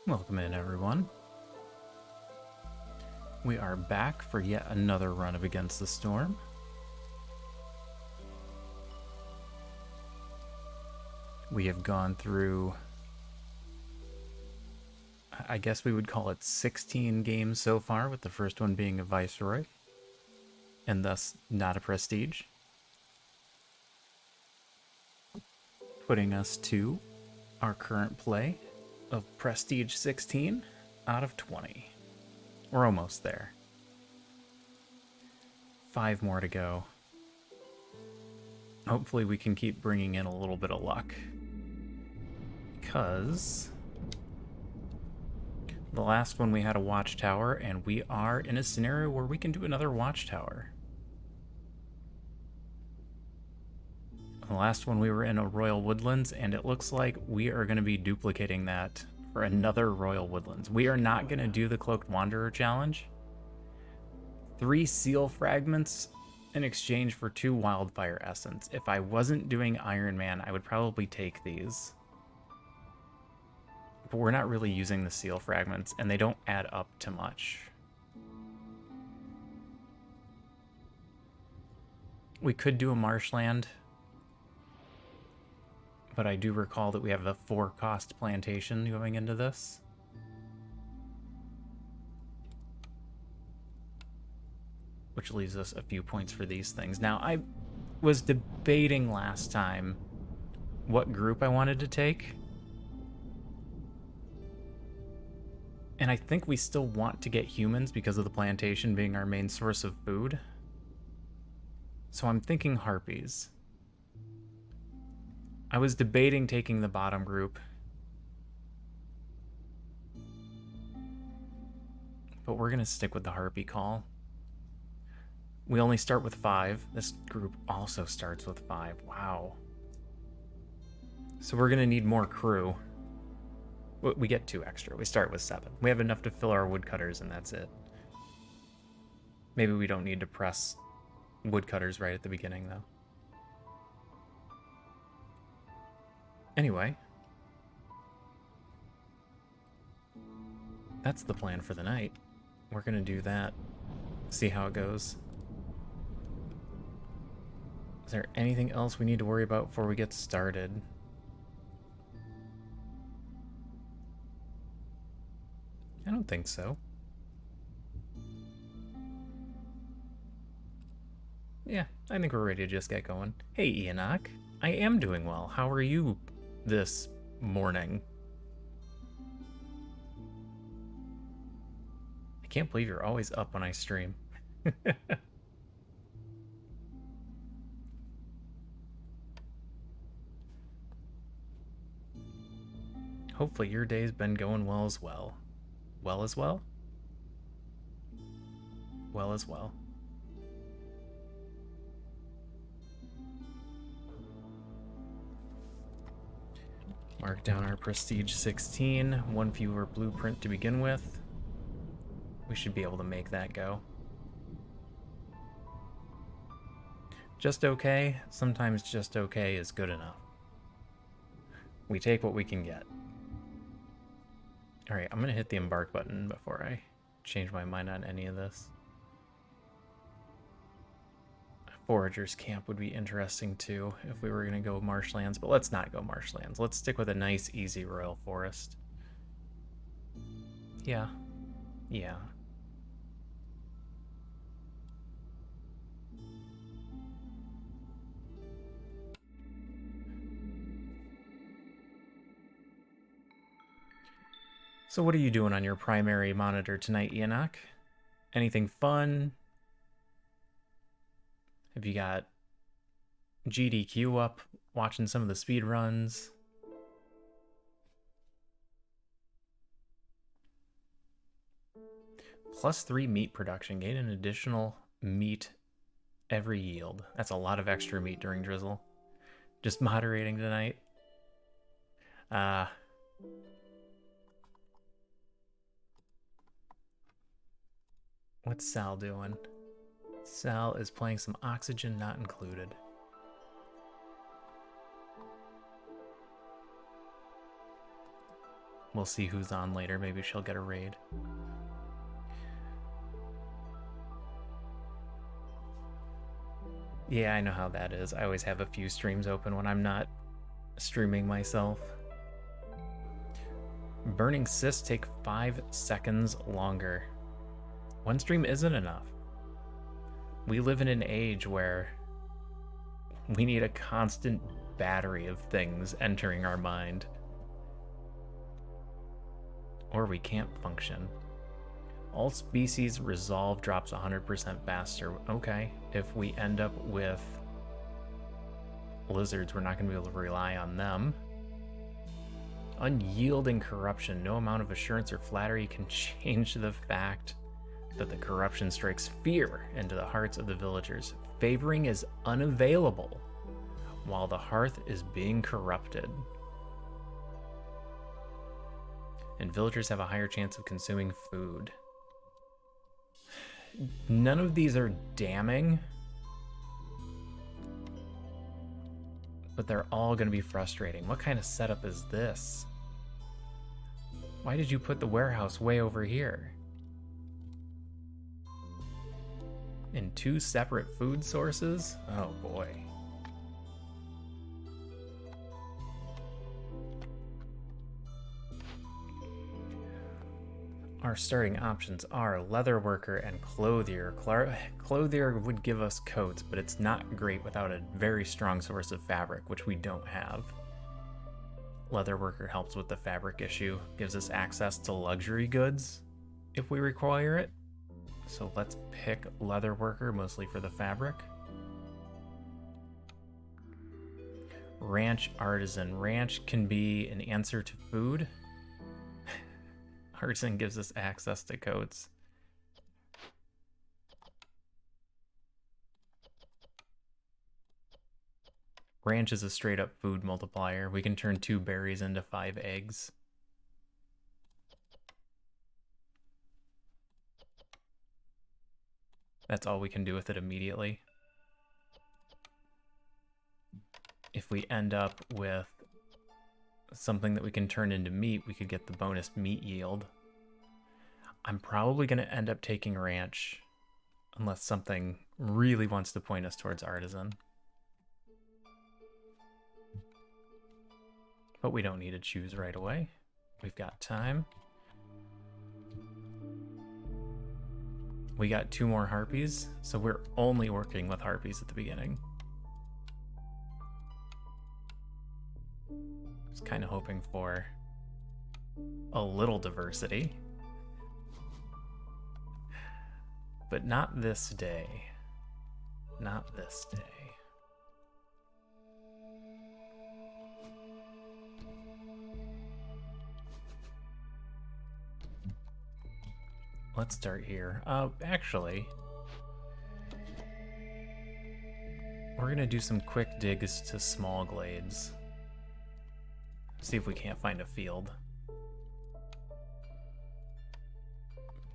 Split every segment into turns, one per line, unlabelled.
Welcome in, everyone. We are back for yet another run of Against the Storm. We have gone through, I guess we would call it 16 games so far, with the first one being a Viceroy, and thus not a Prestige. Putting us to our current play of Prestige 16 out of 20. We're almost there. 5 more to go. Hopefully we can keep bringing in a little bit of luck. Because the last one we had a watchtower, and we are in a scenario where we can do another watchtower. The last one we were in a Royal Woodlands, and it looks like we are going to be duplicating that for another Royal Woodlands. We are not going to do the Cloaked Wanderer challenge. 3 seal fragments in exchange for 2 wildfire essence. If I wasn't doing Ironman, I would probably take these. But we're not really using the seal fragments, and they don't add up to much. We could do a marshland, but I do recall that we have a 4-cost plantation going into this. Which leaves us a few points for these things. Now, I was debating last time what group I wanted to take. And I think we still want to get humans because of the plantation being our main source of food. So I'm thinking harpies. I was debating taking the bottom group, but we're going to stick with the harpy call. We only start with 5. This group also starts with 5. Wow. So we're going to need more crew. We get 2 extra. We start with 7. We have enough to fill our woodcutters, and that's it. Maybe we don't need to press woodcutters right at the beginning, though. Anyway, that's the plan for the night. We're going to do that. See how it goes. Is there anything else we need to worry about before we get started? I don't think so. Yeah, I think we're ready to just get going. Hey, Enoch. I am doing well. How are you this morning? I can't believe you're always up when I stream. Hopefully your day's been going well as well. Well as well? Well as well. Mark down our Prestige 16, 1 fewer blueprint to begin with. We should be able to make that go. Just okay? Sometimes just okay is good enough. We take what we can get. Alright, I'm going to hit the embark button before I change my mind on any of this. Forager's camp would be interesting too if we were going to go marshlands, but let's not go marshlands. Let's stick with a nice, easy royal forest. Yeah. So what are you doing on your primary monitor tonight, Enoch? Anything fun? Have you got GDQ up, watching some of the speed runs? +3 meat production. Gain an additional meat every yield. That's a lot of extra meat during drizzle. Just moderating tonight. What's Sal doing? Sal is playing some Oxygen Not Included. We'll see who's on later. Maybe she'll get a raid. Yeah, I know how that is. I always have a few streams open when I'm not streaming myself. Burning cysts take 5 seconds longer. One stream isn't enough. We live in an age where we need a constant battery of things entering our mind, or we can't function. All species resolve drops 100% faster. Okay, if we end up with lizards, we're not going to be able to rely on them. Unyielding corruption. No amount of assurance or flattery can change the fact that the corruption strikes fear into the hearts of the villagers. Favoring is unavailable while the hearth is being corrupted. And villagers have a higher chance of consuming food. None of these are damning, but they're all going to be frustrating. What kind of setup is this? Why did you put the warehouse way over here? In 2 separate food sources? Oh boy. Our starting options are leatherworker and clothier. Clothier would give us coats, but it's not great without a very strong source of fabric, which we don't have. Leatherworker helps with the fabric issue, gives us access to luxury goods if we require it. So let's pick leatherworker, mostly for the fabric. Ranch artisan. Ranch can be an answer to food. Artisan gives us access to coats. Ranch is a straight up food multiplier. We can turn 2 berries into 5 eggs. That's all we can do with it immediately. If we end up with something that we can turn into meat, we could get the bonus meat yield. I'm probably going to end up taking ranch unless something really wants to point us towards artisan. But we don't need to choose right away. We've got time. We got 2 more harpies, so we're only working with harpies at the beginning. Just kind of hoping for a little diversity. But not this day. Not this day. Let's start here. Actually, we're gonna do some quick digs to small glades. See if we can't find a field.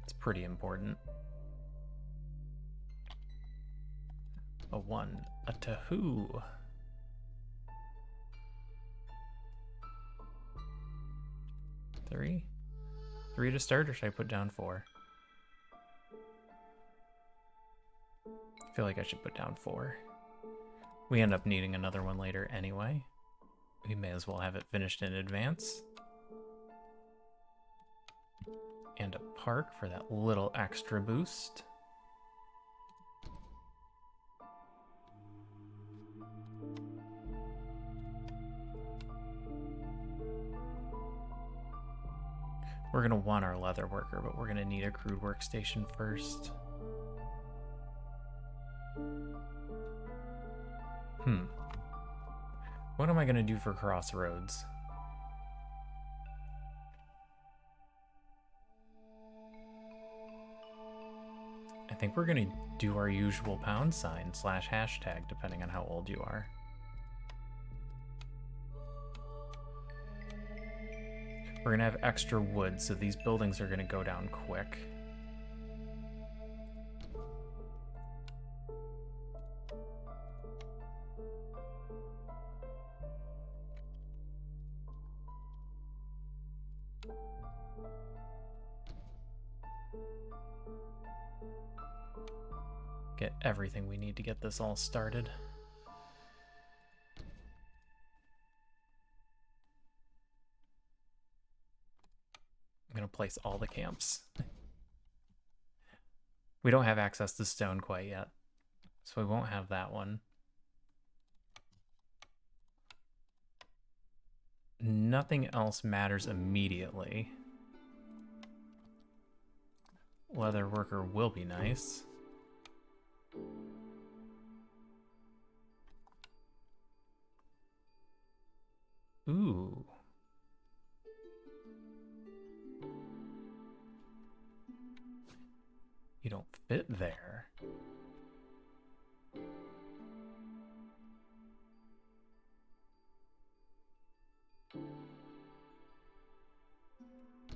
It's pretty important. A 1, a Tahoo. Three to start, or should I put down 4? I feel like I should put down 4. We end up needing another one later anyway. We may as well have it finished in advance. And a park for that little extra boost. We're going to want our leather worker, but we're going to need a crude workstation first. What am I going to do for crossroads? I think we're going to do our usual # / hashtag, depending on how old you are. We're going to have extra wood, so these buildings are going to go down quick. Get everything we need to get this all started. I'm going to place all the camps. We don't have access to stone quite yet, so we won't have that one. Nothing else matters immediately. Leather worker will be nice. Ooh. You don't fit there.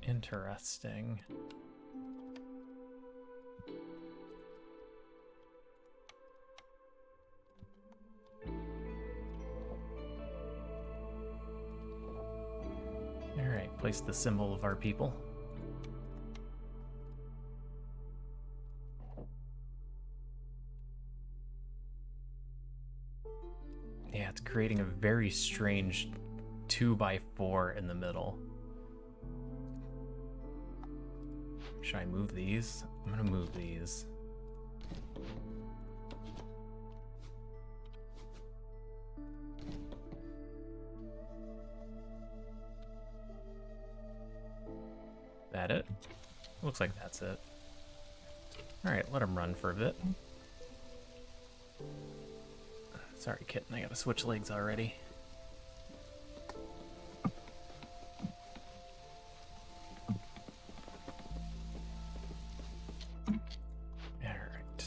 Interesting. All right, place the symbol of our people. Yeah, it's creating a very strange 2x4 in the middle. Should I move these? I'm gonna move these. That it? Looks like that's it. Alright, let him run for a bit. Sorry, kitten, I gotta switch legs already. Alright.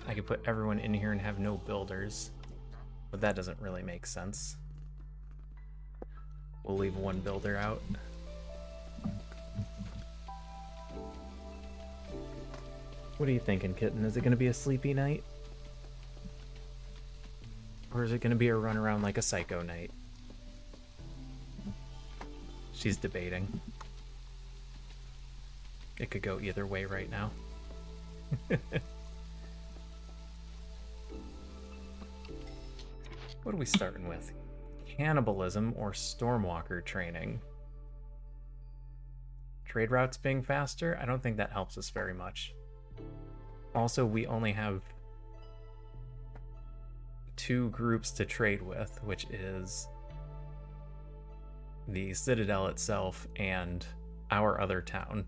I could put everyone in here and have no builders, but that doesn't really make sense. We'll leave one builder out. What are you thinking, kitten? Is it going to be a sleepy night? Or is it going to be a run around like a psycho night? She's debating. It could go either way right now. What are we starting with? Cannibalism or Stormwalker training? Trade routes being faster? I don't think that helps us very much. Also, we only have 2 groups to trade with, which is the Citadel itself and our other town.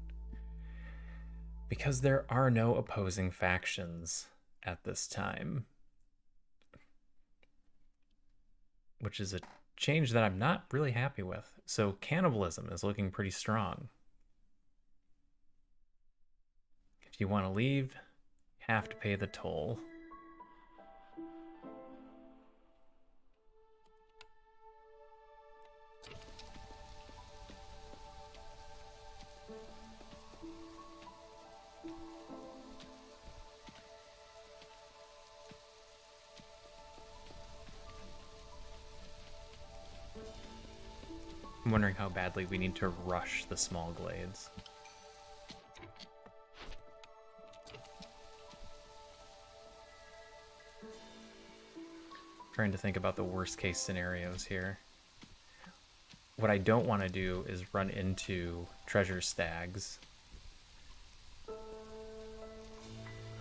Because there are no opposing factions at this time. Which is a change that I'm not really happy with. So cannibalism is looking pretty strong. If you want to leave, you have to pay the toll. I'm wondering how badly we need to rush the small glades. Trying to think about the worst case scenarios here. What I don't want to do is run into treasure stags,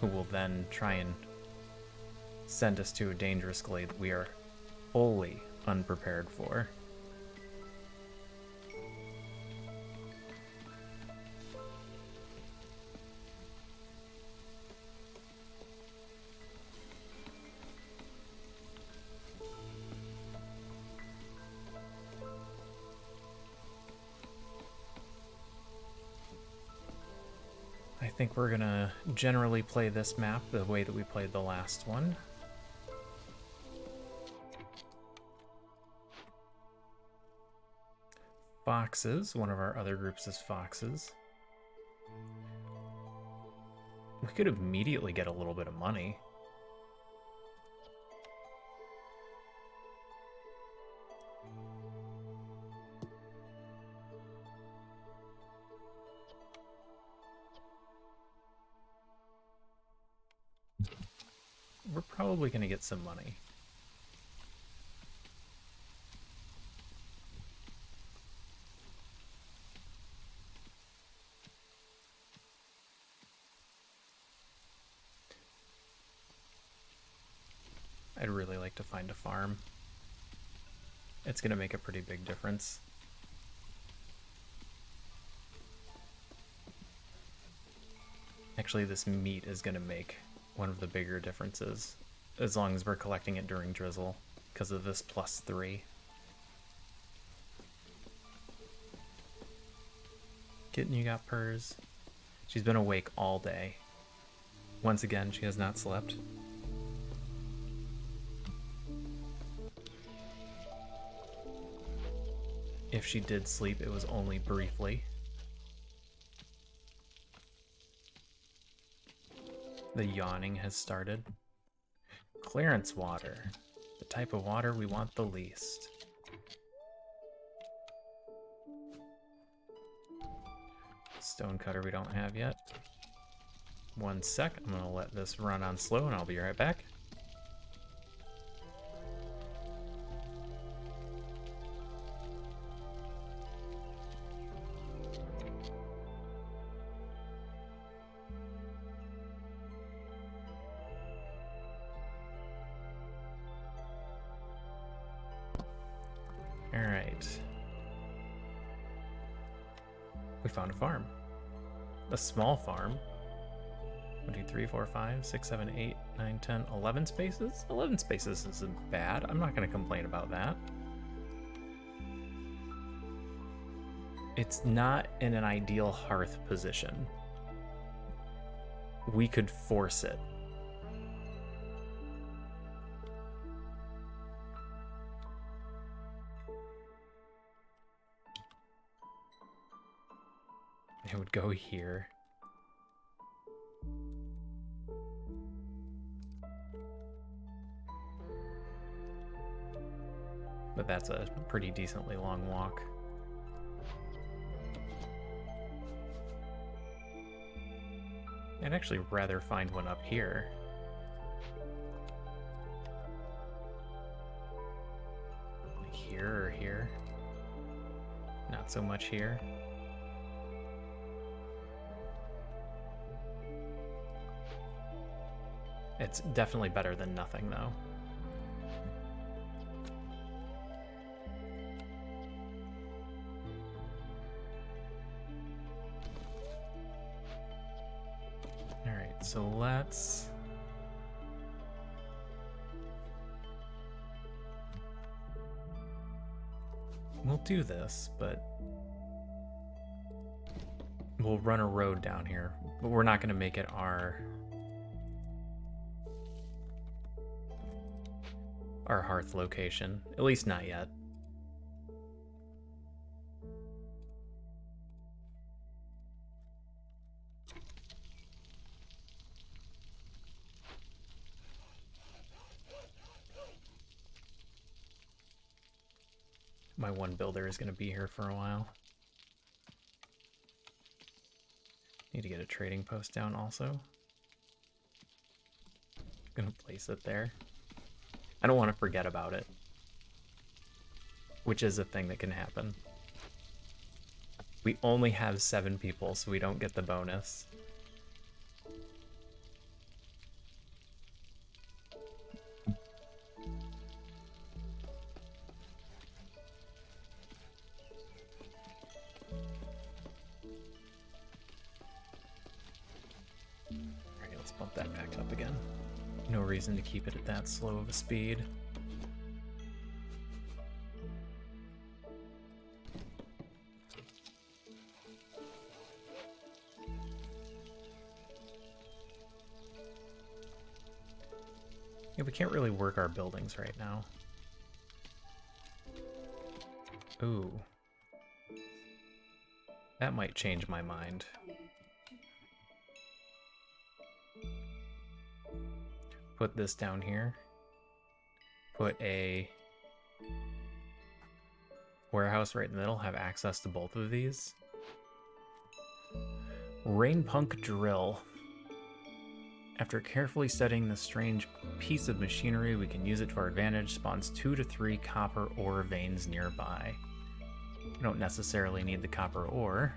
who will then try and send us to a dangerous glade that we are wholly unprepared for. I think we're gonna generally play this map the way that we played the last one. Foxes, one of our other groups is foxes. We could immediately get a little bit of money. we're probably going to get some money. I'd really like to find a farm. It's going to make a pretty big difference. Actually, this meat is going to make one of the bigger differences, as long as we're collecting it during drizzle, because of this +3. Kitten, you got purrs. She's been awake all day. Once again, she has not slept. If she did sleep, it was only briefly. The yawning has started. Clearance water. The type of water we want the least. Stonecutter we don't have yet. 1 sec. I'm going to let this run on slow and I'll be right back. Alright. We found a farm. A small farm. 1, 2, 3, 4, 5, 6, 7, 8, 9, 10, 11 spaces? 11 spaces isn't bad. I'm not going to complain about that. It's not in an ideal hearth position. We could force it. It would go here. But that's a pretty decently long walk. I'd actually rather find one up here. Like here or here. Not so much here. It's definitely better than nothing, though. Alright, so let's... We'll do this, but... We'll run a road down here, but we're not going to make it our hearth location, at least not yet. My one builder is going to be here for a while. Need to get a trading post down also. Gonna place it there. I don't want to forget about it, which is a thing that can happen. We only have 7 people, so we don't get the bonus. Alright, let's bump that back up again. No reason to keep it at that slow of a speed. Yeah, we can't really work our buildings right now. Ooh. That might change my mind. Put this down here. Put a warehouse right in the middle, have access to both of these. Rainpunk drill. After carefully studying this strange piece of machinery, we can use it to our advantage. Spawns 2 to 3 copper ore veins nearby. We don't necessarily need the copper ore.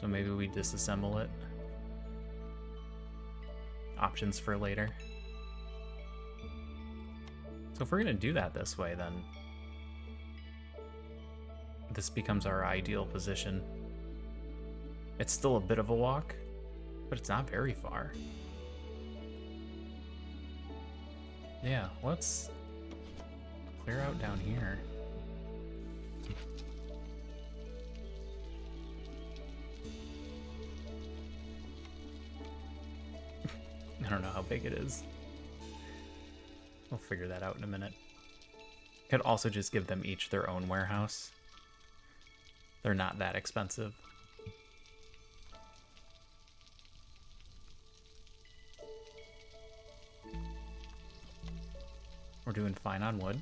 So maybe we disassemble it. Options for later. So if we're going to do that this way, then this becomes our ideal position. It's still a bit of a walk, but it's not very far. Yeah, let's clear out down here. I don't know how big it is. We'll figure that out in a minute. Could also just give them each their own warehouse. They're not that expensive. We're doing fine on wood.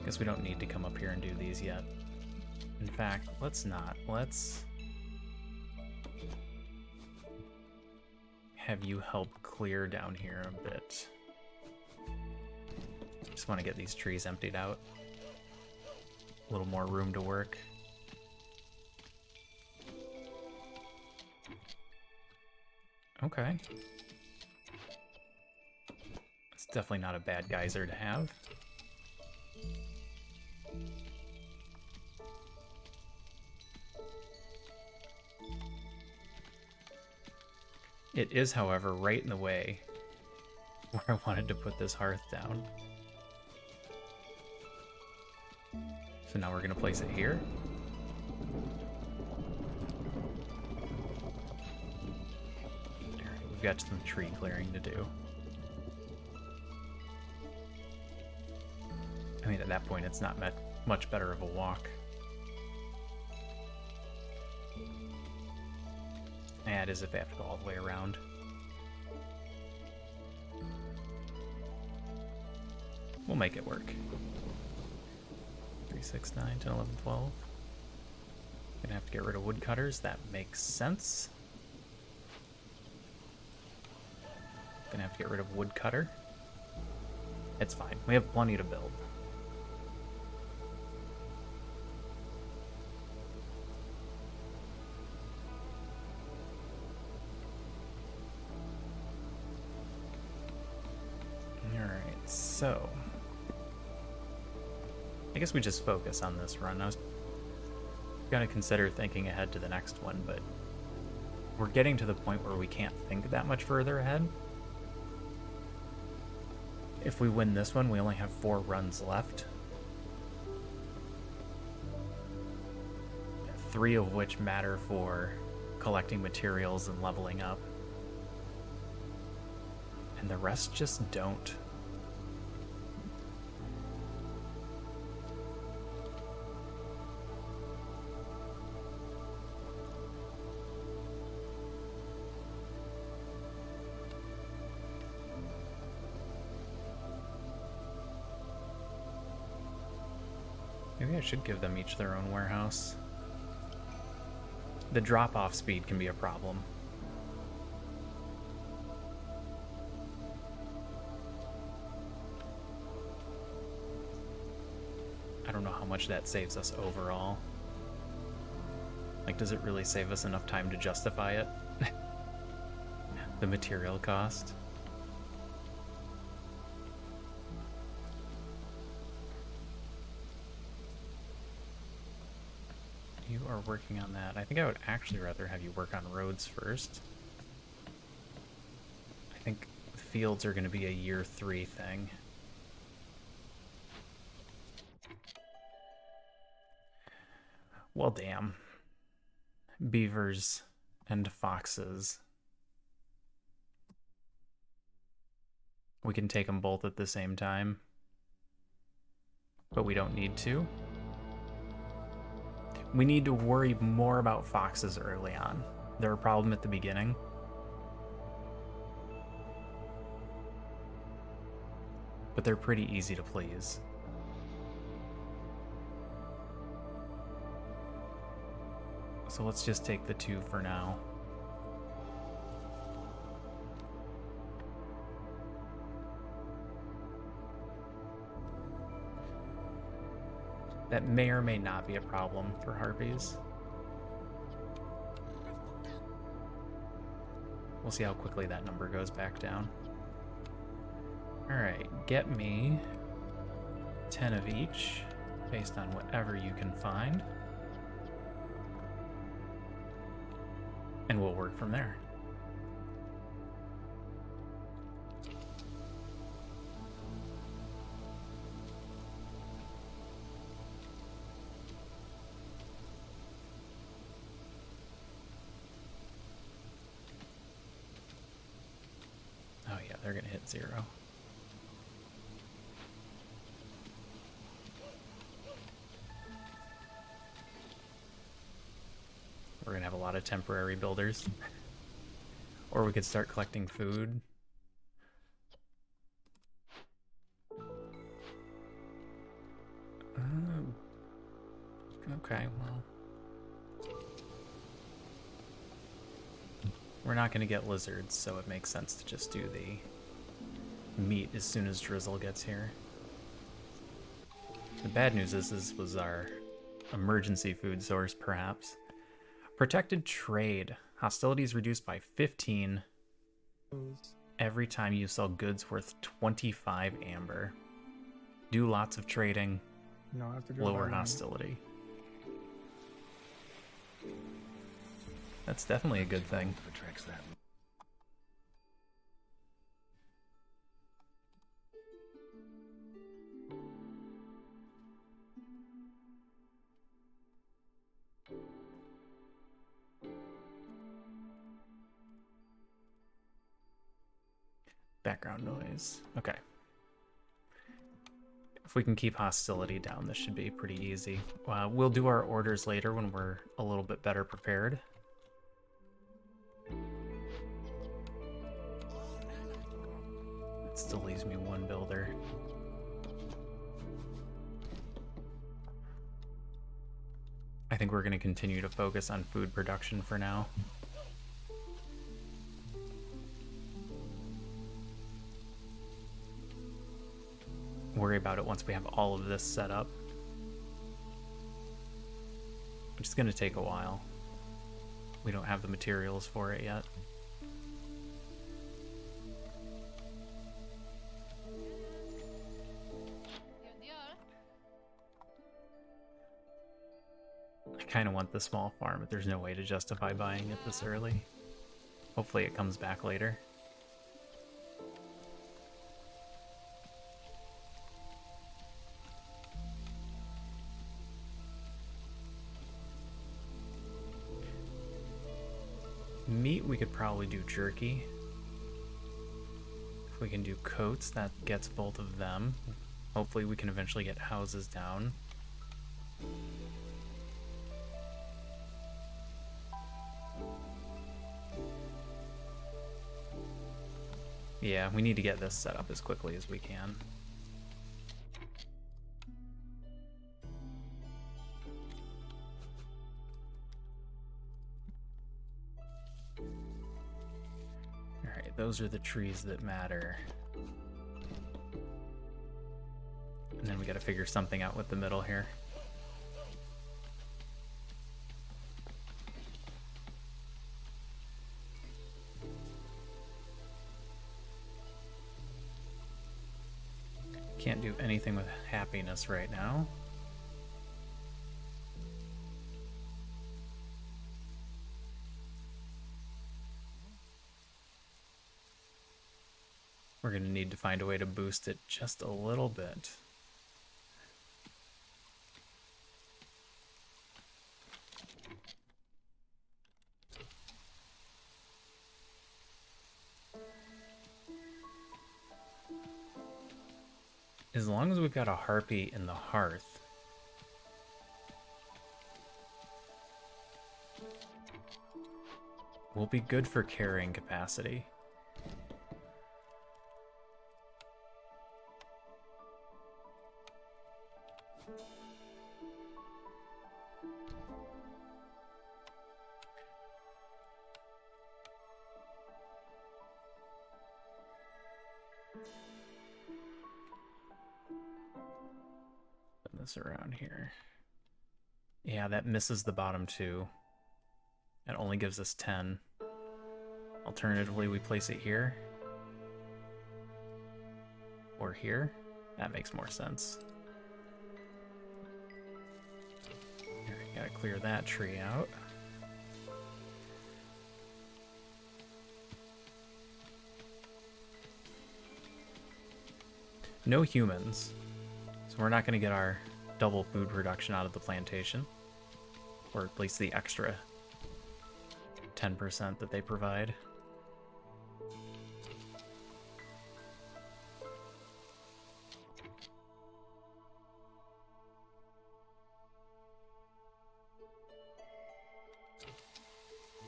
Guess we don't need to come up here and do these yet. In fact, let's not. Let's have you help clear down here a bit. Just want to get these trees emptied out. A little more room to work. Okay. It's definitely not a bad geyser to have. It is, however, right in the way where I wanted to put this hearth down. So now we're going to place it here. We've got some tree clearing to do. I mean, at that point, it's not much better of a walk. Yeah, it is if I have to go all the way around. We'll make it work. 3, 6, 9, 10, 11, 12. Gonna have to get rid of woodcutters. That makes sense. Gonna have to get rid of woodcutter. It's fine. We have plenty to build. Alright, so I guess we just focus on this run. I was gonna consider thinking ahead to the next one, but we're getting to the point where we can't think that much further ahead. If we win this one, we only have 4 runs left. 3 of which matter for collecting materials and leveling up. And the rest just don't. Maybe I should give them each their own warehouse. The drop-off speed can be a problem. I don't know how much that saves us overall. Like, does it really save us enough time to justify it? The material cost? You are working on that. I think I would actually rather have you work on roads first. I think fields are going to be a year 3 thing. Well, damn. Beavers and foxes. We can take them both at the same time, but we don't need to. We need to worry more about foxes early on. They're a problem at the beginning. But they're pretty easy to please. So let's just take the 2 for now. That may or may not be a problem for harpies. We'll see how quickly that number goes back down. Alright, get me 10 of each, based on whatever you can find. And we'll work from there. Oh yeah, they're gonna hit 0. We're gonna have a lot of temporary builders. Or we could start collecting food. Okay, well. We're not gonna get lizards, so it makes sense to just do the meat as soon as Drizzle gets here. The bad news is this was our emergency food source, perhaps. Protected trade. Hostilities reduced by 15 every time you sell goods worth 25 amber. Do lots of trading.
No, I have to go
Lower hostility. That's definitely a good thing. Background noise. Okay. If we can keep hostility down, this should be pretty easy. We'll do our orders later when we're a little bit better prepared. It still leaves me 1 builder. I think we're going to continue to focus on food production for now. Worry about it once we have all of this set up. It's going to take a while. We don't have the materials for it yet. I kind of want the small farm, but there's no way to justify buying it this early. Hopefully it comes back later. Meat, we could probably do jerky. If we can do coats, that gets both of them. Hopefully we can eventually get houses down. Yeah, we need to get this set up as quickly as we can. Alright, those are the trees that matter. And then we gotta figure something out with the middle here. Can't do anything with happiness right now. We're going to need to find a way to boost it just a little bit. As long as we've got a harpy in the hearth, we'll be good for carrying capacity. Put this around here. Yeah, that misses the bottom two. It only gives us 10. Alternatively, we place it here. Or here. That makes more sense. Alright, gotta clear that tree out. No humans. So we're not gonna get our double food production out of the plantation. Or at least the extra 10% that they provide.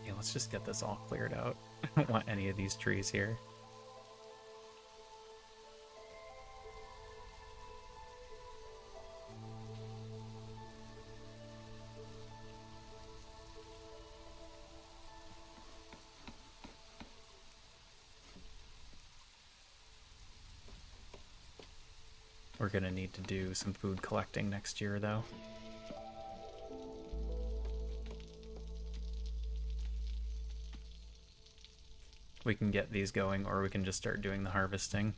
Yeah, let's just get this all cleared out. I don't want any of these trees here. We're gonna need to do some food collecting next year, though. We can get these going, or we can just start doing the harvesting.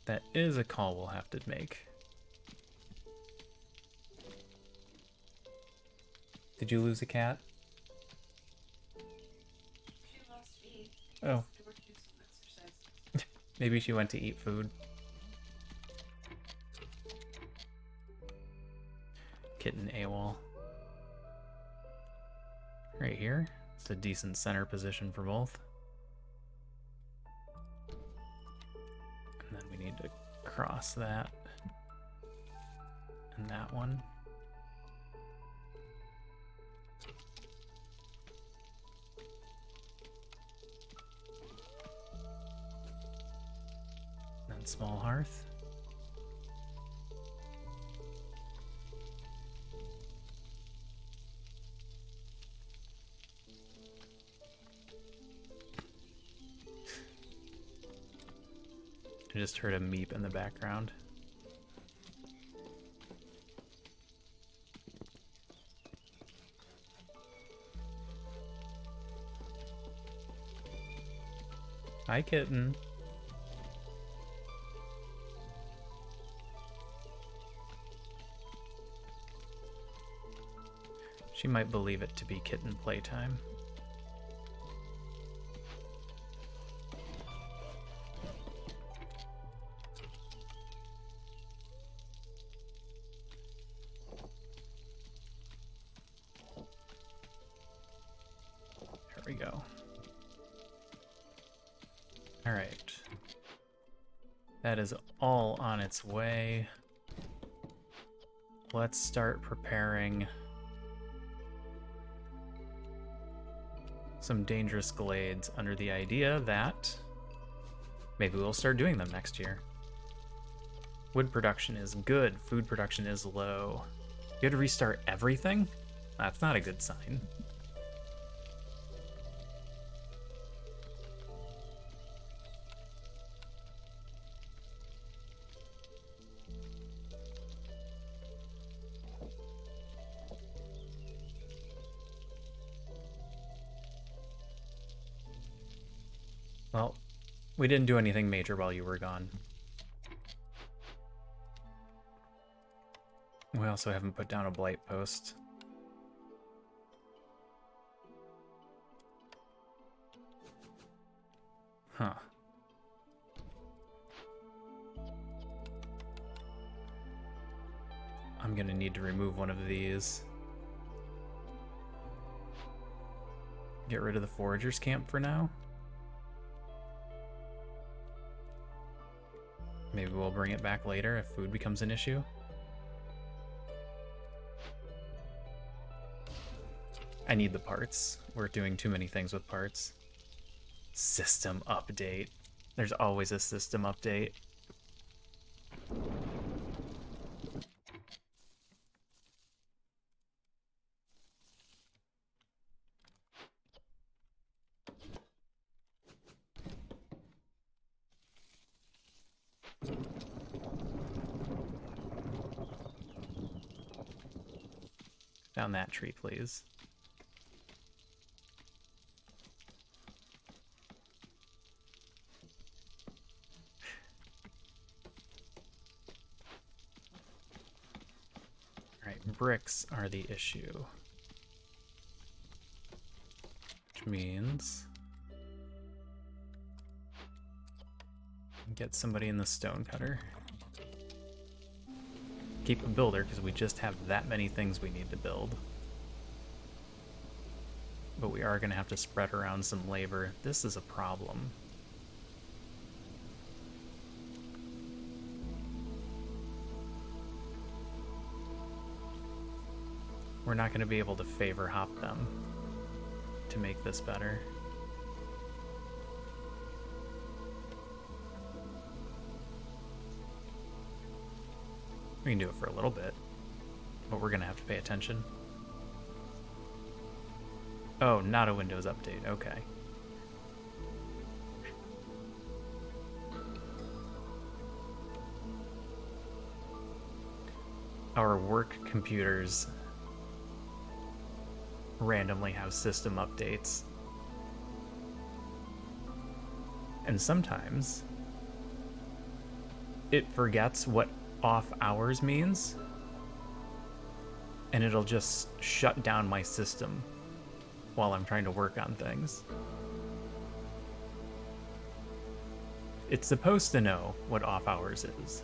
That is a call we'll have to make. Did you lose a cat?
She lost to eat.
Oh.
They were to do some exercise.
Maybe she went to eat food. Kitten AWOL. Right here. It's a decent center position for both. And then we need to cross that. And that one. And then small hearth. I just heard a meep in the background. Hi, kitten. She might believe it to be kitten playtime. There we go. All right. That is all on its way. Let's start preparing some dangerous glades under the idea that maybe we'll start doing them next year. Wood production is good, food production is low. You had to restart everything? That's not a good sign. Well, we didn't do anything major while you were gone. We also haven't put down a blight post. Huh. I'm gonna need to remove one of these. Get rid of the foragers camp for now. Maybe we'll bring it back later if food becomes an issue. I need the parts. We're doing too many things with parts. System update. There's always a system update. Down that tree, please. Alright, bricks are the issue. Which means... get somebody in the stone cutter. Keep a builder, because we just have that many things we need to build. But we are going to have to spread around some labor. This is a problem. We're not going to be able to favor hop them to make this better. We can do it for a little bit, but we're going to have to pay attention. Oh, not a Windows update. Okay. Our work computers randomly have system updates. And sometimes it forgets what off hours means, and it'll just shut down my system while I'm trying to work on things. It's supposed to know what off hours is,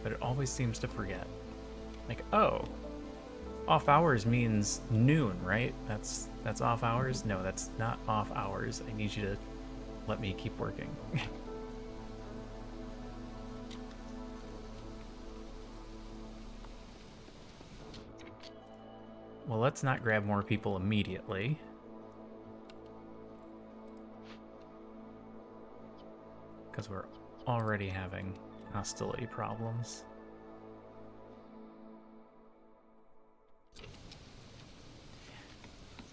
but it always seems to forget. Like, oh, off hours means noon, right? That's off hours? No, that's not off hours. I need you to let me keep working. Well, let's not grab more people immediately. Because we're already having hostility problems.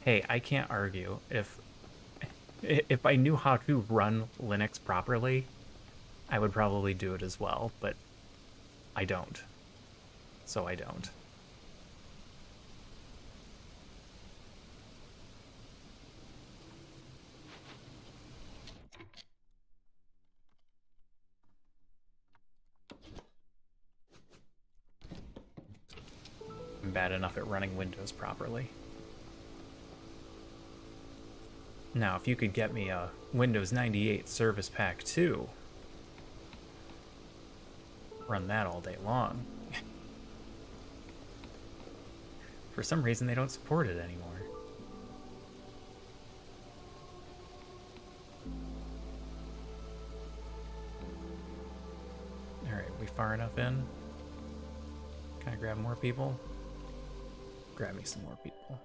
Hey, I can't argue. If I knew how to run Linux properly, I would probably do it as well, but I don't. So I don't. I'm bad enough at running Windows properly. Now, if you could get me a Windows 98 Service Pack 2, run that all day long. For some reason, they don't support it anymore. Alright, we far enough in? Can I grab more people? Grab me some more people.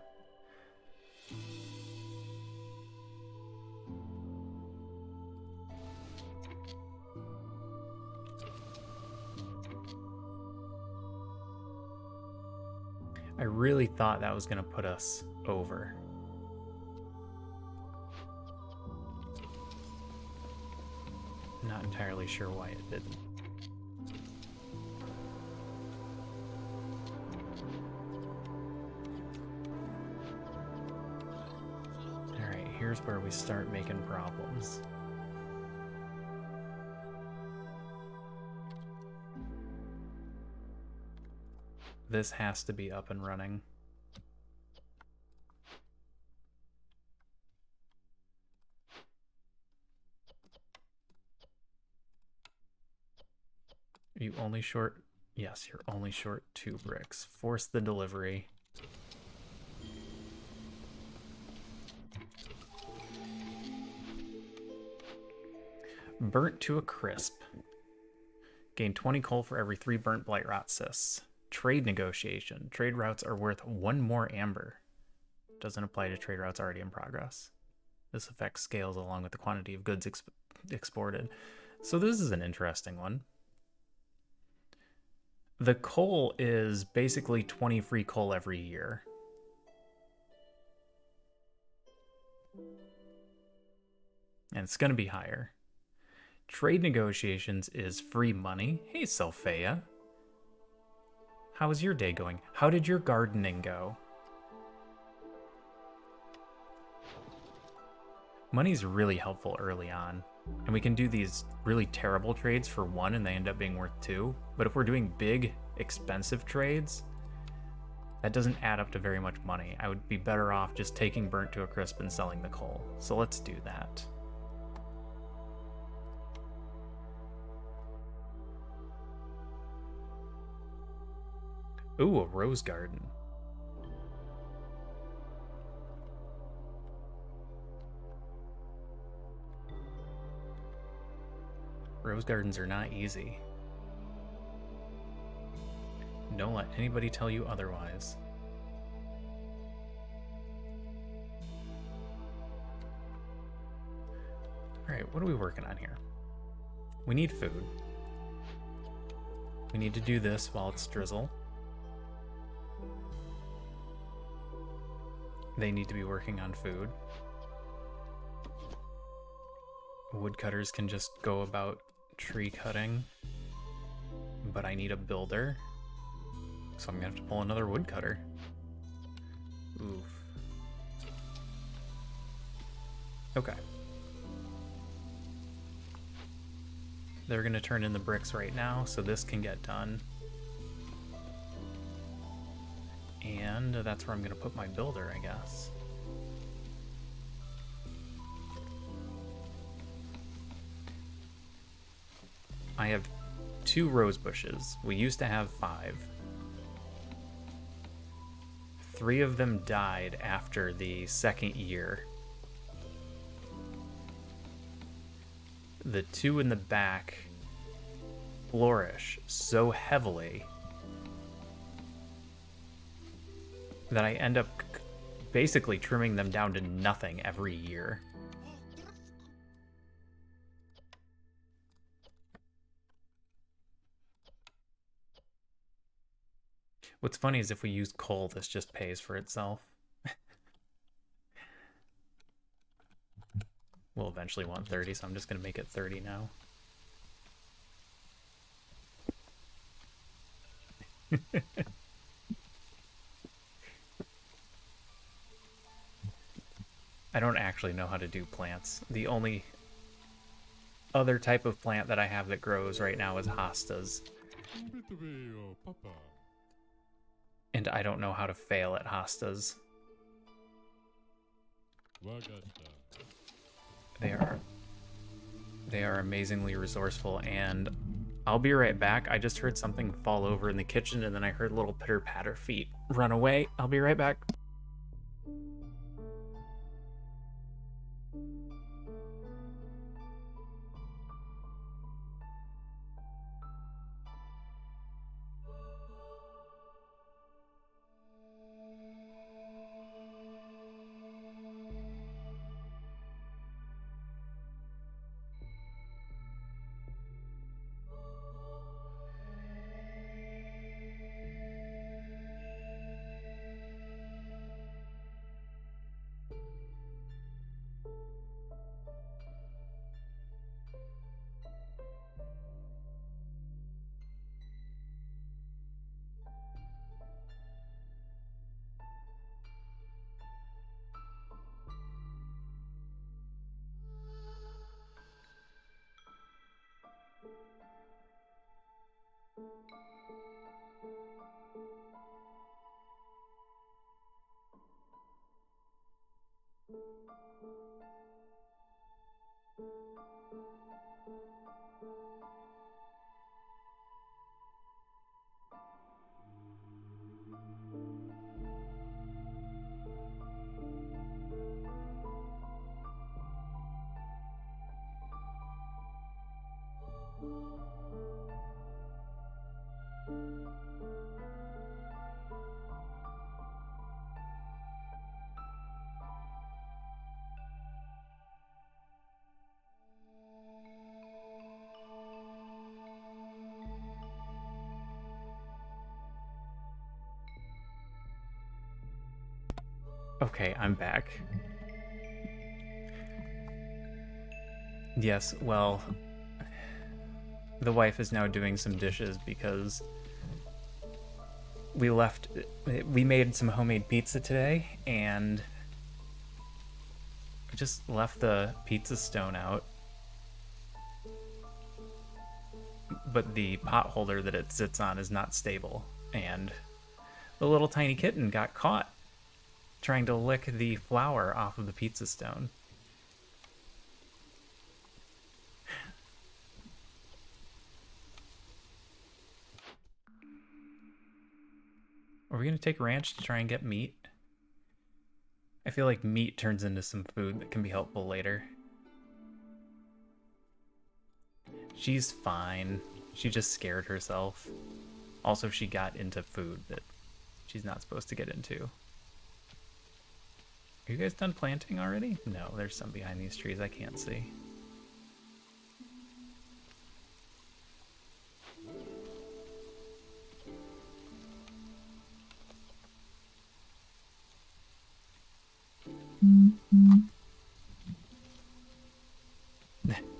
I really thought that was going to put us over. Not entirely sure why it didn't. Alright, here's where we start making problems. This has to be up and running. Are you only short? Yes, you're only short 2 bricks. Force the delivery. Burnt to a crisp. Gain 20 coal for every 3 burnt blight rot cysts. Trade negotiation. Trade routes are worth 1 more amber. Doesn't apply to trade routes already in progress. This effect scales along with the quantity of goods exported. So this is an interesting one. The coal is basically 20 free coal every year. And it's going to be higher. Trade negotiations is free money. Hey, Sophia. How is your day going? How did your gardening go? Money's really helpful early on, and we can do these really terrible trades for 1 and they end up being worth 2. But if we're doing big, expensive trades, that doesn't add up to very much money. I would be better off just taking burnt to a crisp and selling the coal. So let's do that. Ooh, a rose garden. Rose gardens are not easy. Don't let anybody tell you otherwise. Alright, what are we working on here? We need food. We need to do this while it's drizzle. They need to be working on food. Woodcutters can just go about tree cutting. But I need a builder. So I'm gonna have to pull another woodcutter. Oof. Okay. They're gonna turn in the bricks right now, so this can get done. And that's where I'm gonna put my builder, I guess. I have 2 rose bushes. We used to have 5. 3 of them died after the 2nd year. The 2 in the back flourish so heavily that I end up basically trimming them down to nothing every year. What's funny is if we use coal, this just pays for itself. We'll eventually want 30, so I'm just going to make it 30 now. I don't actually know how to do plants. The only other type of plant that I have that grows right now is hostas. And I don't know how to fail at hostas. They are amazingly resourceful, and I'll be right back. I just heard something fall over in the kitchen, and then I heard little pitter-patter feet run away. I'll be right back. Okay, I'm back. Yes, well, the wife is now doing some dishes because we made some homemade pizza today, and we just left the pizza stone out. But the pot holder that it sits on is not stable, and the little tiny kitten got caught trying to lick the flour off of the pizza stone. Are we going to take ranch to try and get meat? I feel like meat turns into some food that can be helpful later. She's fine. She just scared herself. Also, she got into food that she's not supposed to get into. Are you guys done planting already? No, there's some behind these trees I can't see.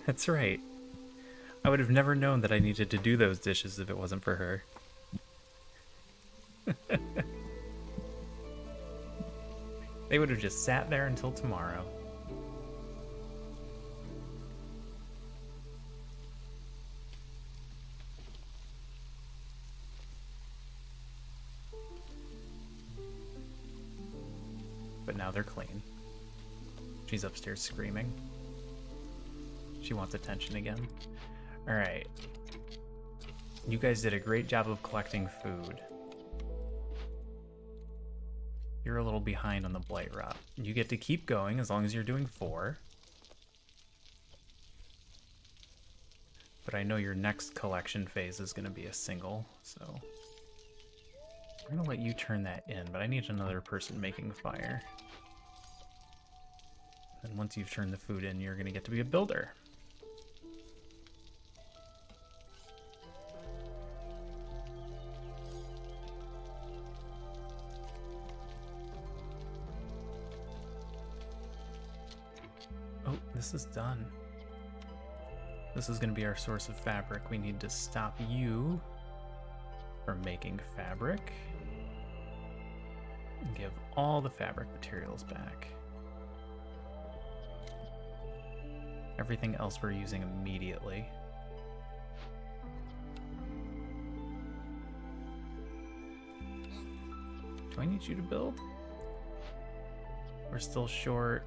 That's right. I would have never known that I needed to do those dishes if it wasn't for her. They would have just sat there until tomorrow. But now they're clean. She's upstairs screaming. She wants attention again. Alright. You guys did a great job of collecting food. You're a little behind on the blight rot. You get to keep going as long as you're doing 4. But I know your next collection phase is going to be a single, so we're going to let you turn that in, but I need another person making fire. And once you've turned the food in, you're going to get to be a builder. Oh, this is done. This is going to be our source of fabric. We need to stop you from making fabric and give all the fabric materials back. Everything else we're using immediately. Do I need you to build? We're still short.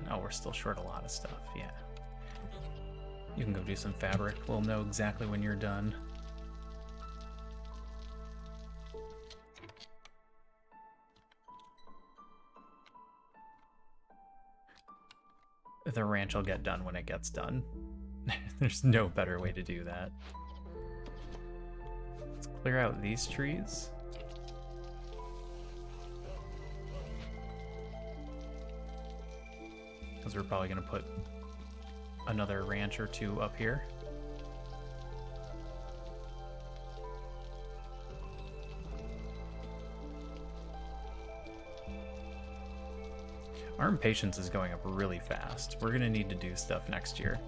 No, we're still short a lot of stuff, yeah. You can go do some fabric. We'll know exactly when you're done. The ranch will get done when it gets done. There's no better way to do that. Let's clear out these trees. Because we're probably going to put another ranch or 2 up here. Our impatience is going up really fast. We're going to need to do stuff next year.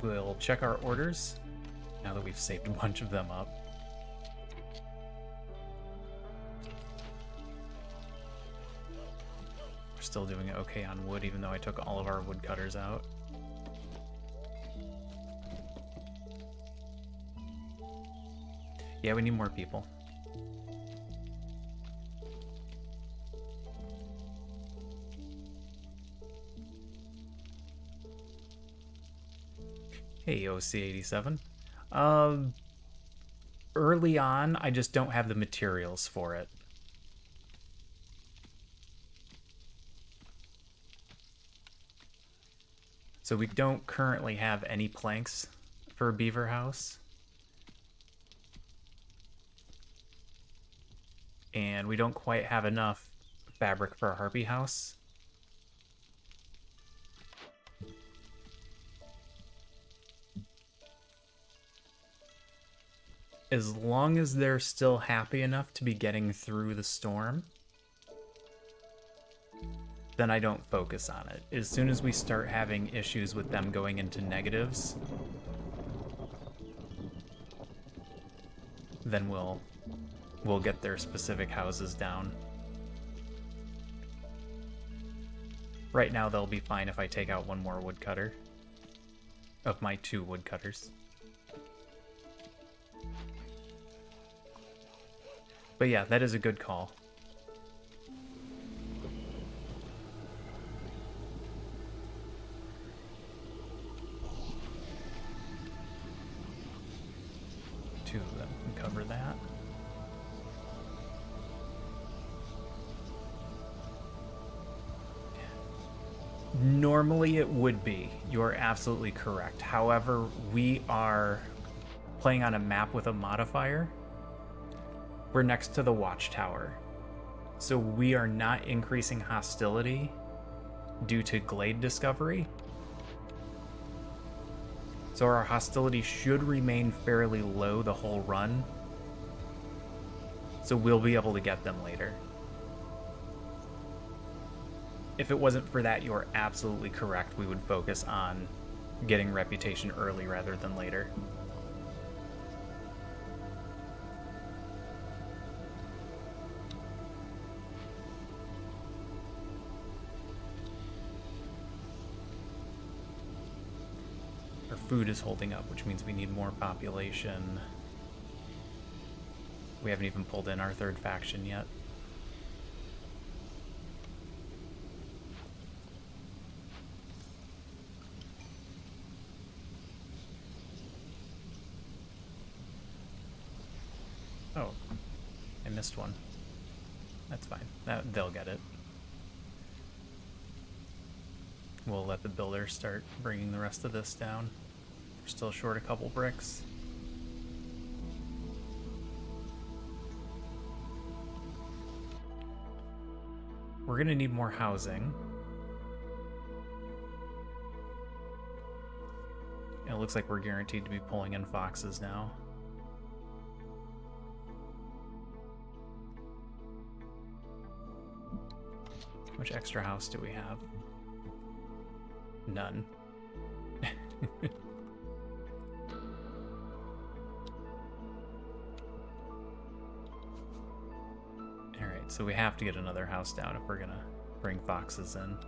We'll check our orders now that we've saved a bunch of them up. We're still doing okay on wood, even though I took all of our wood cutters out. Yeah, we need more people. Hey, OC87. Early on, I just don't have the materials for it. So we don't currently have any planks for a beaver house. And we don't quite have enough fabric for a harpy house. As long as they're still happy enough to be getting through the storm, then I don't focus on it. As soon as we start having issues with them going into negatives, then we'll get their specific houses down. Right now they'll be fine if I take out one more woodcutter of my 2 woodcutters. But yeah, that is a good call. Two of them can cover that. Normally it would be. You're absolutely correct. However, we are playing on a map with a modifier. We're next to the watchtower. So we are not increasing hostility due to glade discovery. So our hostility should remain fairly low the whole run. So we'll be able to get them later. If it wasn't for that, you're absolutely correct. We would focus on getting reputation early rather than later. Our food is holding up, which means we need more population. We haven't even pulled in our 3rd faction yet. Oh, I missed one. That's fine. They'll get it. We'll let the builder start bringing the rest of this down. We're still short a couple bricks. We're gonna need more housing. And it looks like we're guaranteed to be pulling in foxes now. How much extra house do we have? None. Alright, so we have to get another house down if we're gonna bring foxes in.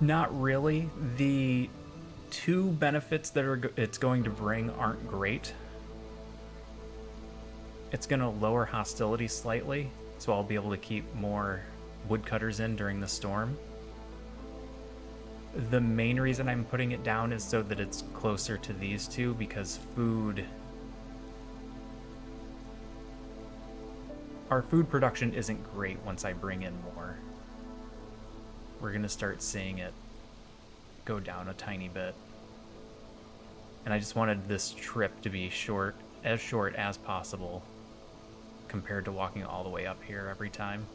Not really. The 2 benefits that it's going to bring aren't great. It's going to lower hostility slightly, so I'll be able to keep more woodcutters in during the storm. The main reason I'm putting it down is so that it's closer to these 2, because our food production isn't great once I bring in more. We're going to start seeing it go down a tiny bit. And I just wanted this trip to be short as possible compared to walking all the way up here every time.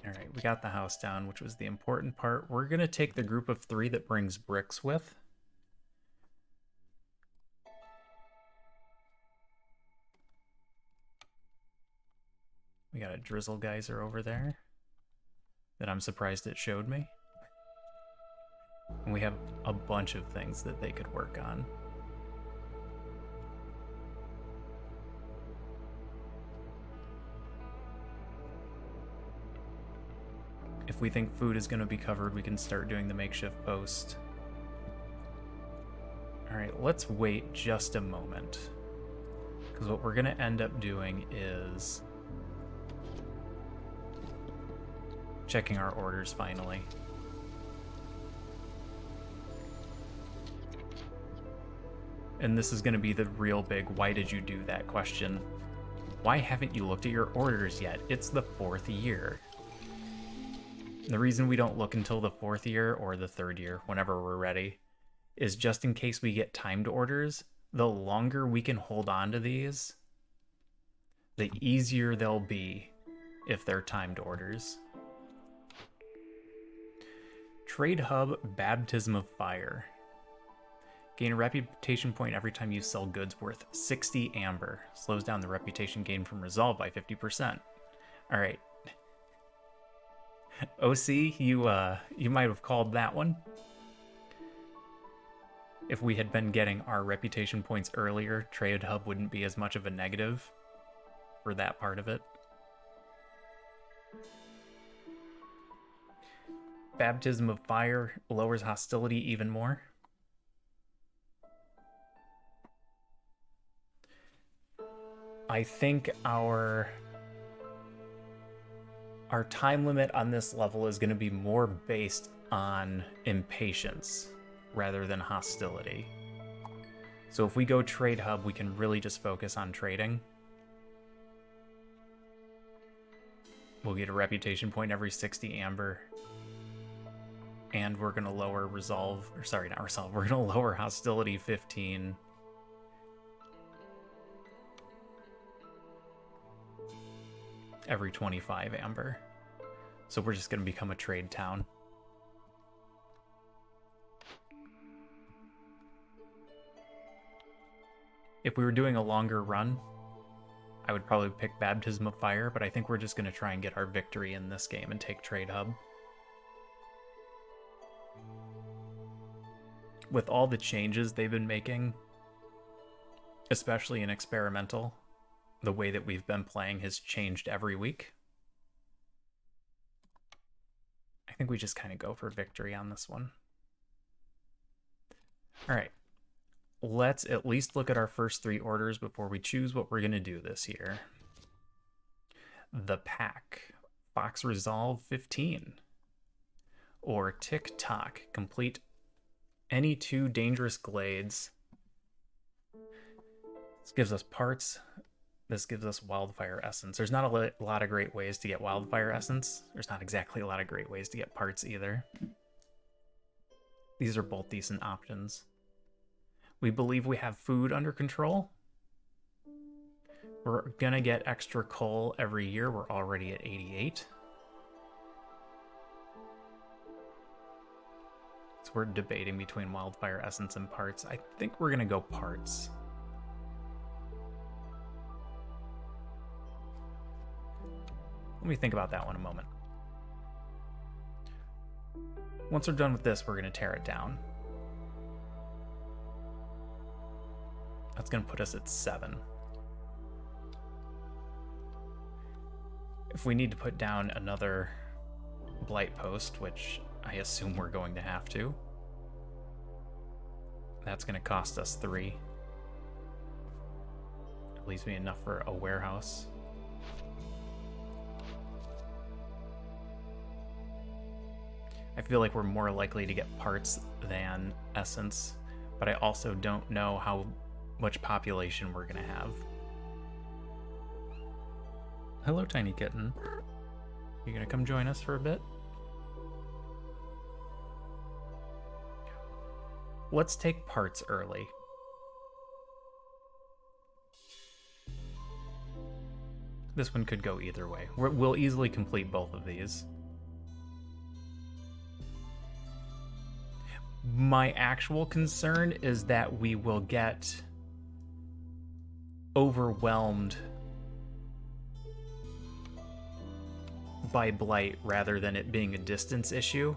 Alright, we got the house down, which was the important part. We're going to take the group of 3 that brings bricks with. We got a drizzle geyser over there that I'm surprised it showed me. And we have a bunch of things that they could work on. If we think food is going to be covered, we can start doing the makeshift post. Alright, let's wait just a moment. Because what we're going to end up doing is checking our orders finally. And this is going to be the real big why did you do that question. Why haven't you looked at your orders yet? It's the 4th year. The reason we don't look until the 4th year or the 3rd year, whenever we're ready, is just in case we get timed orders. The longer we can hold on to these, the easier they'll be if they're timed orders. Trade Hub Baptism of Fire. Gain a reputation point every time you sell goods worth 60 amber. Slows down the reputation gain from resolve by 50%. All right. OC, you might have called that one. If we had been getting our reputation points earlier, Trade Hub wouldn't be as much of a negative for that part of it. Baptism of Fire lowers hostility even more. I think our time limit on this level is going to be more based on impatience rather than hostility. So if we go Trade Hub, we can really just focus on trading. We'll get a reputation point every 60 amber. And we're going to lower resolve, or sorry, not resolve, we're going to lower hostility 15. Every 25 amber. So we're just going to become a trade town. If we were doing a longer run, I would probably pick Baptism of Fire, but I think we're just going to try and get our victory in this game and take Trade Hub. With all the changes they've been making, especially in experimental, the way that we've been playing has changed every week. I think we just kind of go for victory on this one. All right. Let's at least look at our first 3 orders before we choose what we're going to do this year. The Pack. Fox Resolve 15. Or Tick Tock. Complete any 2 dangerous glades. This gives us parts. This gives us Wildfire Essence. There's not a lot of great ways to get Wildfire Essence. There's not exactly a lot of great ways to get parts either. These are both decent options. We believe we have food under control. We're gonna get extra coal every year. We're already at 88. So we're debating between Wildfire Essence and parts. I think we're gonna go parts. Let me think about that one a moment. Once we're done with this, we're gonna tear it down. That's gonna put us at 7. If we need to put down another blight post, which I assume we're going to have to, that's gonna cost us 3. It leaves me enough for a warehouse. I feel like we're more likely to get parts than essence, but I also don't know how much population we're gonna have. Hello, tiny kitten. You gonna come join us for a bit? Let's take parts early. This one could go either way. We'll easily complete both of these. My actual concern is that we will get overwhelmed by blight rather than it being a distance issue.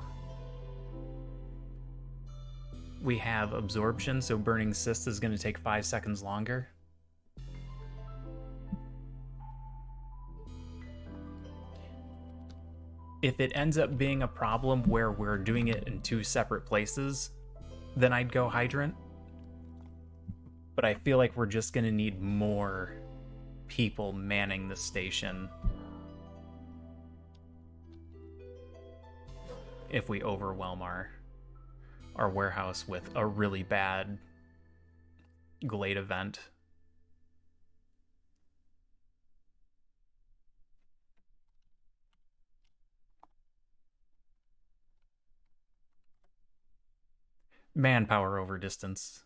We have absorption, so burning cyst is going to take 5 seconds longer. If it ends up being a problem where we're doing it in 2 separate places, then I'd go hydrant. But I feel like we're just going to need more people manning the station if we overwhelm our warehouse with a really bad glade event. Manpower over distance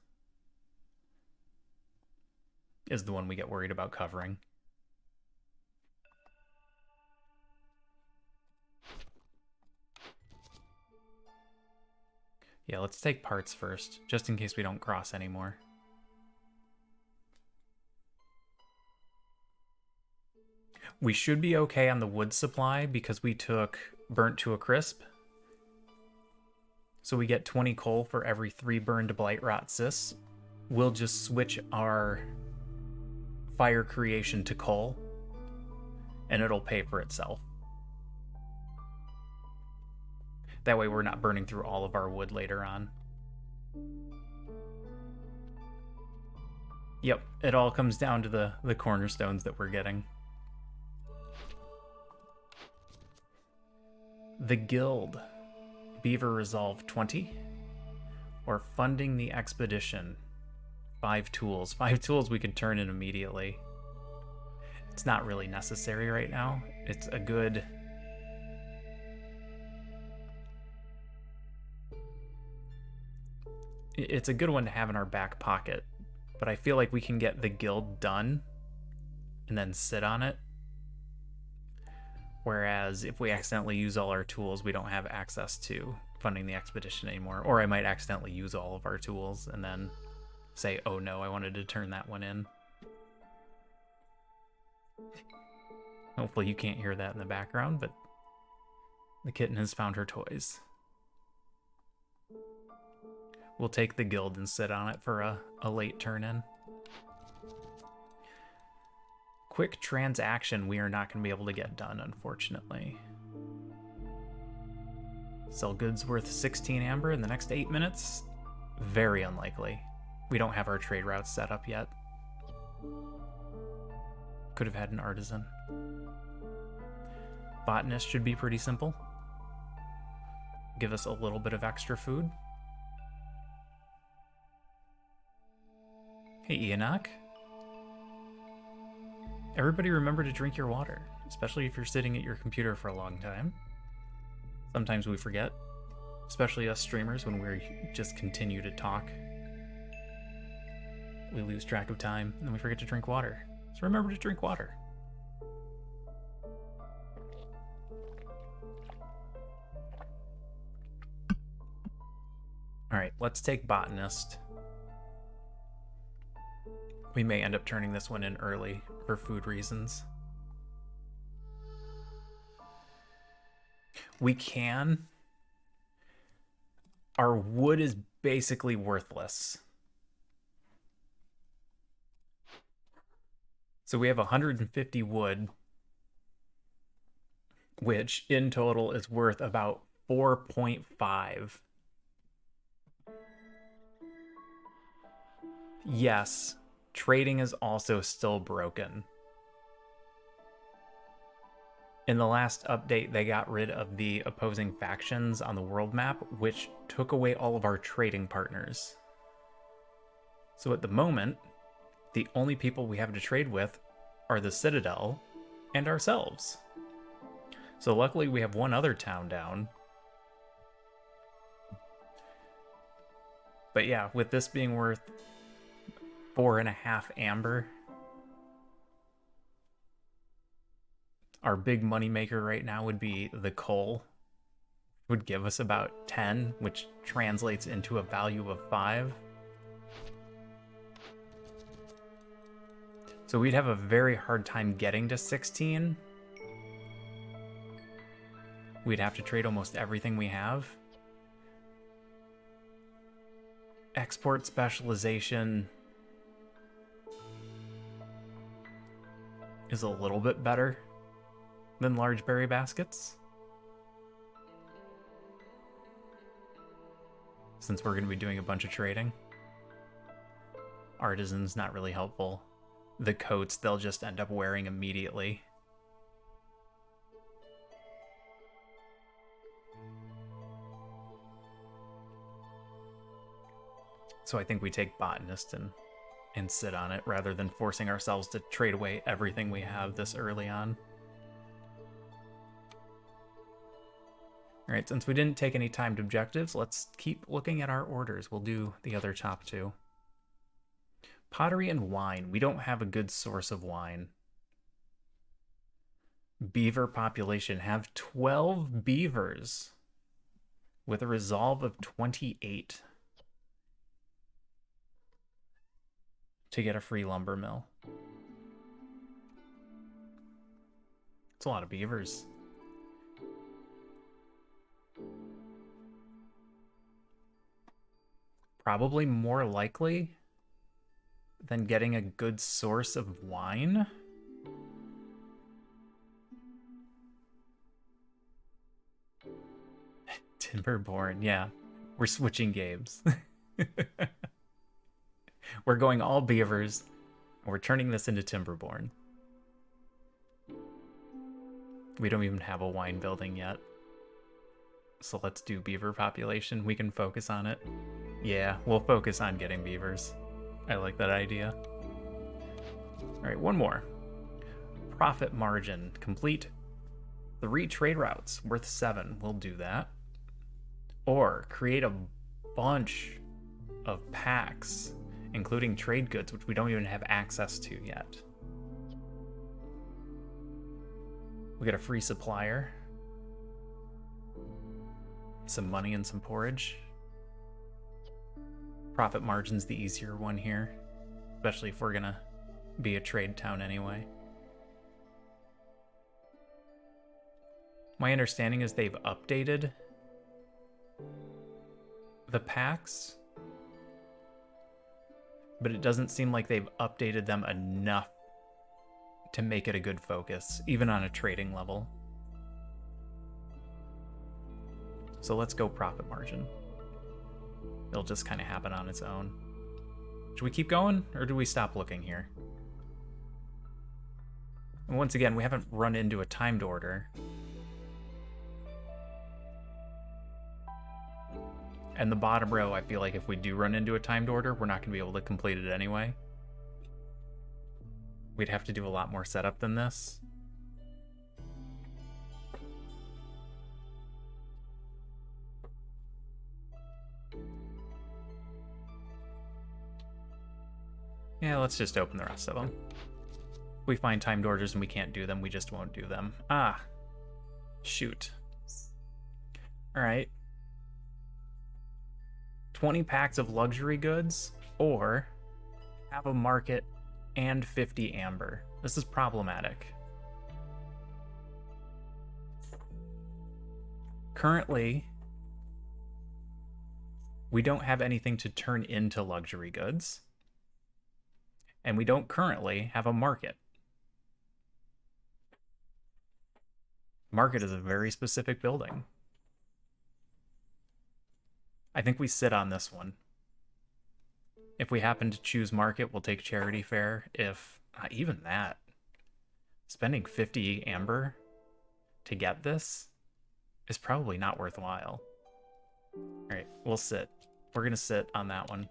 is the one we get worried about covering. Yeah, let's take parts first, just in case we don't cross anymore. We should be okay on the wood supply because we took burnt to a crisp. So we get 20 coal for every 3 burned blight rot cysts. We'll just switch our fire creation to coal, and it'll pay for itself. That way we're not burning through all of our wood later on. Yep, it all comes down to the cornerstones that we're getting. The Guild. Beaver Resolve 20. Or funding the expedition. 5 tools. 5 tools we could turn in immediately. It's not really necessary right now. It's a good... It's a good one to have in our back pocket. But I feel like we can get the guild done and then sit on it. Whereas if we accidentally use all our tools, we don't have access to funding the expedition anymore. Or I might accidentally use all of our tools and then say, oh no, I wanted to turn that one in. Hopefully you can't hear that in the background, but the kitten has found her toys. We'll take the guild and sit on it for a late turn in. Quick transaction we are not going to be able to get done, unfortunately. Sell goods worth 16 amber in the next 8 minutes? Very unlikely. We don't have our trade routes set up yet. Could have had an artisan. Botanist should be pretty simple. Give us a little bit of extra food. Hey, Enoch. Everybody remember to drink your water, especially if you're sitting at your computer for a long time. Sometimes we forget, especially us streamers when we just continue to talk. We lose track of time and then we forget to drink water. So remember to drink water. All right, let's take Botanist. We may end up turning this one in early for food reasons. We can. Our wood is basically worthless. So we have 150 wood, which in total is worth about 4.5. Yes. Trading is also still broken. In the last update, they got rid of the opposing factions on the world map, which took away all of our trading partners. So at the moment, the only people we have to trade with are the Citadel and ourselves. So luckily we have one other town down. But yeah, with this being worth 4.5 amber. Our big money maker right now would be the coal. Would give us about 10, which translates into a value of 5. So we'd have a very hard time getting to 16. We'd have to trade almost everything we have. Export specialization is a little bit better than large berry baskets. Since we're going to be doing a bunch of trading. Artisans, not really helpful. The coats, they'll just end up wearing immediately. So I think we take Botanist and sit on it rather than forcing ourselves to trade away everything we have this early on. All right, since we didn't take any timed objectives, let's keep looking at our orders. We'll do the other top two. Pottery and wine. We don't have a good source of wine. Beaver population. Have 12 beavers with a resolve of 28 to get a free lumber mill. It's a lot of beavers. Probably more likely than getting a good source of wine. Timberborn, yeah. We're switching games. We're going all beavers. And we're turning this into Timberborn. We don't even have a wine building yet. So let's do beaver population. We can focus on it. Yeah, we'll focus on getting beavers. I like that idea. All right, one more. Profit margin. Complete 3 trade routes worth 7. We'll do that. Or create a bunch of packs, including trade goods, which we don't even have access to yet. We get a free supplier, some money and some porridge. Profit margin's the easier one here, especially if we're gonna be a trade town anyway. My understanding is they've updated the packs, but it doesn't seem like they've updated them enough to make it a good focus, even on a trading level. So let's go profit margin. It'll just kind of happen on its own. Should we keep going, or do we stop looking here? And once again, we haven't run into a timed order. And the bottom row, I feel like if we do run into a timed order, we're not going to be able to complete it anyway. We'd have to do a lot more setup than this. Yeah, let's just open the rest of them. If we find timed orders and we can't do them, we just won't do them. Ah, shoot. All right. 20 packs of luxury goods, or have a market and 50 amber. This is problematic. Currently, we don't have anything to turn into luxury goods, and we don't currently have a market. Market is a very specific building. I think we sit on this one. If we happen to choose market, we'll take charity fair. If not even that, spending 50 amber to get this is probably not worthwhile. All right, we'll sit. We're gonna sit on that one.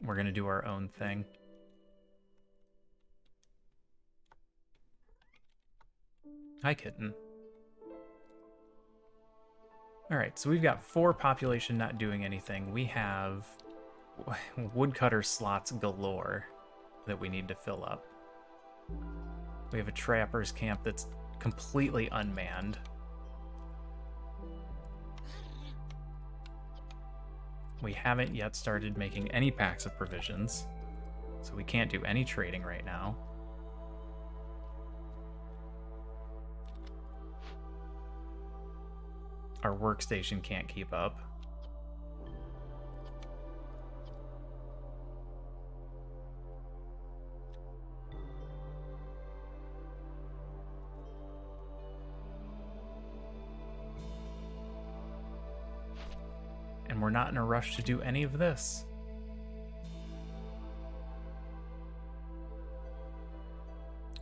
We're gonna do our own thing. Hi, kitten. All right, so we've got 4 population not doing anything. We have woodcutter slots galore that we need to fill up. We have a trapper's camp that's completely unmanned. We haven't yet started making any packs of provisions, so we can't do any trading right now. Our workstation can't keep up. And we're not in a rush to do any of this.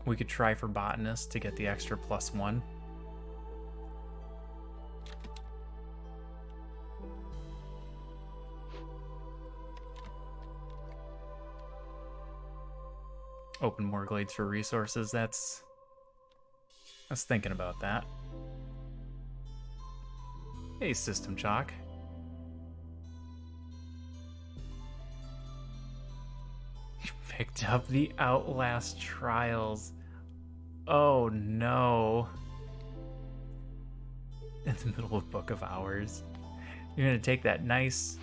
We could try for botanist to get the extra +1. Open more glades for resources. That's thinking about that. Hey, System Chalk. You picked up the Outlast Trials. Oh no. In the middle of Book of Hours. You're gonna take that nice,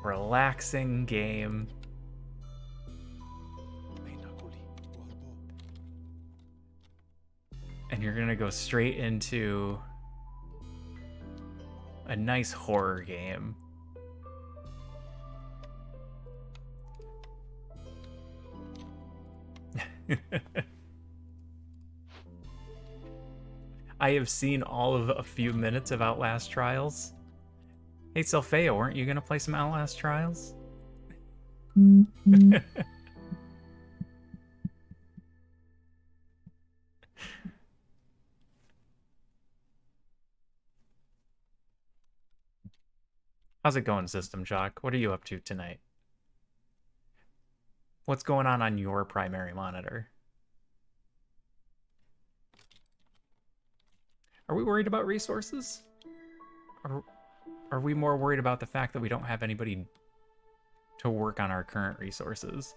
relaxing game. And you're gonna go straight into a nice horror game. I have seen all of a few minutes of Outlast Trials. Hey, Solfeo, weren't you gonna play some Outlast Trials? How's it going, System Shock? What are you up to tonight? What's going on your primary monitor? Are we worried about resources? Or are we more worried about the fact that we don't have anybody to work on our current resources?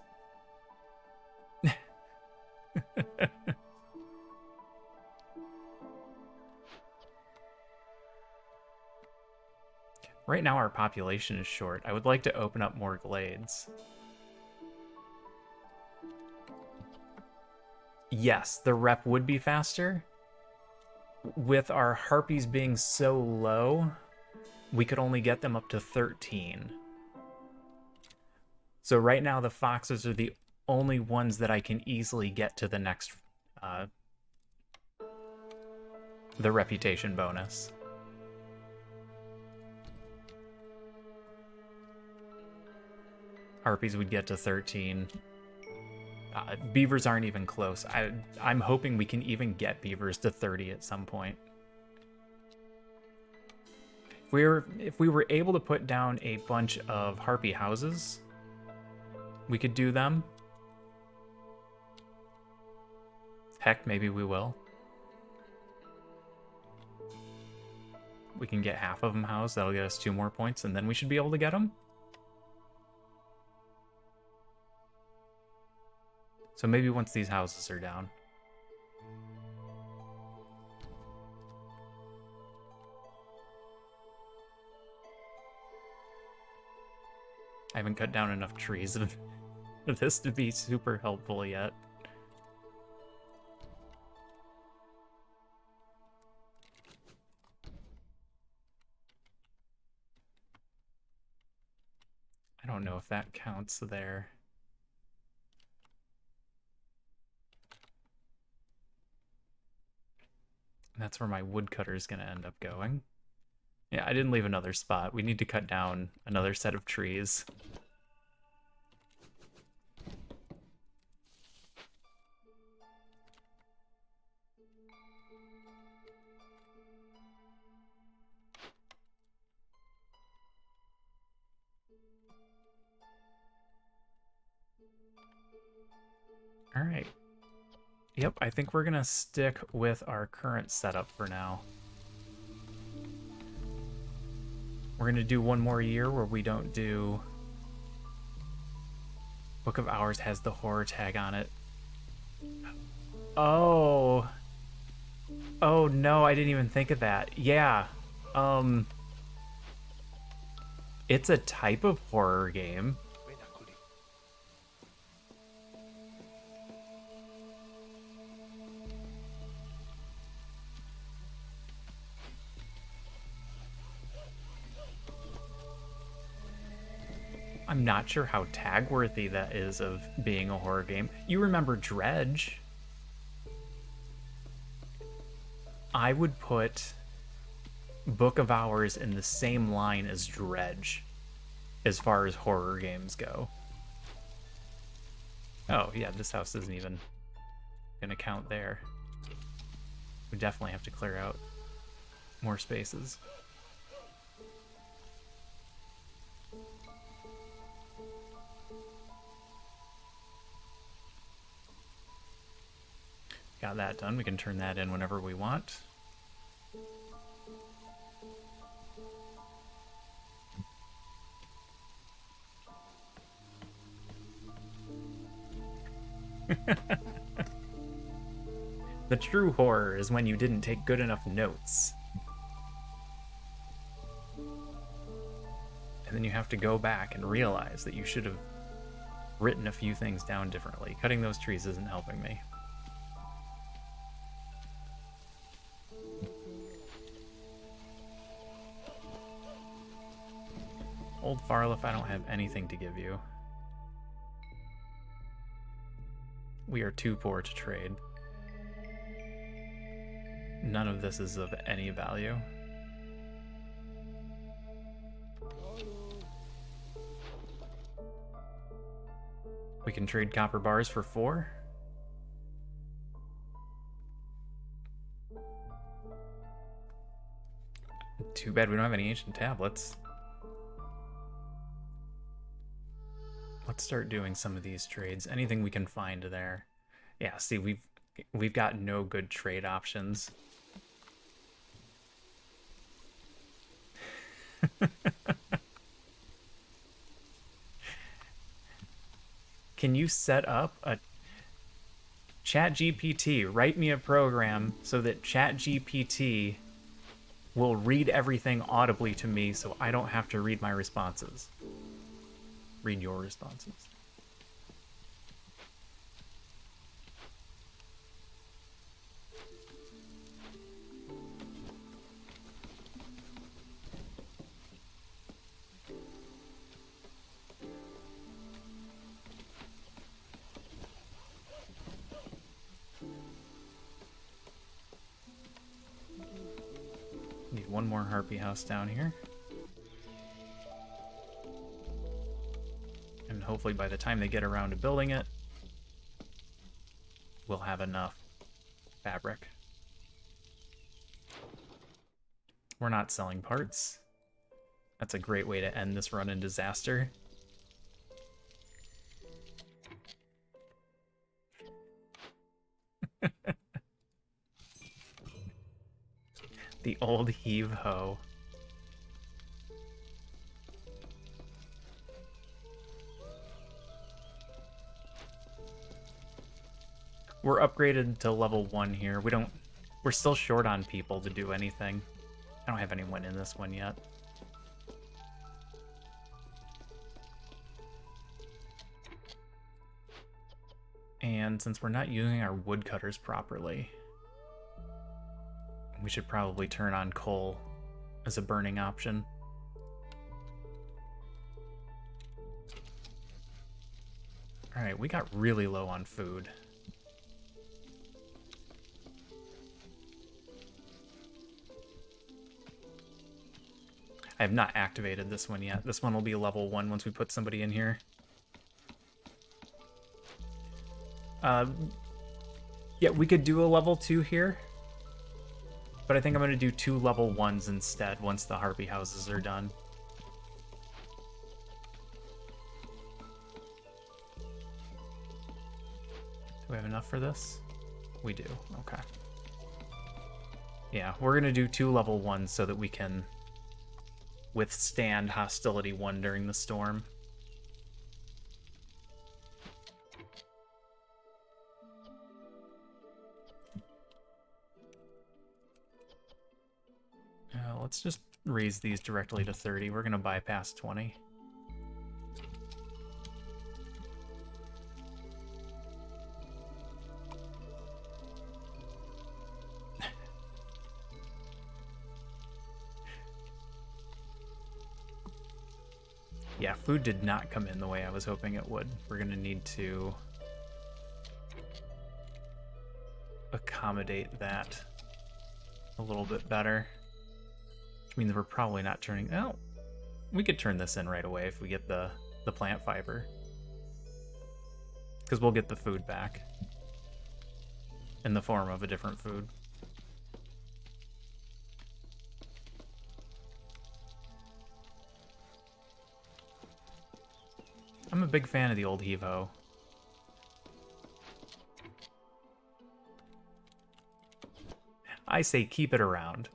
Right now our population is short. I would like to open up more glades. Yes, the rep would be faster. With our harpies being so low, we could only get them up to 13. So right now the foxes are the only ones that I can easily get to the next, the reputation bonus. Harpies would get to 13. Beavers aren't even close. I'm hoping we can even get beavers to 30 at some point. If we were able to put down a bunch of harpy houses, we could do them. Heck, maybe we will. We can get half of them housed. That'll get us 2 more points, and then we should be able to get them. So maybe once these houses are down. I haven't cut down enough trees of this to be super helpful yet. I don't know if that counts there. That's where my woodcutter is going to end up going. Yeah, I didn't leave another spot. We need to cut down another set of trees. All right. Yep, I think we're going to stick with our current setup for now. We're going to do one more year where we don't do... Book of Hours has the horror tag on it. Oh. Oh no, I didn't even think of that. Yeah. It's a type of horror game. I'm not sure how tag-worthy that is of being a horror game. You remember Dredge? I would put Book of Hours in the same line as Dredge as far as horror games go. Oh, yeah, this house isn't even gonna count there. We definitely have to clear out more spaces. Got that done. We can turn that in whenever we want. The true horror is when you didn't take good enough notes. And then you have to go back and realize that you should have written a few things down differently. Cutting those trees isn't helping me. Old Farliff, I don't have anything to give you. We are too poor to trade. None of this is of any value. We can trade copper bars for 4. Too bad we don't have any ancient tablets. Let's start doing some of these trades. Anything we can find there. Yeah, see, we've got no good trade options. Can you set up a ChatGPT? Write me a program so that ChatGPT will read everything audibly to me so I don't have to read my responses. Read your responses. Need one more harpy house down here. And hopefully by the time they get around to building it, we'll have enough fabric. We're not selling parts. That's a great way to end this run in disaster. The old heave-ho. We're upgraded to level 1 here. We're still short on people to do anything. I don't have anyone in this one yet. And since we're not using our woodcutters properly, we should probably turn on coal as a burning option. Alright, we got really low on food. I have not activated this one yet. This one will be level 1 once we put somebody in here. Yeah, we could do a level 2 here. But I think I'm going to do 2 level 1s instead once the harpy houses are done. Do we have enough for this? We do. Okay. Yeah, we're going to do 2 level 1s so that we can withstand hostility 1 during the storm. Let's just raise these directly to 30. We're going to bypass 20. Yeah, food did not come in the way I was hoping it would. We're going to need to accommodate that a little bit better. Which means we're probably not turning... Oh, we could turn this in right away if we get the plant fiber. Because we'll get the food back in the form of a different food. I'm a big fan of the old heave-ho. I say keep it around.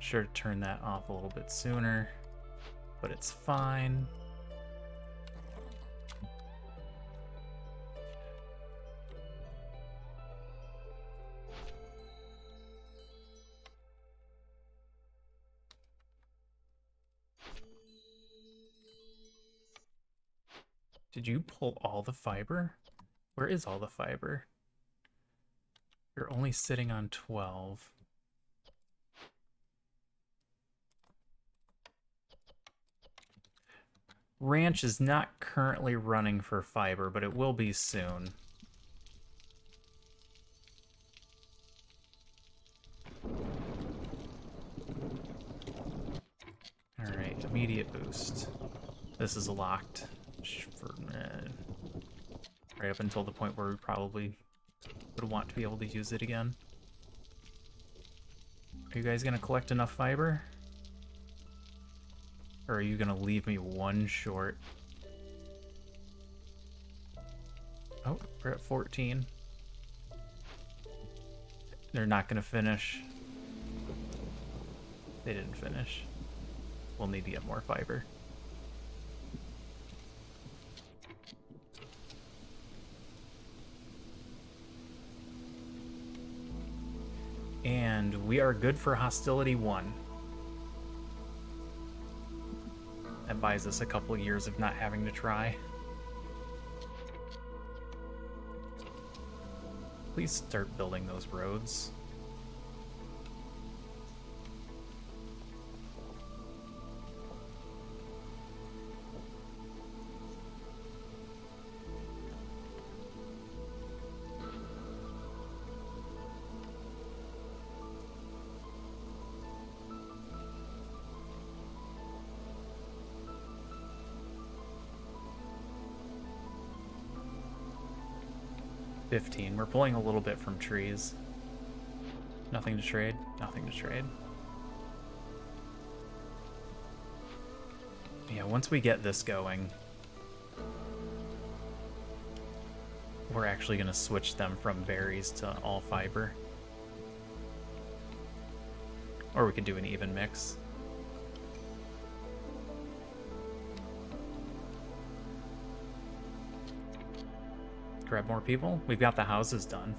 Sure to turn that off a little bit sooner, but it's fine. Did you pull all the fiber? Where is all the fiber? You're only sitting on 12. Ranch is not currently running for fiber, but it will be soon. Alright, immediate boost. This is locked for right up until the point where we probably would want to be able to use it again. Are you guys gonna collect enough fiber? Or are you gonna leave me one short? Oh, we're at 14. They're not gonna finish. They didn't finish. We'll need to get more fiber. And we are good for hostility 1. That buys us a couple years of not having to try. Please start building those roads. We're pulling a little bit from trees. Nothing to trade. Nothing to trade. Yeah, once we get this going, we're actually going to switch them from berries to all fiber. Or we could do an even mix. Grab more people. We've got the houses done.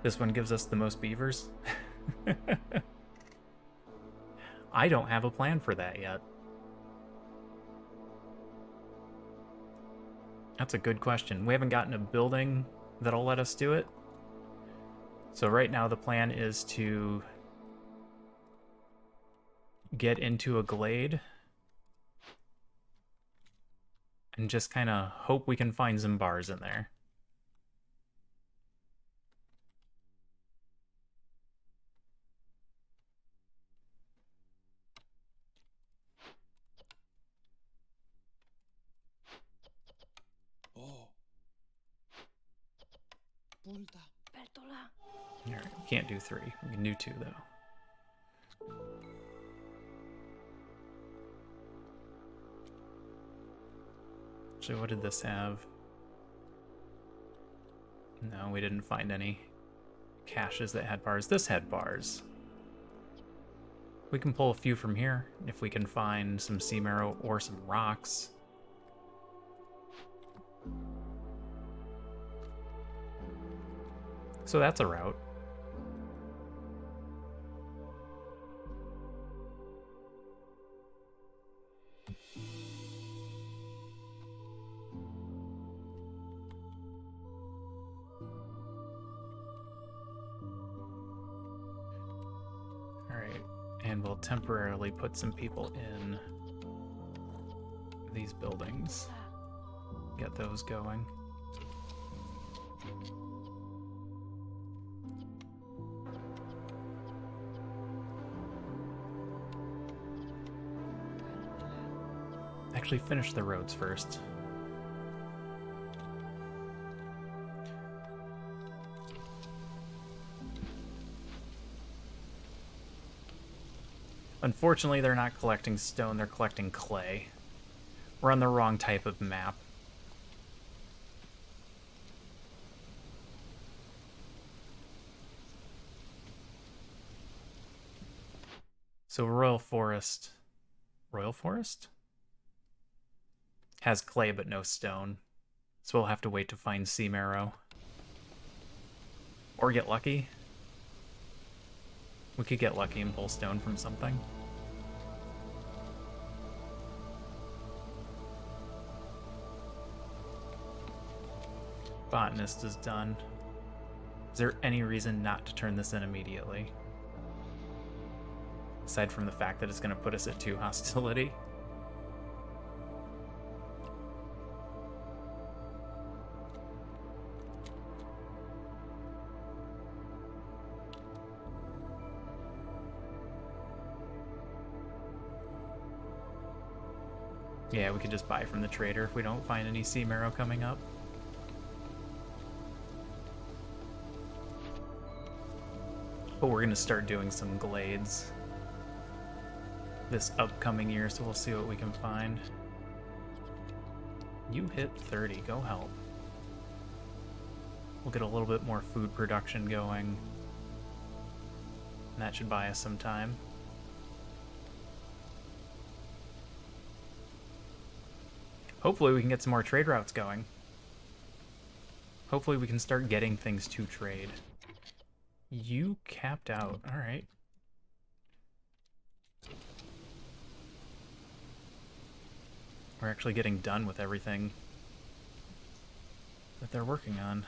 This one gives us the most beavers. I don't have a plan for that yet. That's a good question. We haven't gotten a building that'll let us do it. So right now the plan is to get into a glade and just kind of hope we can find some bars in there.
Oh. Punta.
Alright, we can't do 3. We can do 2 though. Actually, what did this have? No, we didn't find any caches that had bars. This had bars. We can pull a few from here if we can find some sea marrow or some rocks. So that's a route. Alright, and we'll temporarily put some people in these buildings. Get those going. Actually, finish the roads first. Unfortunately, they're not collecting stone, they're collecting clay. We're on the wrong type of map. So Royal Forest has clay but no stone. So we'll have to wait to find sea marrow. Or get lucky. We could get lucky and pull stone from something. Botanist is done. Is there any reason not to turn this in immediately? Aside from the fact that it's going to put us at 2 hostility. Yeah, we could just buy from the trader if we don't find any sea marrow coming up. But we're going to start doing some glades this upcoming year, so we'll see what we can find. You hit 30, go help. We'll get a little bit more food production going. And that should buy us some time. Hopefully we can get some more trade routes going. Hopefully we can start getting things to trade. You capped out. All right. We're actually getting done with everything that they're working on.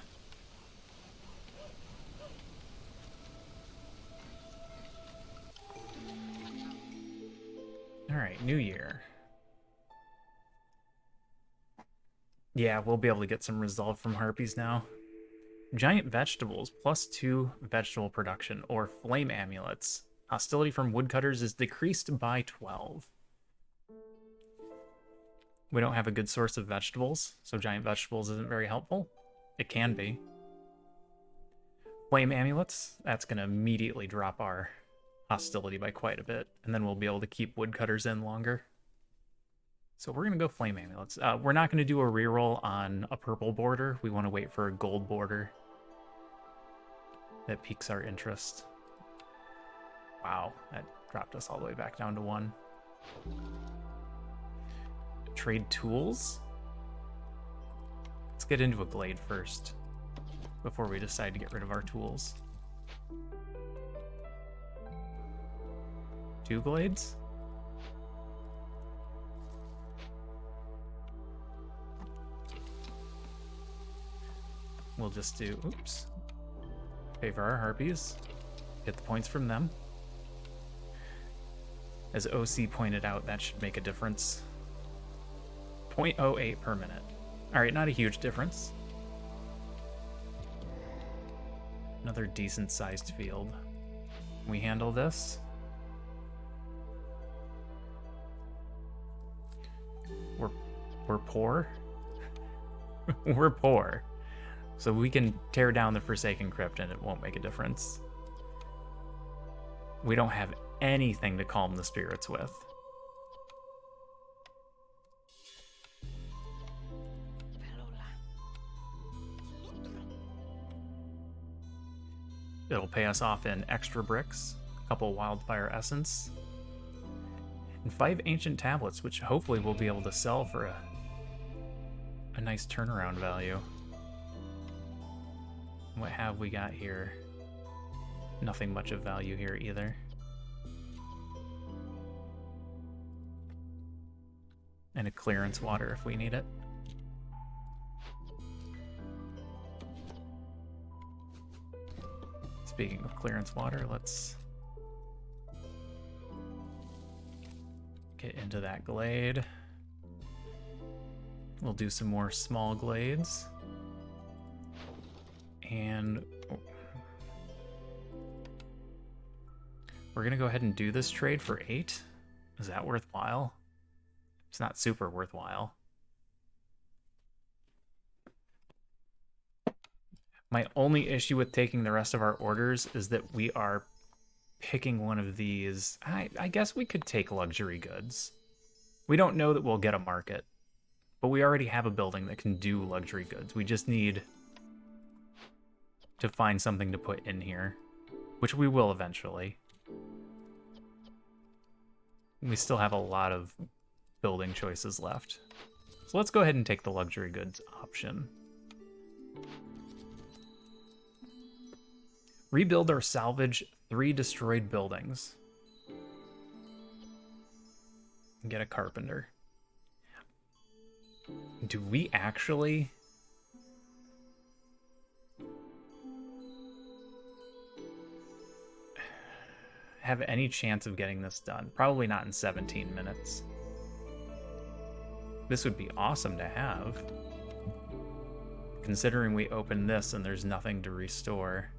All right, new year. Yeah, we'll be able to get some resolve from harpies now. Giant vegetables, +2 vegetable production, or flame amulets. Hostility from woodcutters is decreased by 12. We don't have a good source of vegetables, so giant vegetables isn't very helpful. It can be. Flame amulets, that's going to immediately drop our hostility by quite a bit, and then we'll be able to keep woodcutters in longer. So we're going to go flame amulets. We're not going to do a reroll on a purple border. We want to wait for a gold border that piques our interest. Wow, that dropped us all the way back down to 1. Trade tools? Let's get into a glade first before we decide to get rid of our tools. 2 glades? We'll just do, oops, favor our harpies, get the points from them. As OC pointed out, that should make a difference. 0.08 per minute. All right, not a huge difference. Another decent sized field. Can we handle this? We're poor. We're poor. So we can tear down the Forsaken Crypt and it won't make a difference. We don't have anything to calm the spirits with. It'll pay us off in extra bricks, a couple wildfire essence, and 5 ancient tablets, which hopefully we'll be able to sell for a nice turnaround value. What have we got here? Nothing much of value here either. And a clearance water if we need it. Speaking of clearance water, let's get into that glade. We'll do some more small glades. And we're going to go ahead and do this trade for 8. Is that worthwhile? It's not super worthwhile. My only issue with taking the rest of our orders is that we are picking one of these. I guess we could take luxury goods. We don't know that we'll get a market, but we already have a building that can do luxury goods. We just need to find something to put in here, which we will eventually. We still have a lot of building choices left. So let's go ahead and take the luxury goods option. Rebuild or salvage 3 destroyed buildings. Get a carpenter. Do we actually... have any chance of getting this done? Probably not in 17 minutes. This would be awesome to have, considering we open this and there's nothing to restore.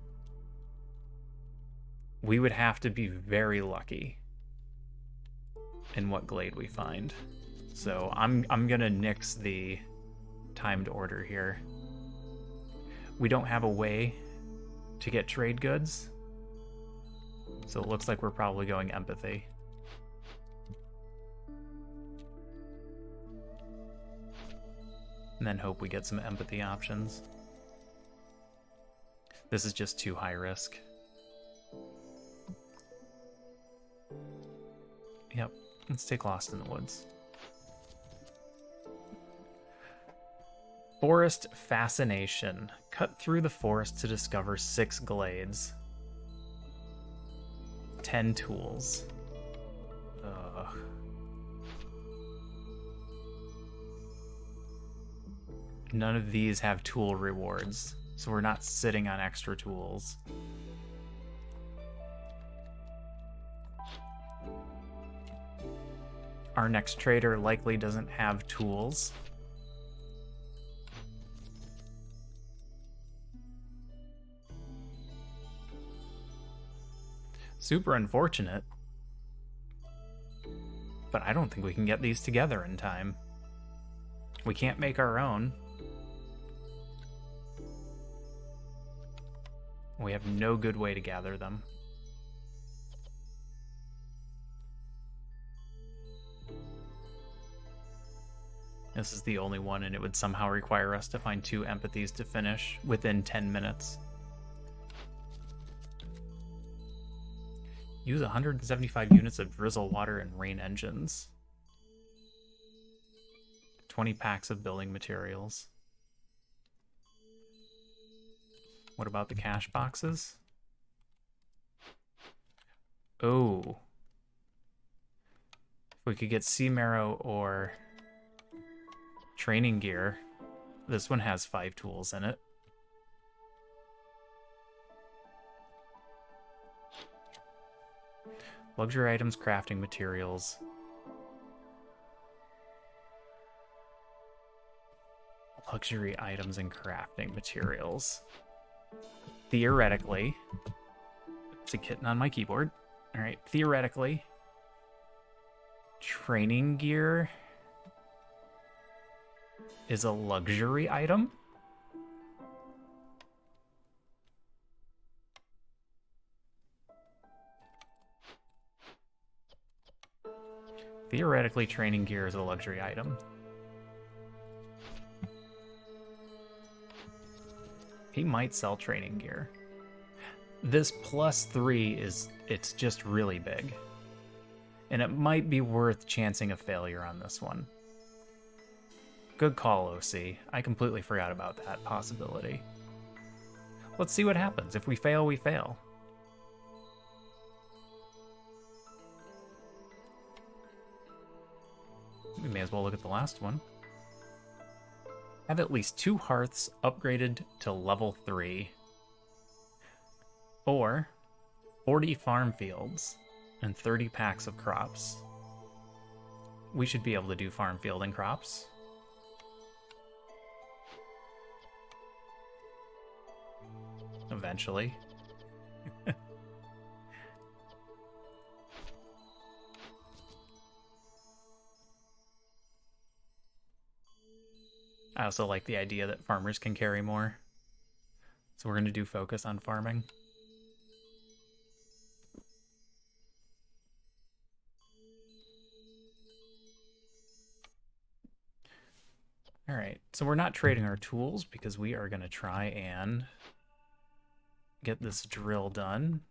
We would have to be very lucky in what glade we find. So I'm gonna nix the timed order here. We don't have a way to get trade goods, so it looks like we're probably going empathy. And then hope we get some empathy options. This is just too high risk. Yep, let's take Lost in the Woods. Forest Fascination. Cut through the forest to discover 6 glades. 10 tools. Ugh. None of these have tool rewards, so we're not sitting on extra tools. Our next trader likely doesn't have tools. Super unfortunate. But I don't think we can get these together in time. We can't make our own. We have no good way to gather them. This is the only one, and it would somehow require us to find 2 empathies to finish within 10 minutes. Use 175 units of drizzle water and rain engines. 20 packs of building materials. What about the cash boxes? Oh. If we could get sea marrow or training gear. This one has 5 tools in it. Luxury items, crafting materials. Luxury items and crafting materials. Theoretically, it's a kitten on my keyboard. All right, theoretically, training gear is a luxury item. Theoretically, training gear is a luxury item. He might sell training gear. This +3 it's just really big. And it might be worth chancing a failure on this one. Good call, OC. I completely forgot about that possibility. Let's see what happens. If we fail, we fail. We may as well look at the last one. Have at least 2 hearths upgraded to level 3. Or 40 farm fields and 30 packs of crops. We should be able to do farm field and crops. Eventually. I also like the idea that farmers can carry more. So we're going to do focus on farming. All right, so we're not trading our tools because we are going to try and get this drill done,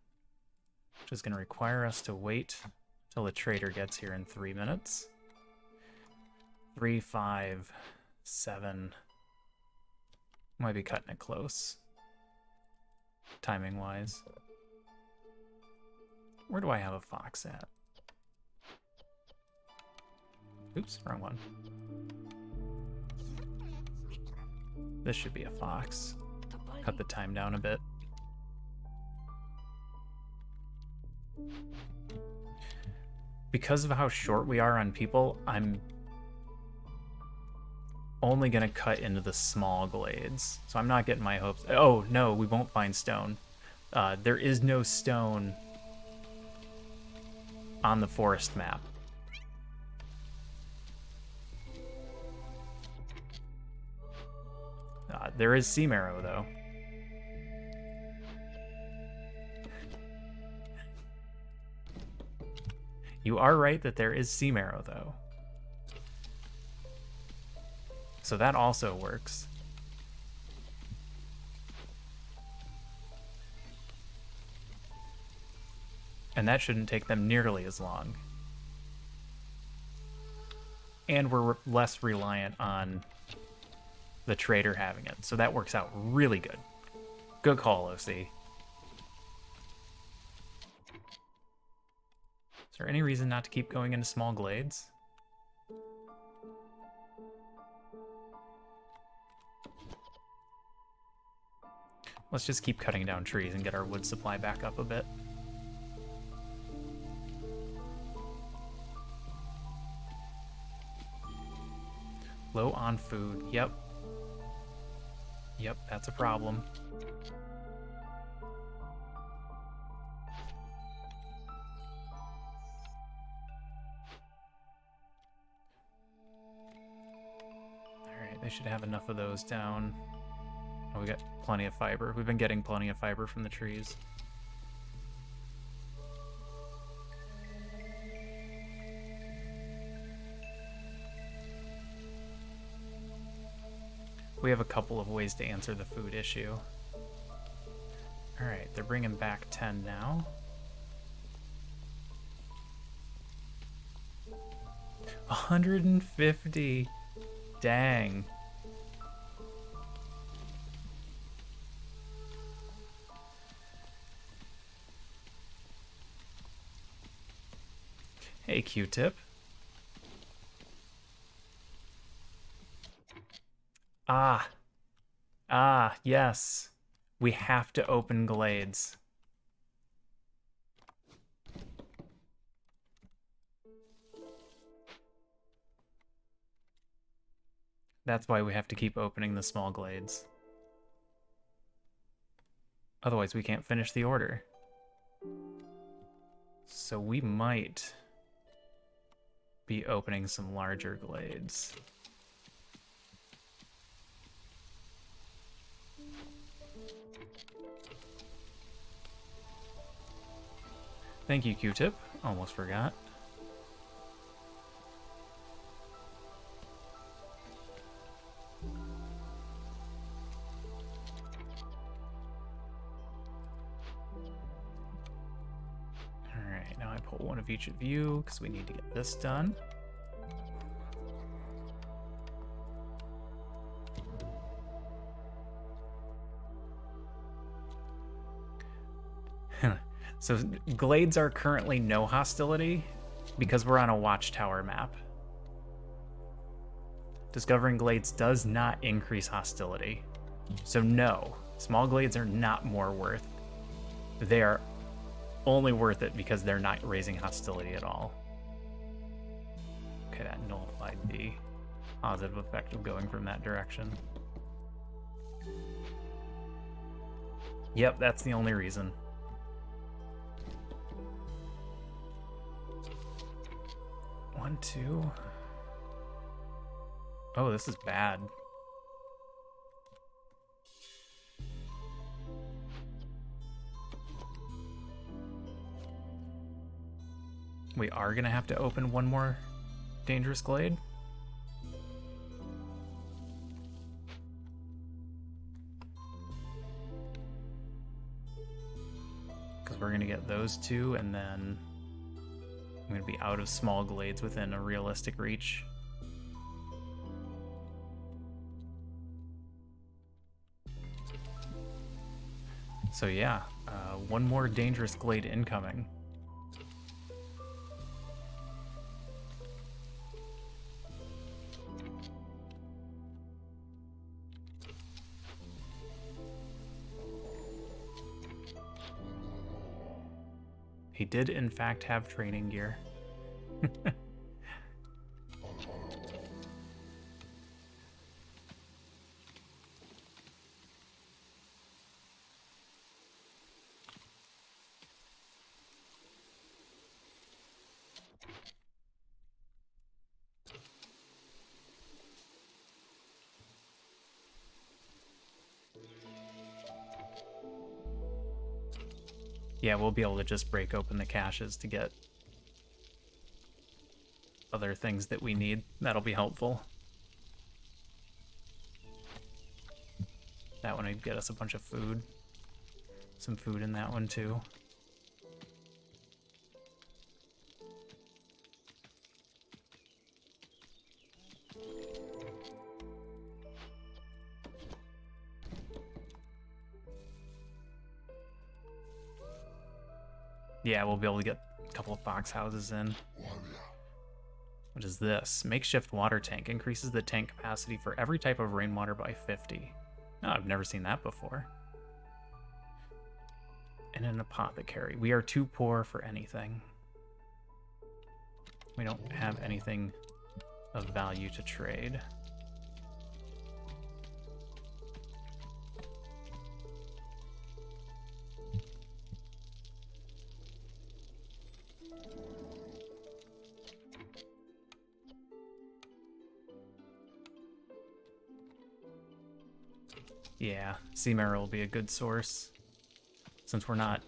which is going to require us to wait till the trader gets here in 3 minutes. 3, 5, 7. Might be cutting it close, timing-wise. Where do I have a fox at? Oops, wrong one. This should be a fox. Cut the time down a bit. Because of how short we are on people, I'm only gonna cut into the small glades. So I'm not getting my hopes. Oh, no, we won't find stone. There is no stone on the forest map. There is sea marrow, though. You are right that there is sea marrow, though. So that also works. And that shouldn't take them nearly as long. And we're less reliant on the trader having it. So that works out really good. Good call, OC. Is there any reason not to keep going into small glades? Let's just keep cutting down trees and get our wood supply back up a bit. Low on food. Yep. Yep, that's a problem. Alright, they should have enough of those down. Oh, we got plenty of fiber. We've been getting plenty of fiber from the trees. We have a couple of ways to answer the food issue. Alright, they're bringing back 10 now. 150. Dang. Hey, Q-Tip. Yes. We have to open glades. That's why we have to keep opening the small glades. Otherwise, we can't finish the order. So we might be opening some larger glades. Thank you, Q-Tip. Almost forgot. Alright, now I pull one of each of you because we need to get this done. So glades are currently no hostility because we're on a watchtower map. Discovering glades does not increase hostility. So no, small glades are not more worth. They are only worth it because they're not raising hostility at all. Okay, that nullified the positive effect of going from that direction. Yep, that's the only reason. One, two. Oh, this is bad. We are gonna have to open one more dangerous glade. Because we're gonna get those two and then I'm going to be out of small glades within a realistic reach. So yeah, one more dangerous glade incoming. He did, in fact, have training gear. Yeah, we'll be able to just break open the caches to get other things that we need. That'll be helpful. That one would get us a bunch of food. Some food in that one too. Yeah, we'll be able to get a couple of box houses in. What is this? Makeshift water tank. Increases the tank capacity for every type of rainwater by 50. Oh, I've never seen that before. And an apothecary. We are too poor for anything. We don't have anything of value to trade. Yeah, sea marrow will be a good source. Since we're not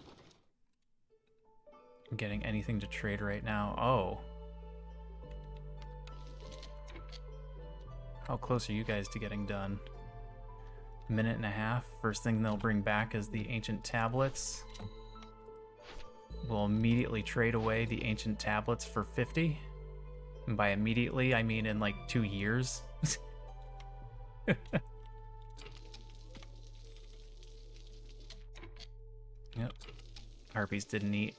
getting anything to trade right now. Oh. How close are you guys to getting done? Minute and a half. First thing they'll bring back is the ancient tablets. We'll immediately trade away the ancient tablets for 50. And by immediately, I mean in like 2 years. Yep. Harpies didn't eat.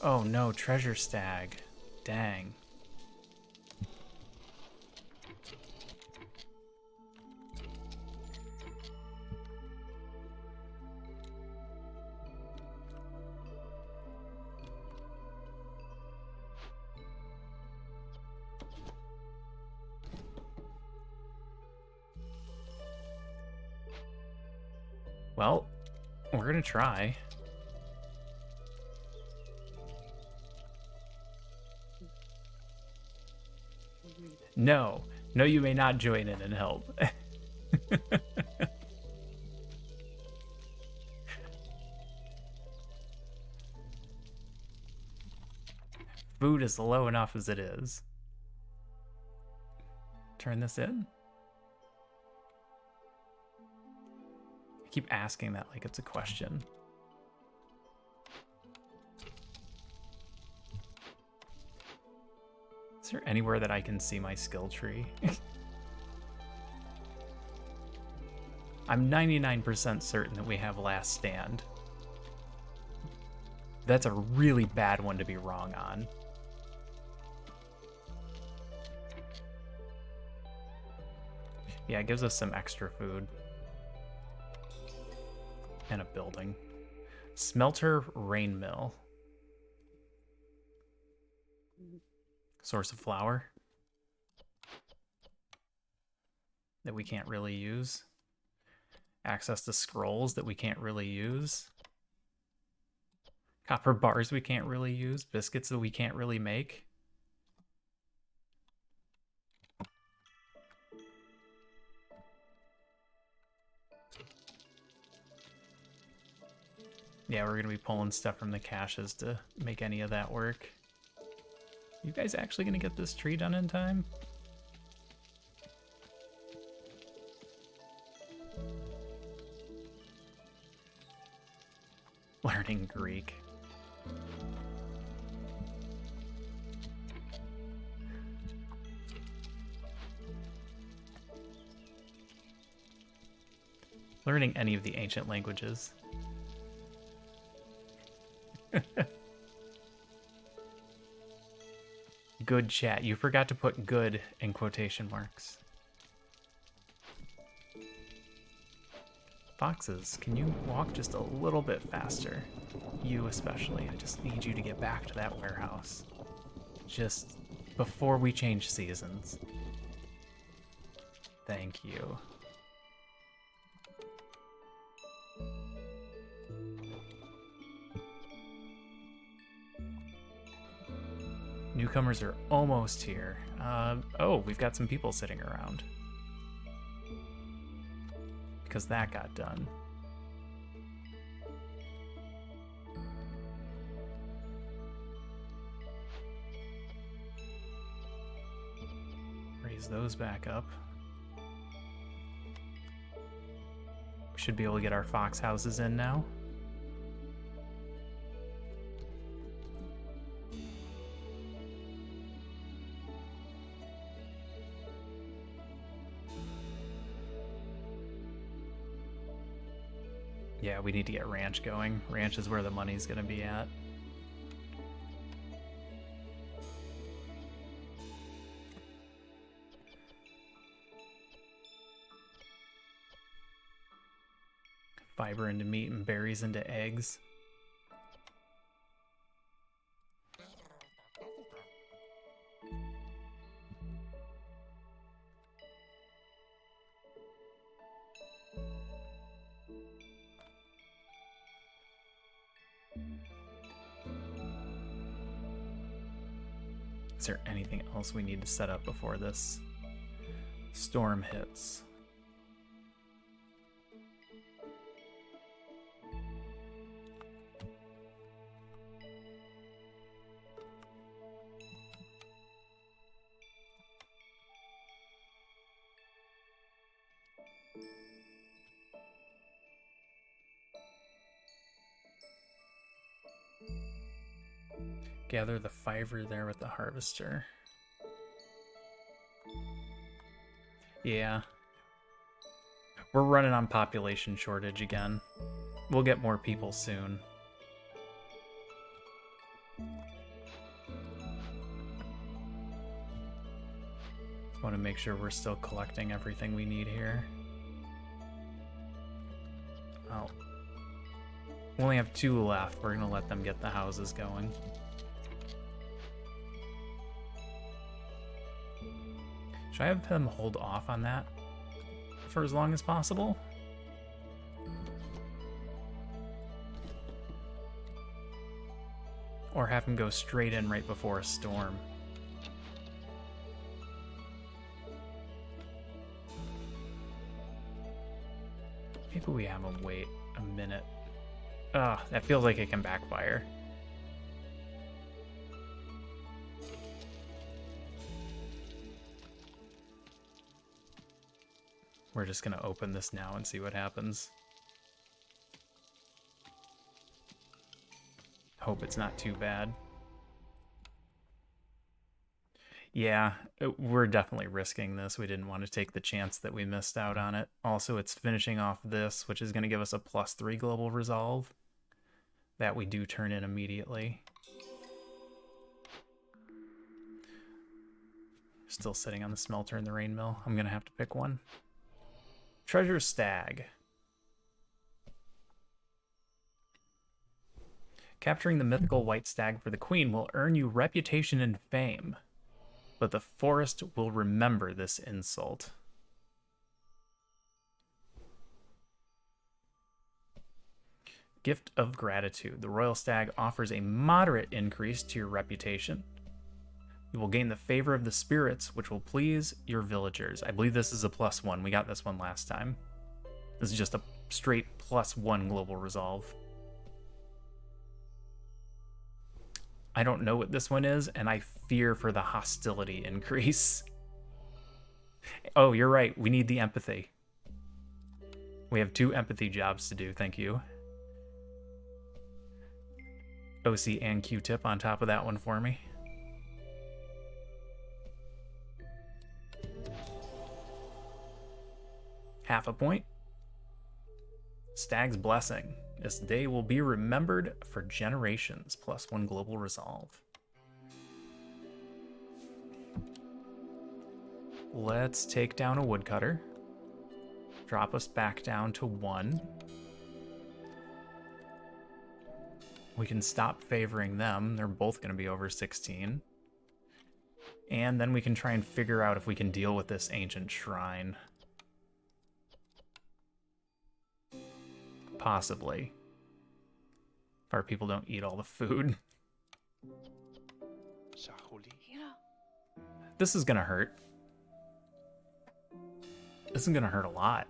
Oh no, treasure stag. Dang. Well, we're gonna try. No. No, you may not join in and help. Food is low enough as it is. Turn this in? I keep asking that like it's a question. Is there anywhere that I can see my skill tree? I'm 99% certain that we have last stand. That's a really bad one to be wrong on. Yeah, it gives us some extra food. And a building. Smelter rain mill. Source of flour. That we can't really use. Access to scrolls that we can't really use. Copper bars we can't really use. Biscuits that we can't really make. Yeah, we're going to be pulling stuff from the caches to make any of that work. You guys actually going to get this tree done in time? Learning Greek. Learning any of the ancient languages. Good chat. You forgot to put good in quotation marks. Foxes, can you walk just a little bit faster? You especially. I just need you to get back to that warehouse. Just before we change seasons. Thank you. Newcomers are almost here. Oh, we've got some people sitting around. Because that got done. Raise those back up. We should be able to get our fox houses in now. Yeah, we need to get ranch going. Ranch is where the money's gonna be at. Fiber into meat and berries into eggs. Is there anything else we need to set up before this storm hits? Gather the fiber there with the harvester. Yeah. We're running on population shortage again. We'll get more people soon. Want to make sure we're still collecting everything we need here. Oh. We only have 2 left. We're going to let them get the houses going. Should I have them hold off on that for as long as possible? Or have him go straight in right before a storm? Maybe we have him wait a minute. Ugh, that feels like it can backfire. We're just gonna open this now and see what happens. Hope it's not too bad. Yeah, we're definitely risking this. We didn't want to take the chance that we missed out on it. Also, it's finishing off this, which is going to give us a +3 global resolve. That we do turn in immediately. Still sitting on the smelter and the rain mill. I'm going to have to pick one. Treasure Stag. Capturing the mythical white stag for the queen will earn you reputation and fame, but the forest will remember this insult. Gift of Gratitude. The royal stag offers a moderate increase to your reputation. You will gain the favor of the spirits, which will please your villagers. I believe this is a +1. We got this one last time. This is just a straight +1 global resolve. I don't know what this one is, and I fear for the hostility increase. Oh, you're right. We need the empathy. We have 2 empathy jobs to do. Thank you. OC and Q-tip on top of that one for me. Half a point. Stag's Blessing. This day will be remembered for generations. +1 global resolve. Let's take down a woodcutter. Drop us back down to 1. We can stop favoring them. They're both going to be over 16. And then we can try and figure out if we can deal with this ancient shrine. Possibly. If our people don't eat all the food. This is going to hurt. This is going to hurt a lot.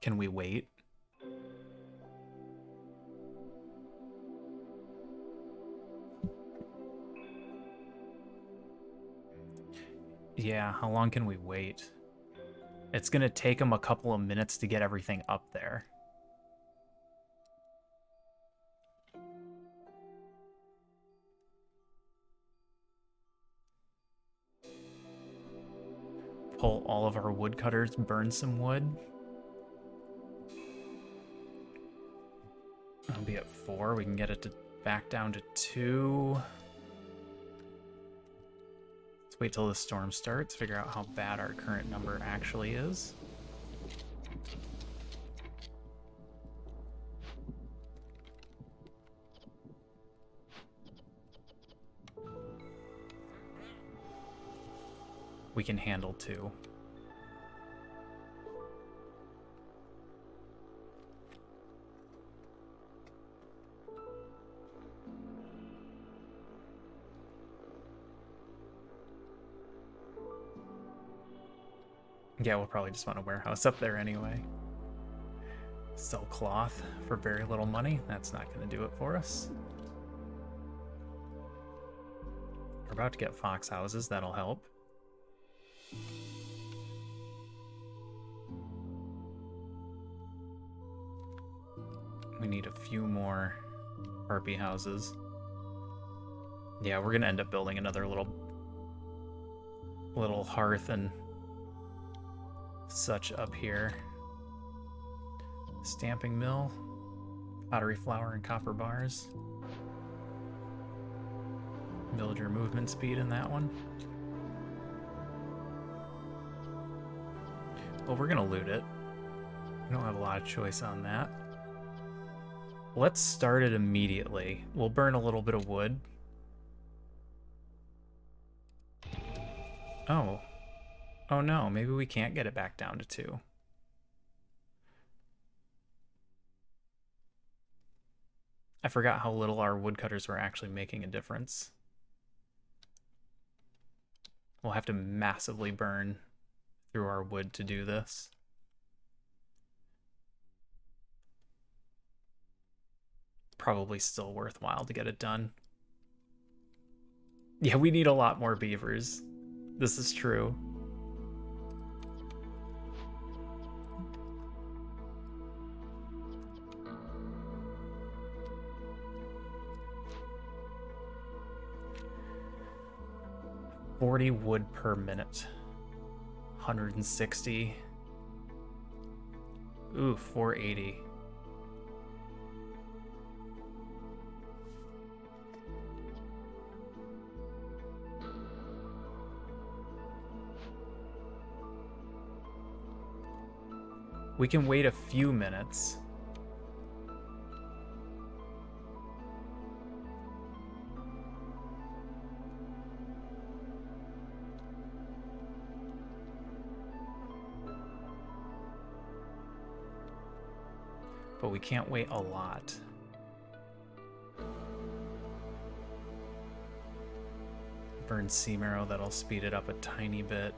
Can we wait? Yeah, how long can we wait? It's gonna take them a couple of minutes to get everything up there. Pull all of our woodcutters, burn some wood. I'll be at 4. We can get it back down to 2. Let's wait till the storm starts, figure out how bad our current number actually is. We can handle 2. Yeah, we'll probably just want a warehouse up there anyway. Sell cloth for very little money. That's not going to do it for us. We're about to get fox houses. That'll help. We need a few more harpy houses. Yeah, we're going to end up building another little hearth and such up here. Stamping mill, pottery flour, and copper bars. Villager movement speed in that one. Well, we're gonna loot it. We don't have a lot of choice on that. Let's start it immediately. We'll burn a little bit of wood. Oh. Oh no, maybe we can't get it back down to 2. I forgot how little our woodcutters were actually making a difference. We'll have to massively burn through our wood to do this. Probably still worthwhile to get it done. Yeah, we need a lot more beavers. This is true. $40 wood per minute. 160. Ooh, 480. We can wait a few minutes. But we can't wait a lot. Burn sea marrow, that'll speed it up a tiny bit.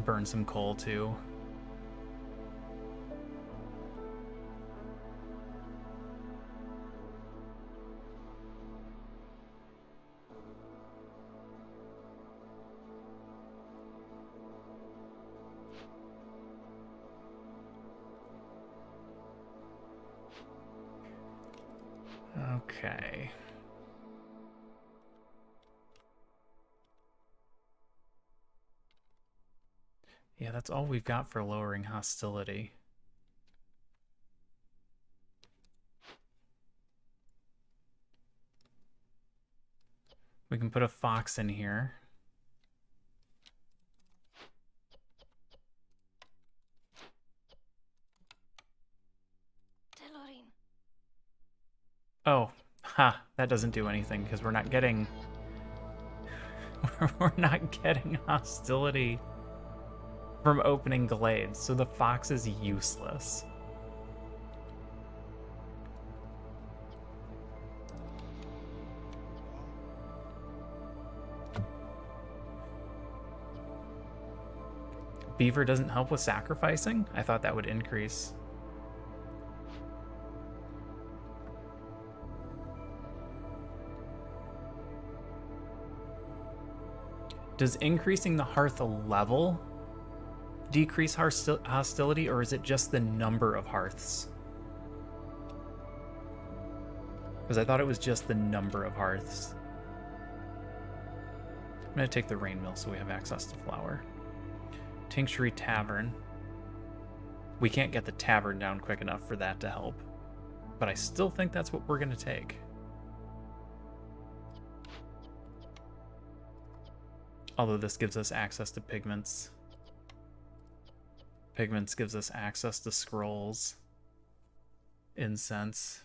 Burn some coal too. Okay. Yeah, that's all we've got for lowering hostility. We can put a fox in here. Oh, ha, that doesn't do anything because we're not getting we're not getting hostility from opening glades, so the fox is useless. Beaver doesn't help with sacrificing? I thought that would increase. Does increasing the hearth level decrease hostility, or is it just the number of hearths? Because I thought it was just the number of hearths. I'm going to take the rain mill so we have access to flour. Tinctury Tavern. We can't get the tavern down quick enough for that to help. But I still think that's what we're going to take. Although this gives us access to pigments. Pigments gives us access to scrolls. Incense.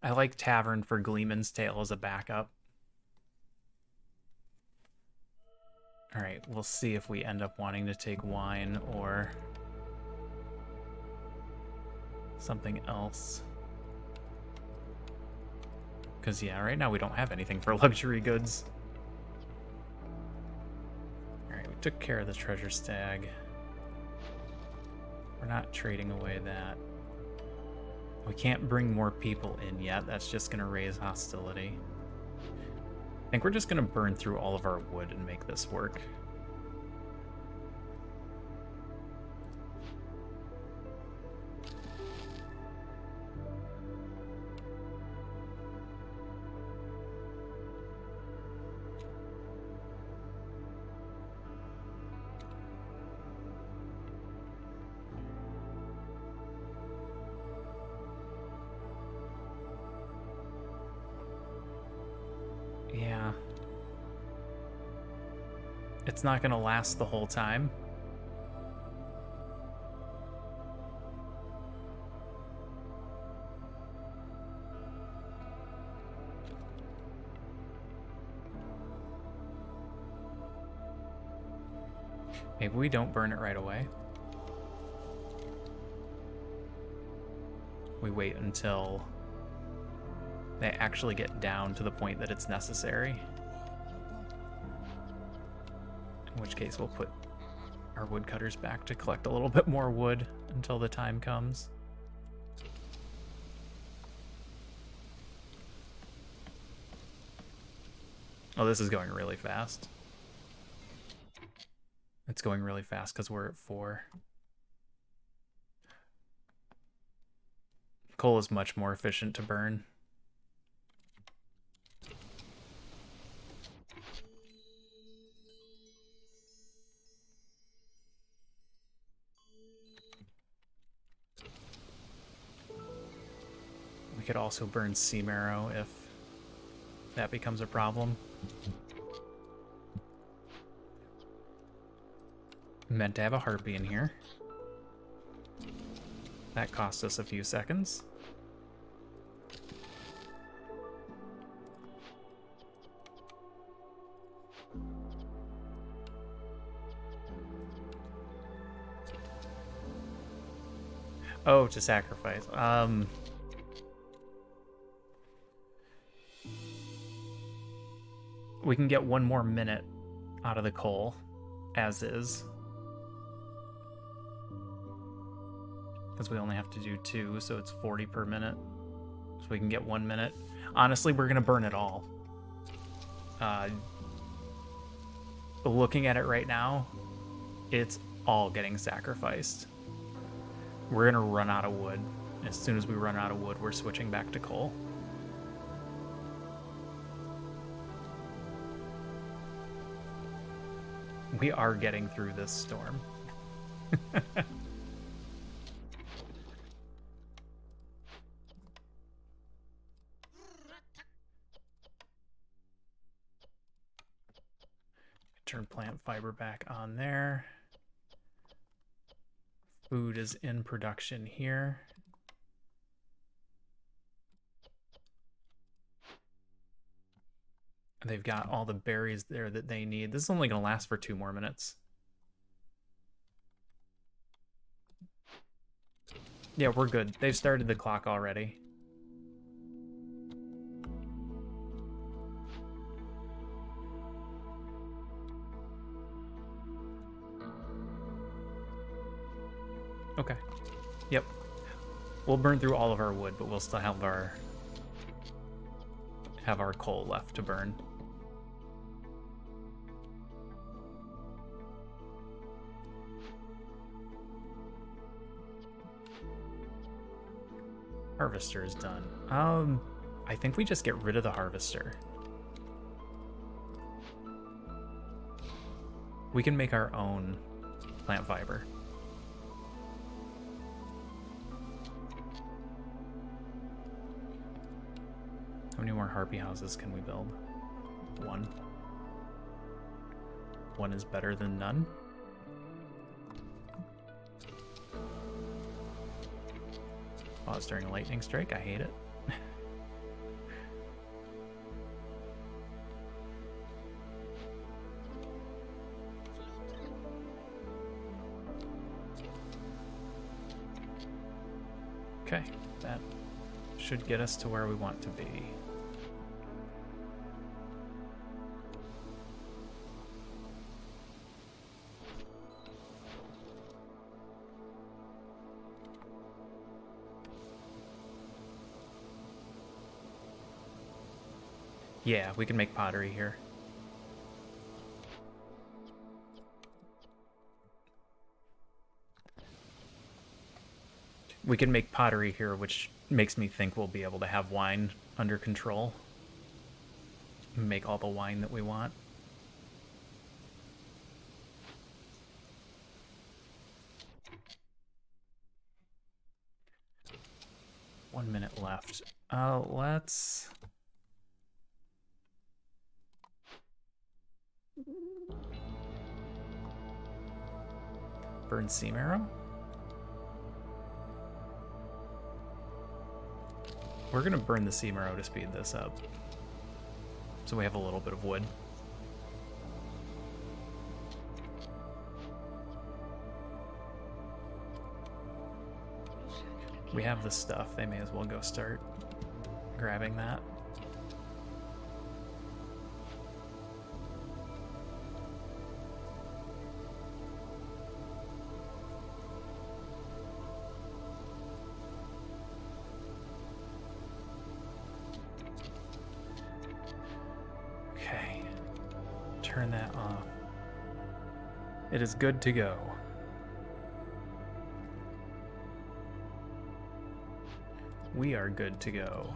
I like Tavern for Gleeman's Tale as a backup. Alright, we'll see if we end up wanting to take wine or something else. Because, yeah, right now we don't have anything for luxury goods. Alright, we took care of the treasure stag. We're not trading away that. We can't bring more people in yet. That's just going to raise hostility. I think we're just going to burn through all of our wood and make this work. Yeah. It's not going to last the whole time. Maybe we don't burn it right away. We wait until they actually get down to the point that it's necessary. In which case we'll put our woodcutters back to collect a little bit more wood until the time comes. Oh, this is going really fast. It's going really fast because we're at 4. Coal is much more efficient to burn. We could also burn sea marrow if that becomes a problem. Meant to have a harpy in here. That cost us a few seconds. Oh, to sacrifice. We can get 1 more minute out of the coal, as is. Because we only have to do 2, so it's 40 per minute. So we can get 1 minute. Honestly, we're going to burn it all. looking at it right now, it's all getting sacrificed. We're gonna run out of wood. As soon as we run out of wood, we're switching back to coal. We are getting through this storm. Turn plant fiber back on there. Food is in production here. They've got all the berries there that they need. This is only going to last for 2 more minutes. Yeah, we're good. They've started the clock already. Okay. Yep. We'll burn through all of our wood, but we'll still have our coal left to burn. Harvester is done. I think we just get rid of the harvester. We can make our own plant fiber. How many more harpy houses can we build? 1. 1 is better than none. Pause during a lightning strike. I hate it. Okay, that should get us to where we want to be. Yeah, we can make pottery here. We can make pottery here, which makes me think we'll be able to have wine under control. Make all the wine that we want. One minute left. Let's... burn sea marrow? We're gonna burn the sea marrow to speed this up. So we have a little bit of wood. We have the stuff, they may as well go start grabbing that. Okay, turn that off. It is good to go. We are good to go.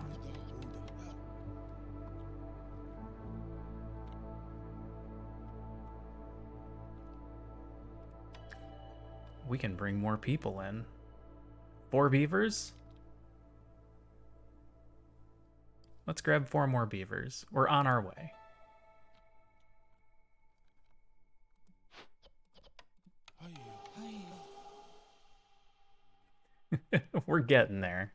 We can bring more people in. 4 beavers? Let's grab 4 more beavers. We're on our way. We're getting there.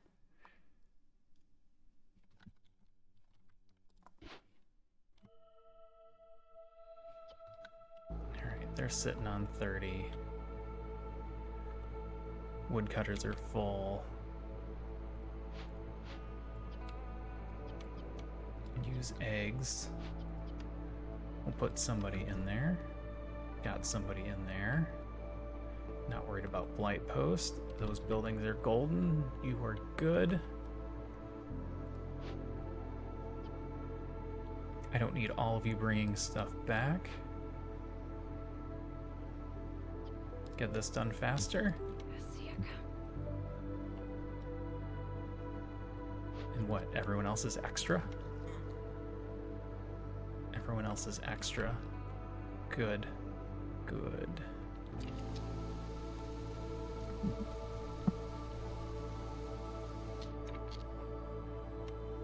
Alright, they're sitting on 30. Woodcutters are full. Use eggs. We'll put somebody in there. Got somebody in there. Not worried about blight post. Those buildings are golden. You are good. I don't need all of you bringing stuff back. Get this done faster. And what? Everyone else is extra? Everyone else is extra. Good. Good.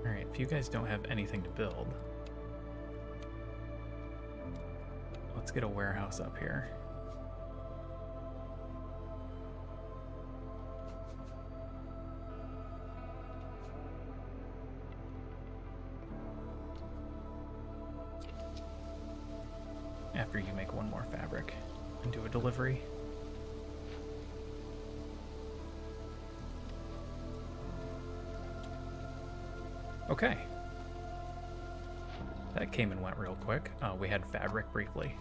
Alright, if you guys don't have anything to build, let's get a warehouse up here. After you make one more fabric and do a delivery. Okay. That came and went real quick. We had fabric briefly.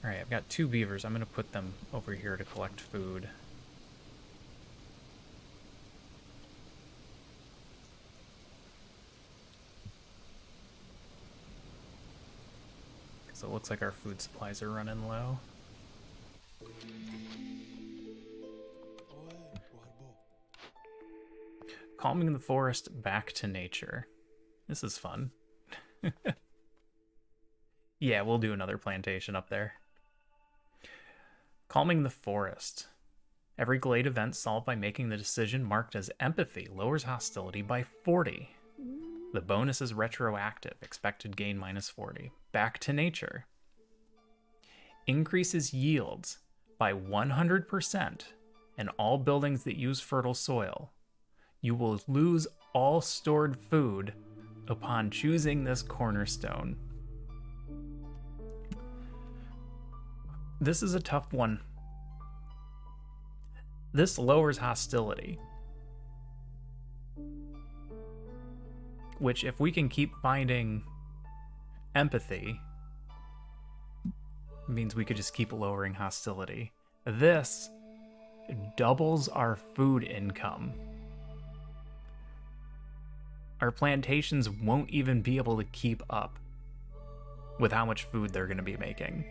Alright, I've got 2 beavers. I'm going to put them over here to collect food. Because it looks like our food supplies are running low. Calming the forest back to nature. This is fun. Yeah, we'll do another plantation up there. Calming the forest. Every glade event solved by making the decision marked as empathy lowers hostility by 40. The bonus is retroactive, expected gain minus 40. Back to nature. Increases yields by 100% in all buildings that use fertile soil. You will lose all stored food upon choosing this cornerstone. This is a tough one. This lowers hostility. Which, if we can keep finding empathy, means we could just keep lowering hostility. This doubles our food income. Our plantations won't even be able to keep up with how much food they're going to be making.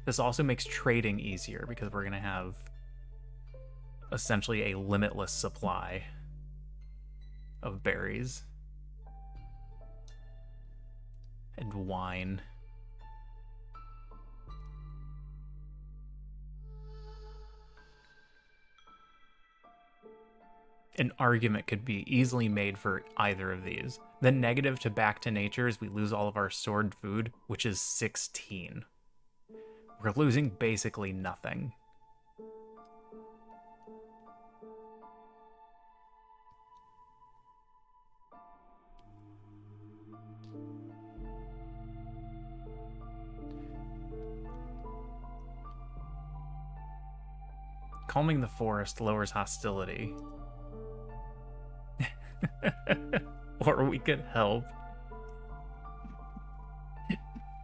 This also makes trading easier because we're going to have essentially a limitless supply of berries and wine. An argument could be easily made for either of these. The negative to back to nature is we lose all of our stored food, which is 16. We're losing basically nothing. Calming the forest lowers hostility. Or we could help.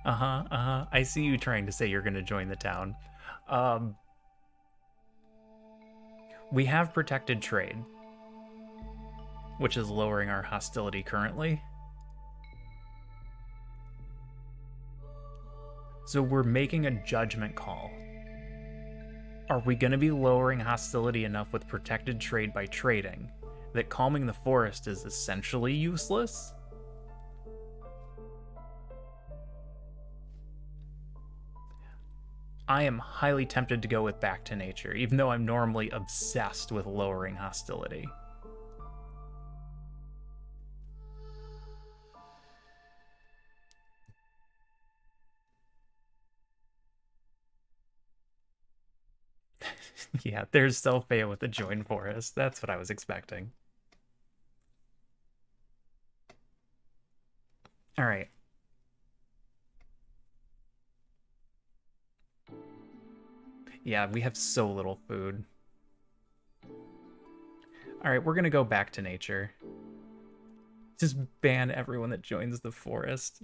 I see you trying to say you're going to join the town. We have protected trade, which is lowering our hostility currently. So we're making a judgment call. Are we going to be lowering hostility enough with protected trade by trading that calming the forest is essentially useless? I am highly tempted to go with back to nature, even though I'm normally obsessed with lowering hostility. Yeah, there's Selphia with the join forest. That's what I was expecting. All right. Yeah, we have so little food. All right, we're going to go back to nature. Just ban everyone that joins the forest.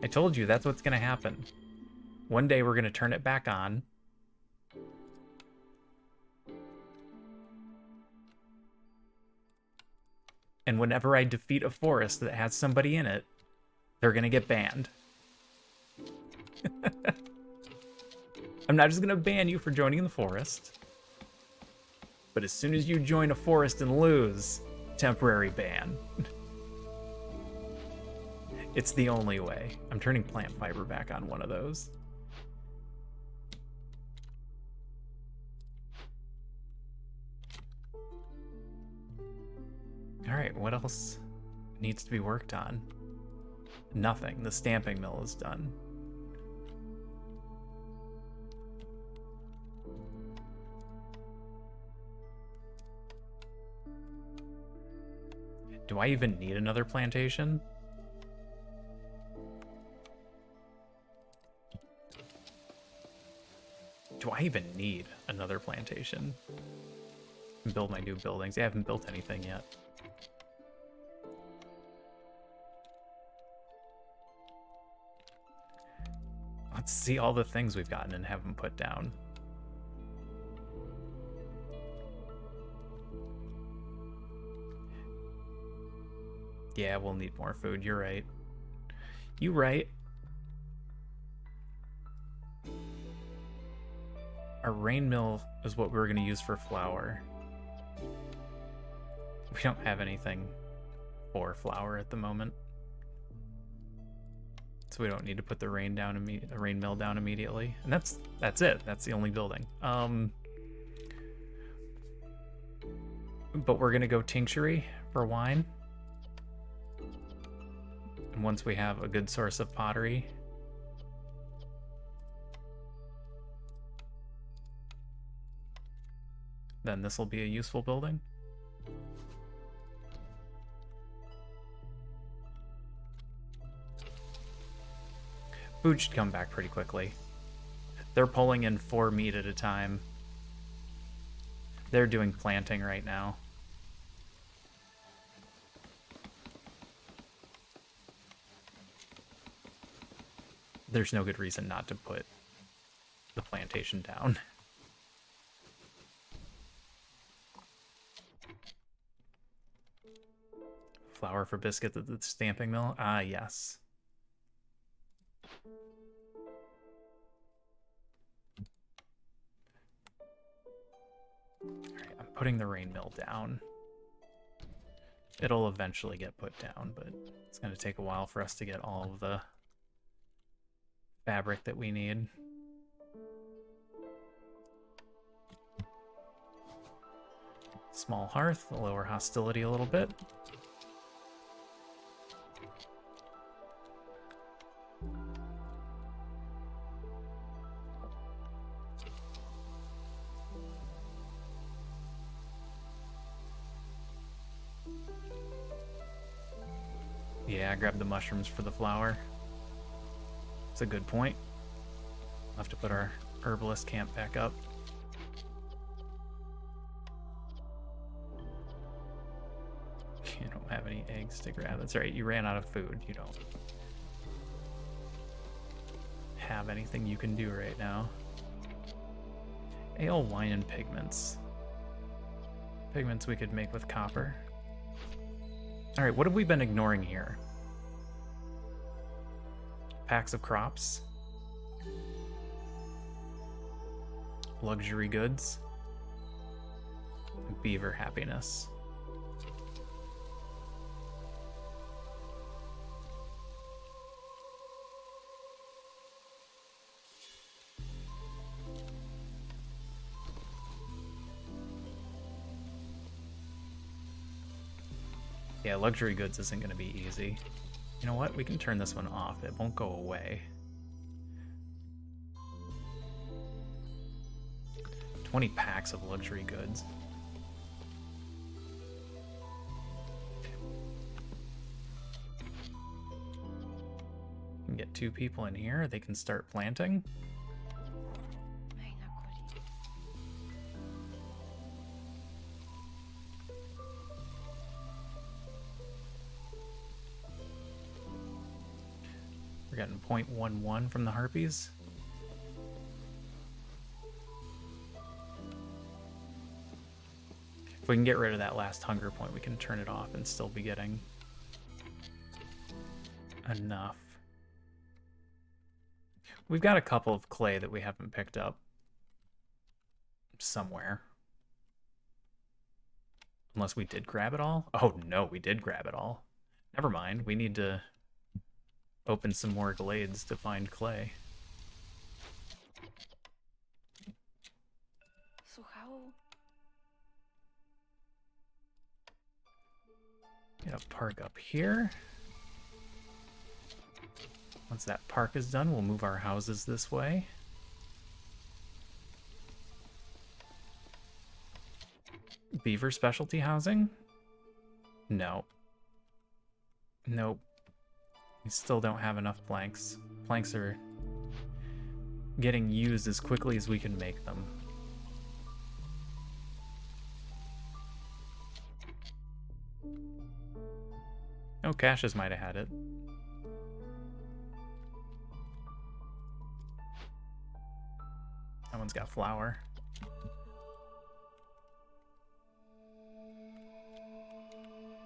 I told you that's what's going to happen. One day we're going to turn it back on. And whenever I defeat a forest that has somebody in it, they're going to get banned. I'm not just going to ban you for joining the forest. But as soon as you join a forest and lose, temporary ban. It's the only way. I'm turning plant fiber back on one of those. Alright, what else needs to be worked on? Nothing. The stamping mill is done. Do I even need another plantation? Do I even need another plantation? Build my new buildings. I haven't built anything yet. Let's see all the things we've gotten and haven't put down. Yeah, we'll need more food. You're right. You right. Our rain mill is what we were going to use for flour. We don't have anything for flour at the moment. So we don't need to put the rain mill down immediately. And that's it. That's the only building. But we're going to go tinctury for wine. And once we have a good source of pottery, then this will be a useful building. Food should come back pretty quickly. They're pulling in 4 meat at a time. They're doing planting right now. There's no good reason not to put the plantation down. Flour for biscuits at the stamping mill? Ah, yes. Alright, I'm putting the rain mill down. It'll eventually get put down, but it's going to take a while for us to get all of the fabric that we need. Small hearth, lower hostility a little bit. Yeah, grab the mushrooms for the flour. It's a good point. We'll have to put our herbalist camp back up. You don't have any eggs to grab. That's right, you ran out of food. You don't have anything you can do right now. Ale, wine, and pigments. Pigments we could make with copper. Alright, what have we been ignoring here? Packs of crops. Luxury goods. Beaver happiness. Yeah, luxury goods isn't going to be easy. You know what? We can turn this one off. It won't go away. 20 packs of luxury goods. You can get 2 people in here. They can start planting. We're getting 0.11 from the harpies. If we can get rid of that last hunger point, we can turn it off and still be getting enough. We've got a couple of clay that we haven't picked up somewhere. Unless we did grab it all? Oh no, we did grab it all. Never mind, we need to open some more glades to find clay.
So how?
Get a park up here. Once that park is done, we'll move our houses this way. Beaver specialty housing? No. Nope. We still don't have enough planks. Planks are getting used as quickly as we can make them. Oh, Cassius might have had it. That one's got flour.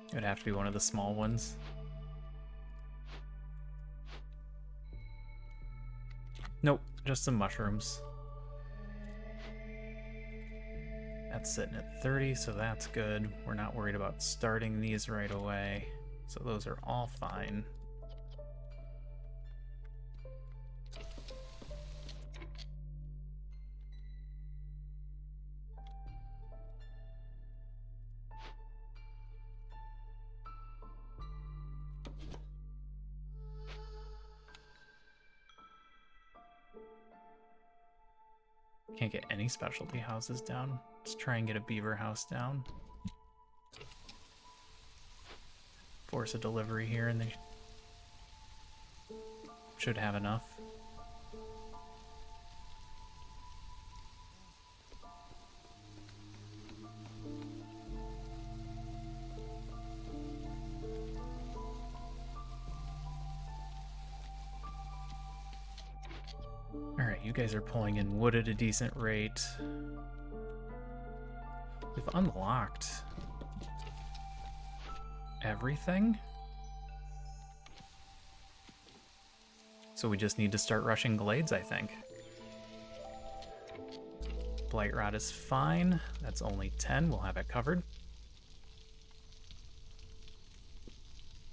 It would have to be one of the small ones. Nope, just some mushrooms. That's sitting at 30, so that's good. We're not worried about starting these right away. So those are all fine. Can't get any specialty houses down. Let's try and get a beaver house down. Force a delivery here and they should have enough. Alright, you guys are pulling in wood at a decent rate. We've unlocked everything. So we just need to start rushing glades, I think. Blight Rod is fine. That's only 10. We'll have it covered.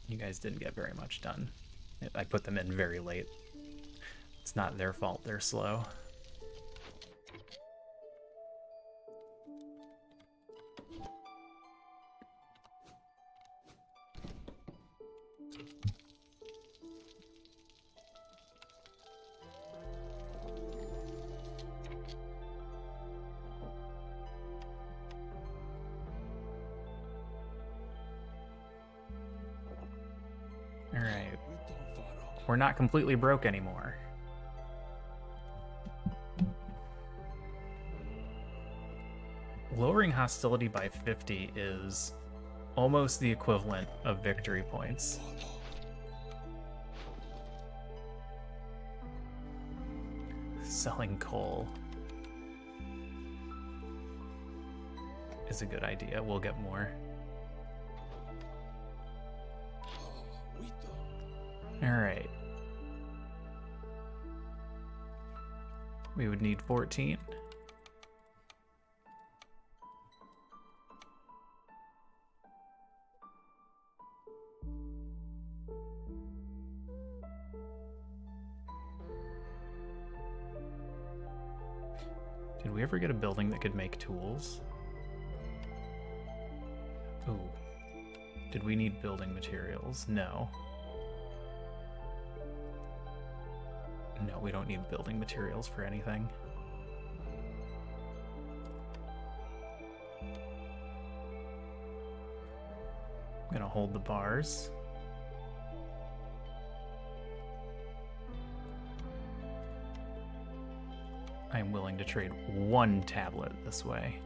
You guys didn't get very much done. I put them in very late. It's not their fault they're slow. All right. We're not completely broke anymore. Lowering hostility by 50 is almost the equivalent of victory points. Selling coal is a good idea. We'll get more. All right. We would need 14. Did we ever get a building that could make tools? Ooh. Did we need building materials? No. No, we don't need building materials for anything. I'm gonna hold the bars. I am willing to trade one tablet this way.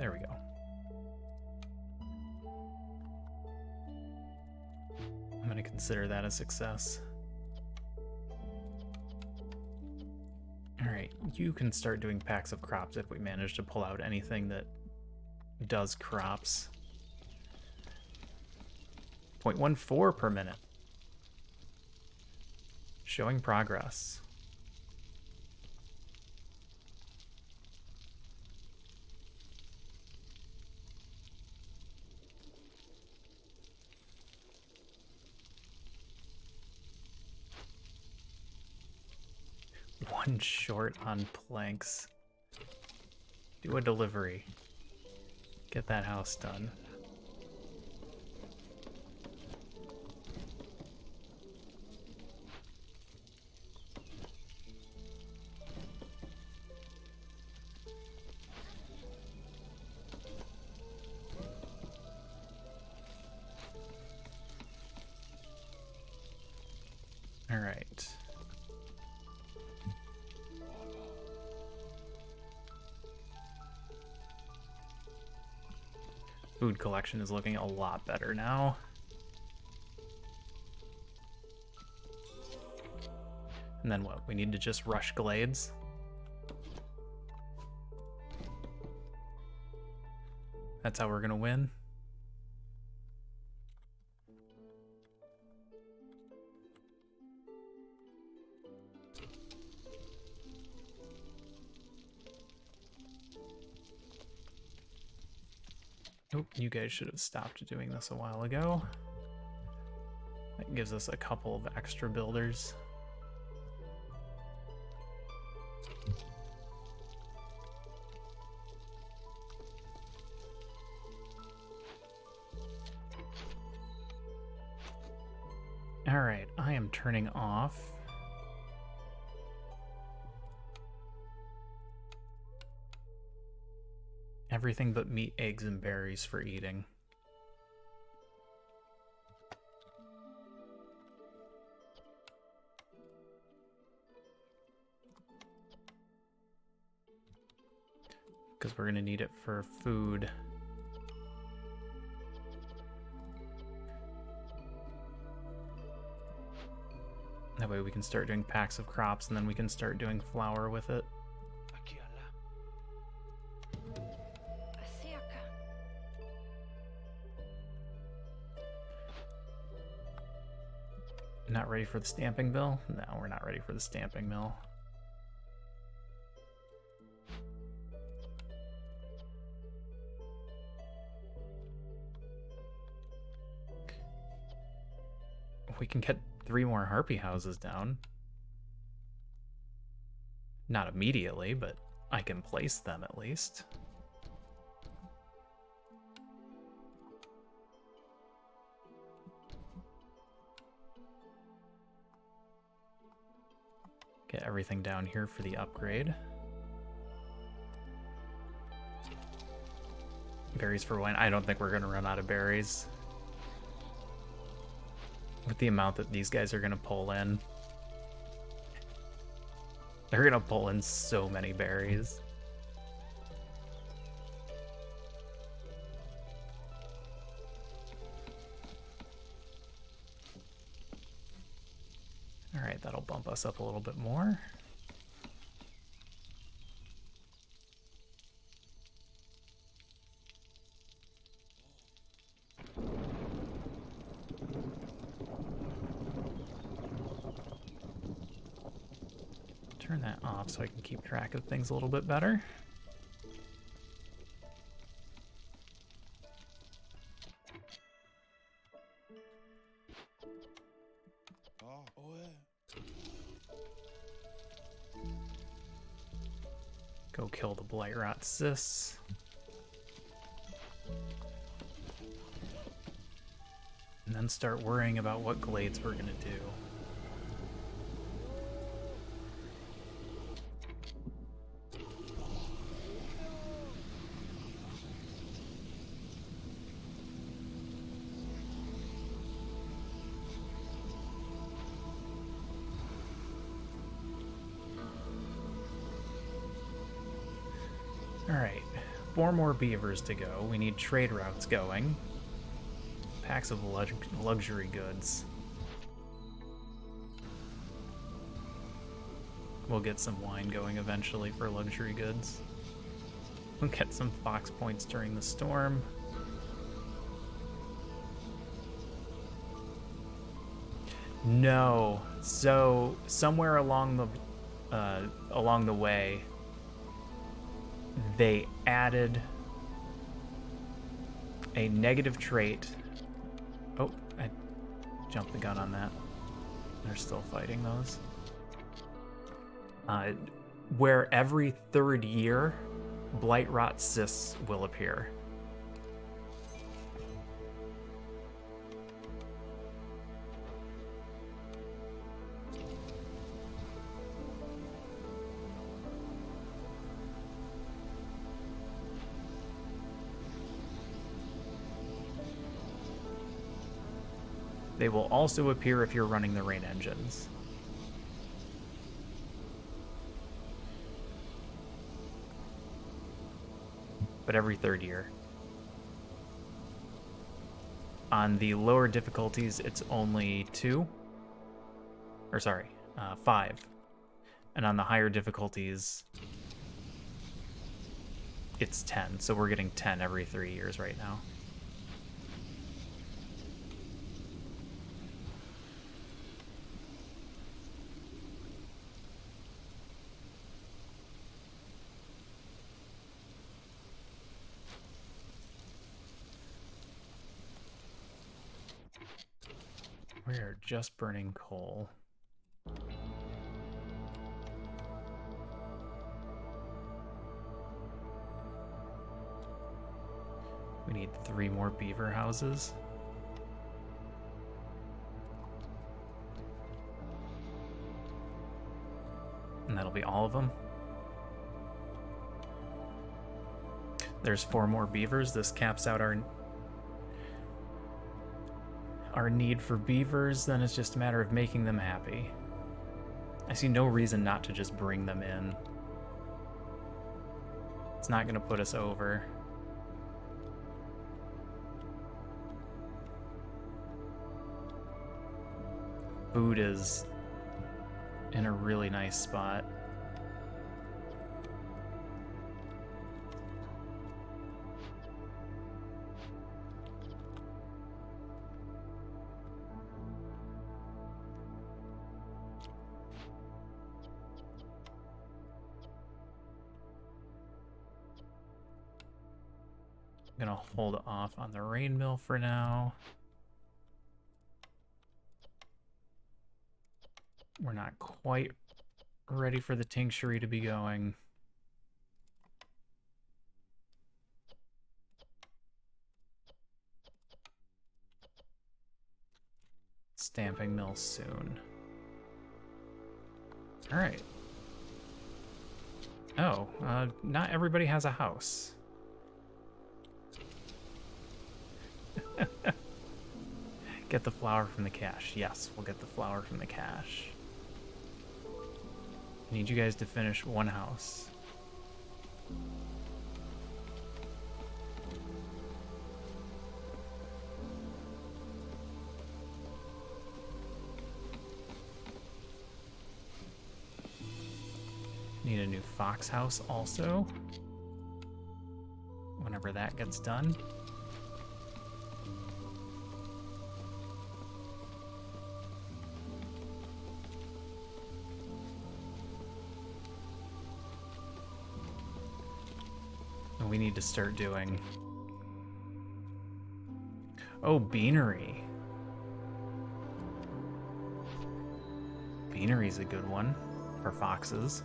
There we go. I'm going to consider that a success. Alright, you can start doing packs of crops if we manage to pull out anything that does crops. 0.14 per minute. Showing progress. One short on planks. Do a delivery. Get that house done. All right. Food collection is looking a lot better now. And then what? We need to just rush glades. That's how we're gonna win. Oh, you guys should have stopped doing this a while ago. That gives us a couple of extra builders. All right, I am turning off everything but meat, eggs, and berries for eating. Because we're going to need it for food. That way we can start doing packs of crops and then we can start doing flour with it. Not ready for the stamping mill? No, we're not ready for the stamping mill. We can get 3 more harpy houses down. Not immediately, but I can place them at least. Get everything down here for the upgrade. Berries for wine. I don't think we're going to run out of berries. With the amount that these guys are going to pull in. They're going to pull in so many berries. All right, that'll bump us up a little bit more. Turn that off so I can keep track of things a little bit better. Go kill the blight rot cysts. And then start worrying about what glades we're gonna do. All right, 4 more beavers to go. We need trade routes going. Packs of luxury goods. We'll get some wine going eventually for luxury goods. We'll get some fox points during the storm. No. So somewhere along the way, they added a negative trait. Oh, I jumped the gun on that. They're still fighting those. Where every 3rd year, blight rot cysts will appear. They will also appear if you're running the rain engines. But every 3rd year. On the lower difficulties, it's only 2. Or sorry, 5. And on the higher difficulties, it's 10. So we're getting 10 every 3 years right now. We are just burning coal. We need 3 more beaver houses. And that'll be all of them. There's 4 more beavers. This caps out our need for beavers. Then it's just a matter of making them happy. I see no reason not to just bring them in. It's not going to put us over. Food is in a really nice spot. I'm gonna hold off on the rain mill for now. We're not quite ready for the tinctury to be going. Stamping mill soon. All right. Oh, not everybody has a house. Get the flour from the cache. Yes, we'll get the flour from the cache. I need you guys to finish 1 house. Need a new fox house also. Whenever that gets done. And we need to start doing... Oh, beanery. Beanery's a good one for foxes.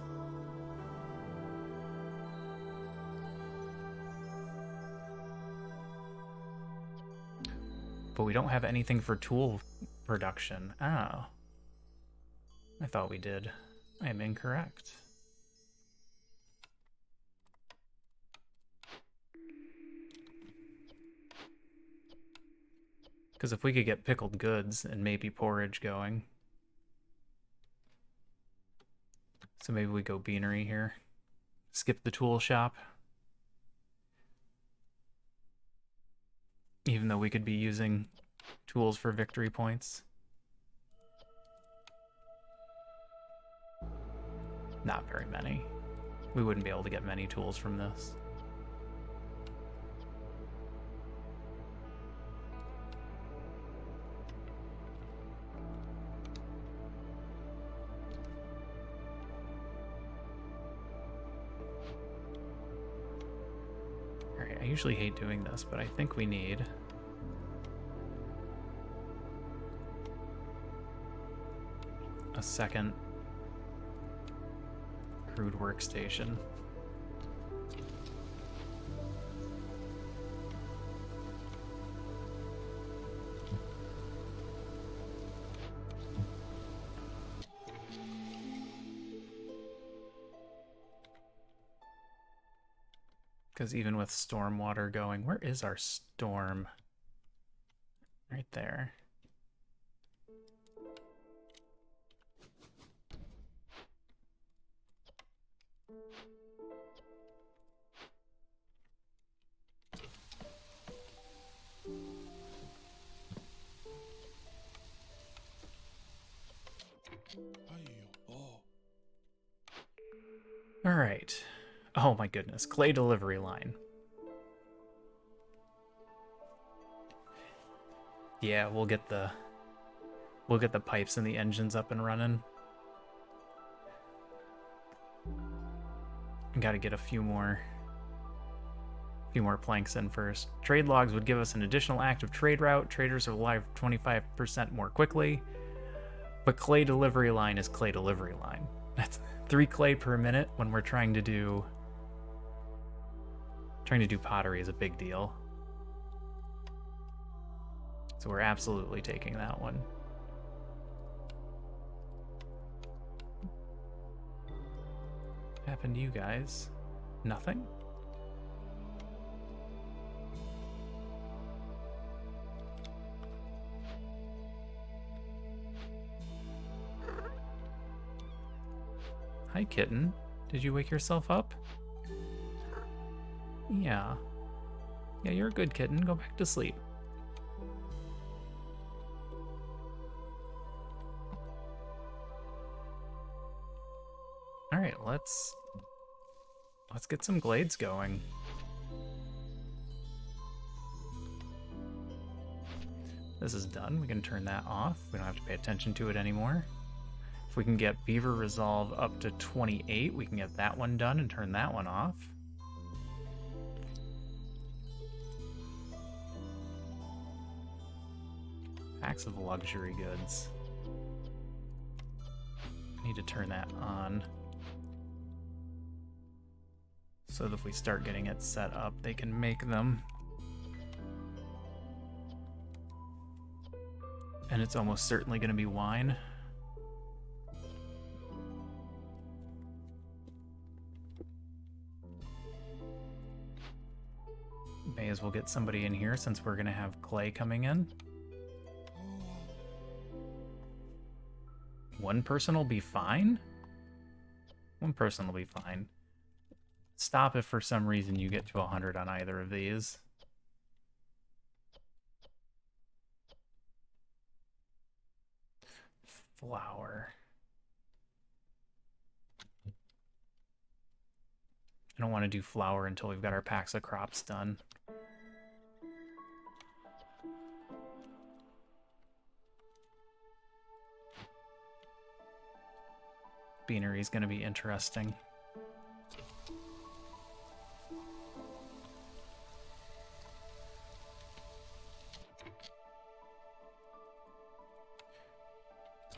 But we don't have anything for tool production. Oh. I thought we did. I am incorrect. Because if we could get pickled goods and maybe porridge going. So maybe we go beanery here. Skip the tool shop. Even though we could be using tools for victory points. Not very many. We wouldn't be able to get many tools from this. Alright, I usually hate doing this, but I think we need... a second crude workstation. Because even with stormwater going, where is our storm? Right there. All right. Oh my goodness, clay delivery line. Yeah, we'll get the pipes and the engines up and running. Got to get a few more planks in first. Trade logs would give us an additional active trade route. Traders are live 25% more quickly. But clay delivery line is clay delivery line. That's 3 clay per minute when we're trying to do pottery is a big deal. So we're absolutely taking that one. What happened to you guys? Nothing? Hi, kitten. Did you wake yourself up? Yeah. Yeah, you're a good kitten. Go back to sleep. All right, let's get some glades going. This is done. We can turn that off. We don't have to pay attention to it anymore. If we can get beaver resolve up to 28, we can get that one done and turn that one off. Packs of luxury goods. Need to turn that on. So that if we start getting it set up, they can make them. And it's almost certainly going to be wine. May as well get somebody in here since we're going to have clay coming in. One person will be fine? One person will be fine. Stop if for some reason you get to 100 on either of these. Flour. I don't want to do flour until we've got our packs of crops done. Beanery is going to be interesting.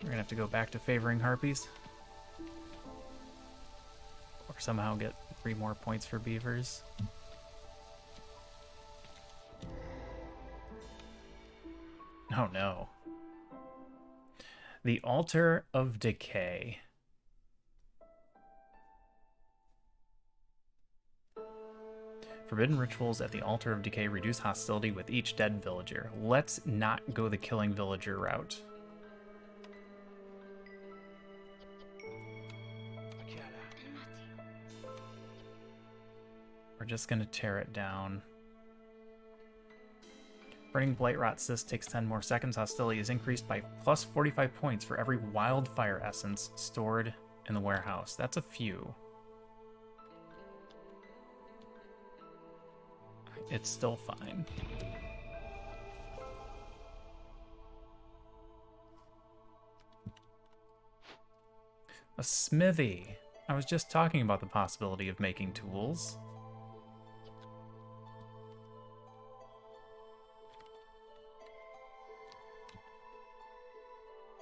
We're going to have to go back to favoring harpies. Or somehow get 3 more points for beavers. Oh no. The Altar of Decay. Forbidden rituals at the Altar of Decay reduce hostility with each dead villager. Let's not go the killing villager route. We're just going to tear it down. Burning Blightrot Cyst takes 10 more seconds. Hostility is increased by plus 45 points for every wildfire essence stored in the warehouse. That's a few. It's still fine. A smithy. I was just talking about the possibility of making tools.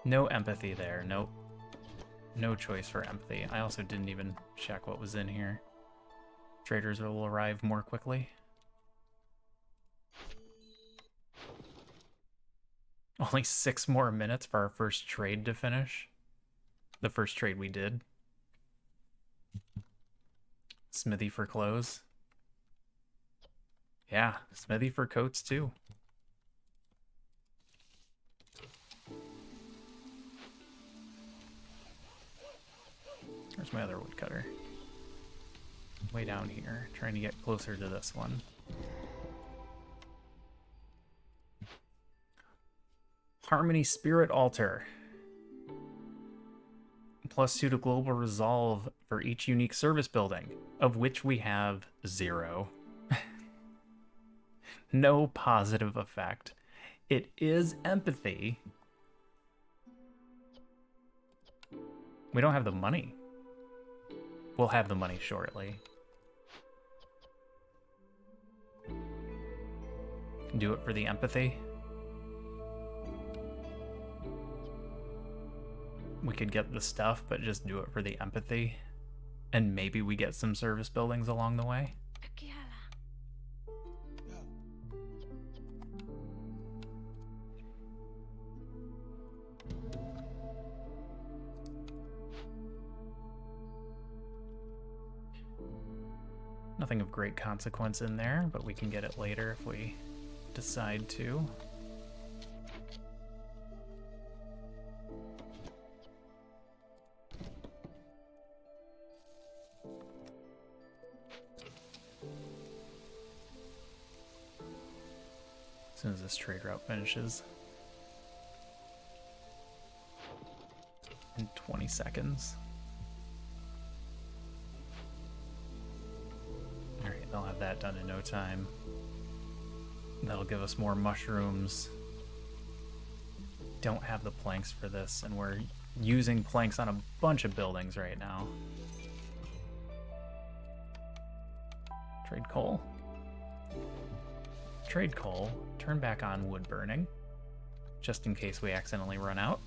No empathy there. Nope. No choice for empathy. I also didn't even check what was in here. Traders will arrive more quickly. Only 6 more minutes for our first trade to finish. The first trade we did. Smithy for clothes. Yeah, smithy for coats too. Where's my other woodcutter? Way down here, trying to get closer to this one. Harmony Spirit Altar. +2 to global resolve for each unique service building, of which we have 0. No positive effect. It is empathy. We don't have the money. We'll have the money shortly. Do it for the empathy. We could get the stuff, but just do it for the empathy. And maybe we get some service buildings along the way. Nothing of great consequence in there, but we can get it later if we decide to. As soon as this trade route finishes. In 20 seconds. Alright, they'll have that done in no time. That'll give us more mushrooms. Don't have the planks for this, and we're using planks on a bunch of buildings right now. Trade coal. Trade coal. Turn back on wood burning, just in case we accidentally run out,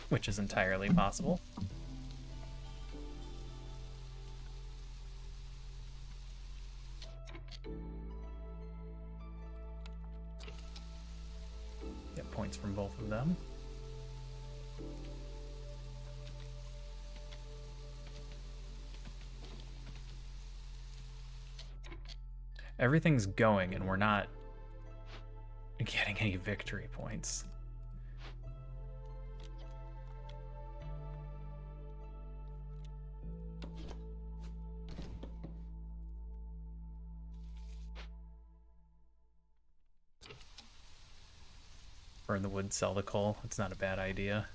which is entirely possible. Get points from both of them. Everything's going, and we're not getting any victory points. Burn the wood, sell the coal. It's not a bad idea.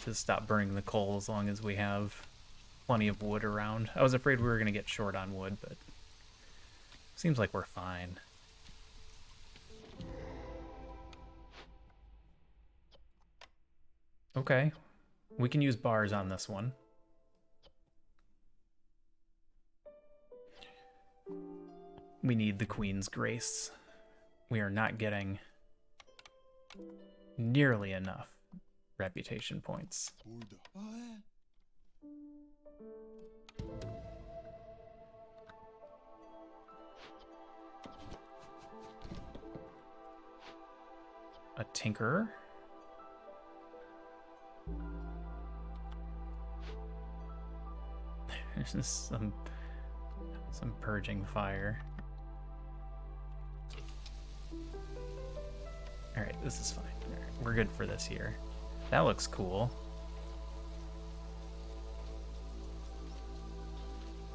Just stop burning the coal as long as we have plenty of wood around. I was afraid we were going to get short on wood, but seems like we're fine. Okay, we can use bars on this one. We need the Queen's Grace. We are not getting nearly enough reputation points. A tinkerer. There's just some purging fire. Alright, this is fine. All right, we're good for this year. That looks cool.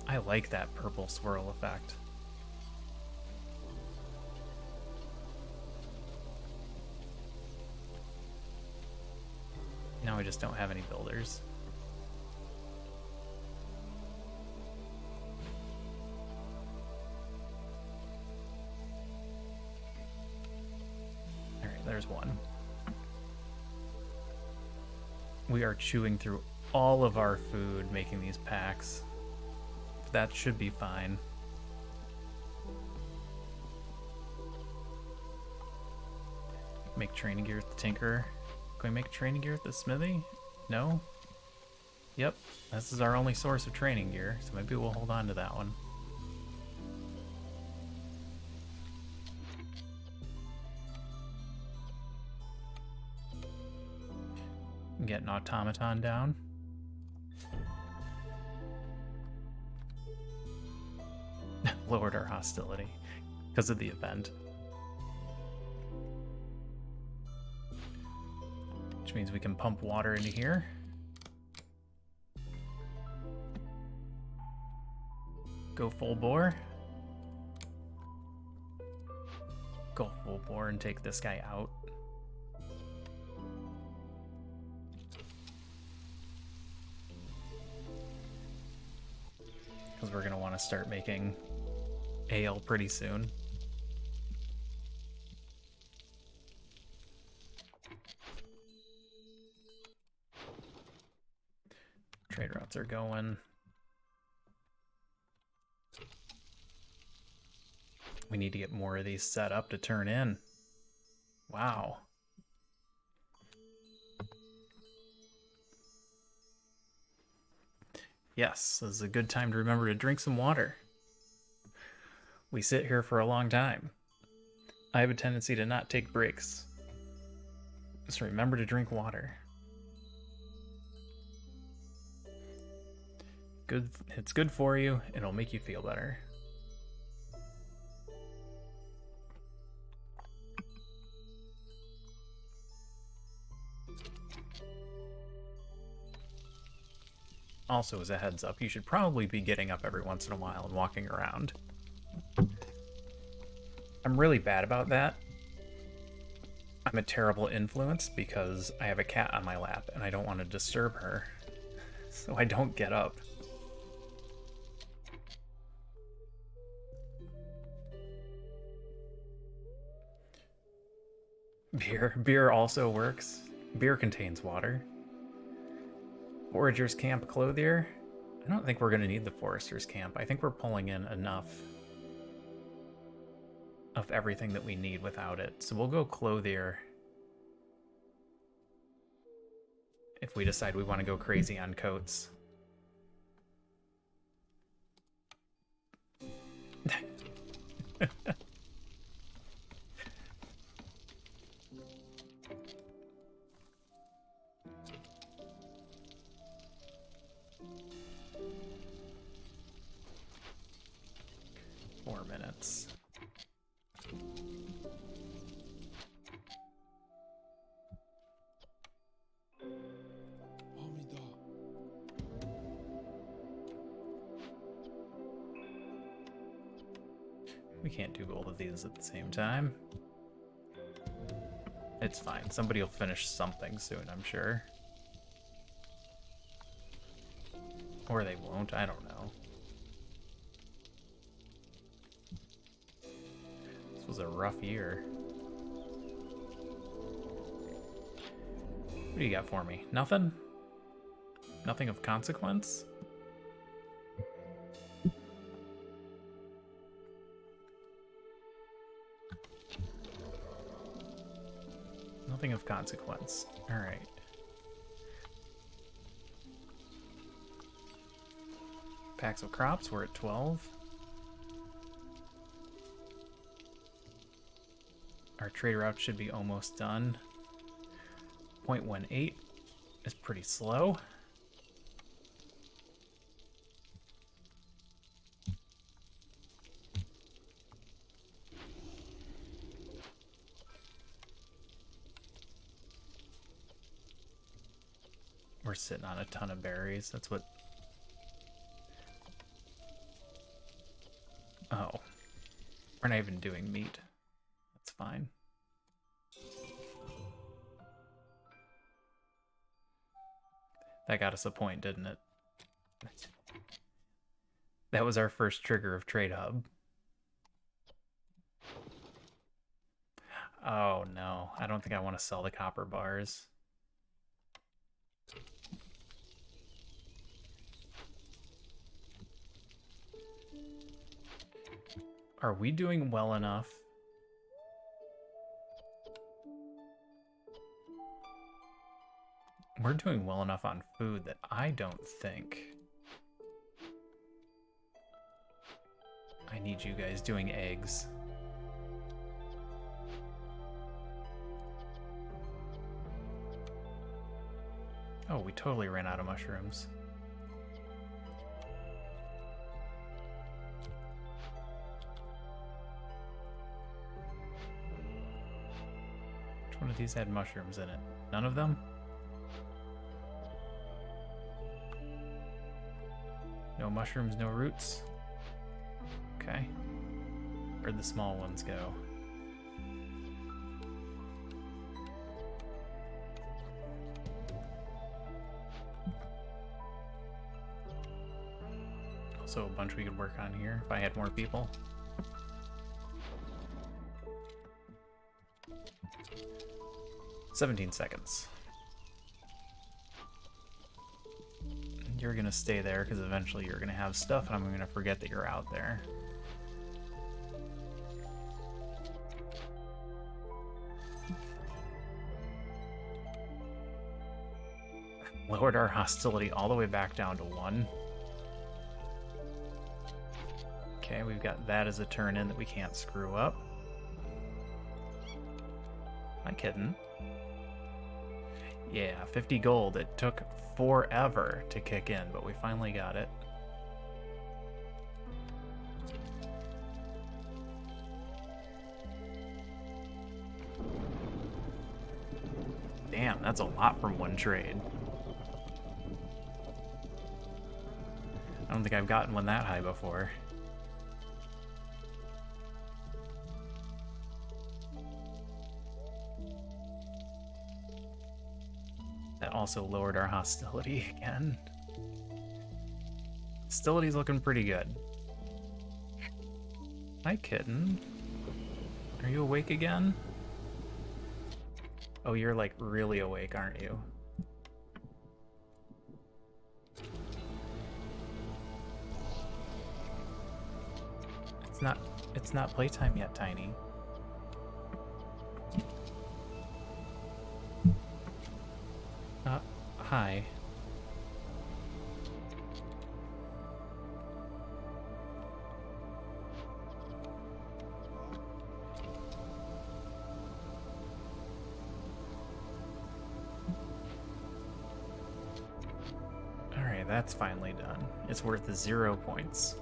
I like that purple swirl effect. we just don't have any builders. Alright, there's one. We are chewing through all of our food making these packs. That should be fine. Make training gear at the tinker. Can we make training gear at the smithy? No? Yep, this is our only source of training gear, so maybe we'll hold on to that one. Get an automaton down. Lowered our hostility because of the event. Which means we can pump water into here. Go full bore. Go full bore and take this guy out. Because we're going to want to start making ale pretty soon. Trade routes are going. We need to get more of these set up to turn in. Wow. Yes, this is a good time to remember to drink some water. We sit here for a long time. I have a tendency to not take breaks. Just remember to drink water. Good, it's good for you, and it'll make you feel better. Also, as a heads up, you should probably be getting up every once in a while and walking around. I'm really bad about that. I'm a terrible influence because I have a cat on my lap and I don't want to disturb her. So I don't get up. Beer also works. Beer contains water. Forager's Camp Clothier. I don't think we're going to need the Forester's Camp. I think we're pulling in enough of everything that we need without it. So we'll go Clothier if we decide we want to go crazy on coats. Minutes. We can't do both of these at the same time. It's fine. Somebody will finish something soon, I'm sure. Or they won't, I don't know. This was a rough year. What do you got for me? Nothing? Nothing of consequence? Nothing of consequence. Alright. Packs of crops, we're at 12. Our trade route should be almost done. 0.18 is pretty slow. We're sitting on a ton of berries. That's what... Oh. We're not even doing meat. That's fine. That got us a point, didn't it? That was our first trigger of Trade Hub. Oh no, I don't think I want to sell the copper bars. Are we doing well enough? We're doing well enough on food that I don't think I need you guys doing eggs. Oh, we totally ran out of mushrooms. Which one of these had mushrooms in it? None of them? No mushrooms, no roots? Okay. Where'd the small ones go? Also a bunch we could work on here if I had more people. "17 seconds. You're gonna stay there because eventually you're gonna have stuff and I'm gonna forget that you're out there. Lowered our hostility all the way back down to 1. Okay, we've got that as a turn in that we can't screw up. Am I kidding? Yeah, 50 gold. It took forever to kick in, but we finally got it. Damn, that's a lot from one trade. I don't think I've gotten one that high before. That also lowered our hostility again. Hostility's looking pretty good. Hi, kitten. Are you awake again? Oh, you're like really awake, aren't you? It's not playtime yet, Tiny. Hi. Alright, that's finally done. It's worth 0 points.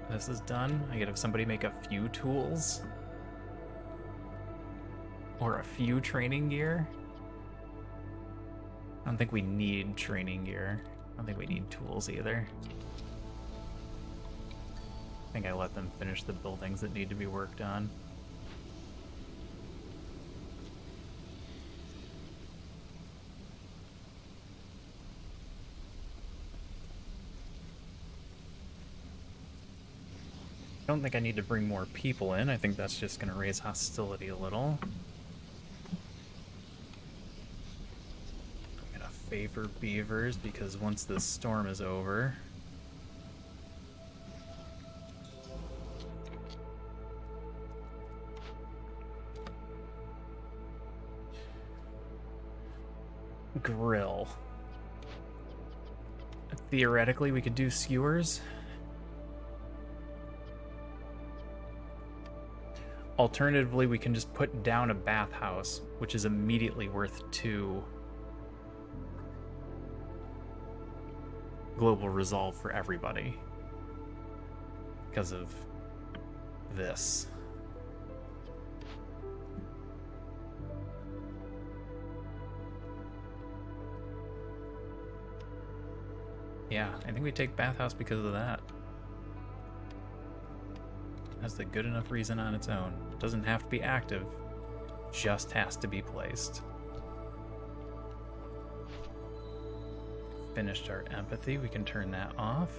This is done. I get if somebody make a few tools or a few training gear. I don't think we need training gear. I don't think we need tools either. I think I let them finish the buildings that need to be worked on. I don't think I need to bring more people in. I think that's just going to raise hostility a little. I'm going to favor beavers because once this storm is over... Grill. Theoretically, we could do skewers. Alternatively, we can just put down a bathhouse, which is immediately worth 2 global resolve for everybody because of this. Yeah, I think we take bathhouse because of that. That's a good enough reason on its own. It doesn't have to be active, just has to be placed. Finished our empathy, we can turn that off.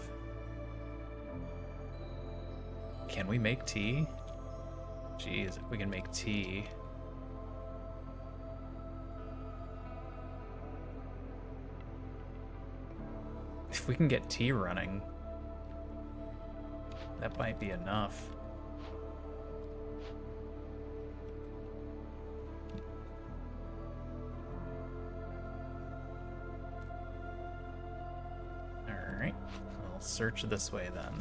Can we make tea? Jeez, if we can make tea. If we can get tea running, that might be enough. Alright, I'll search this way then.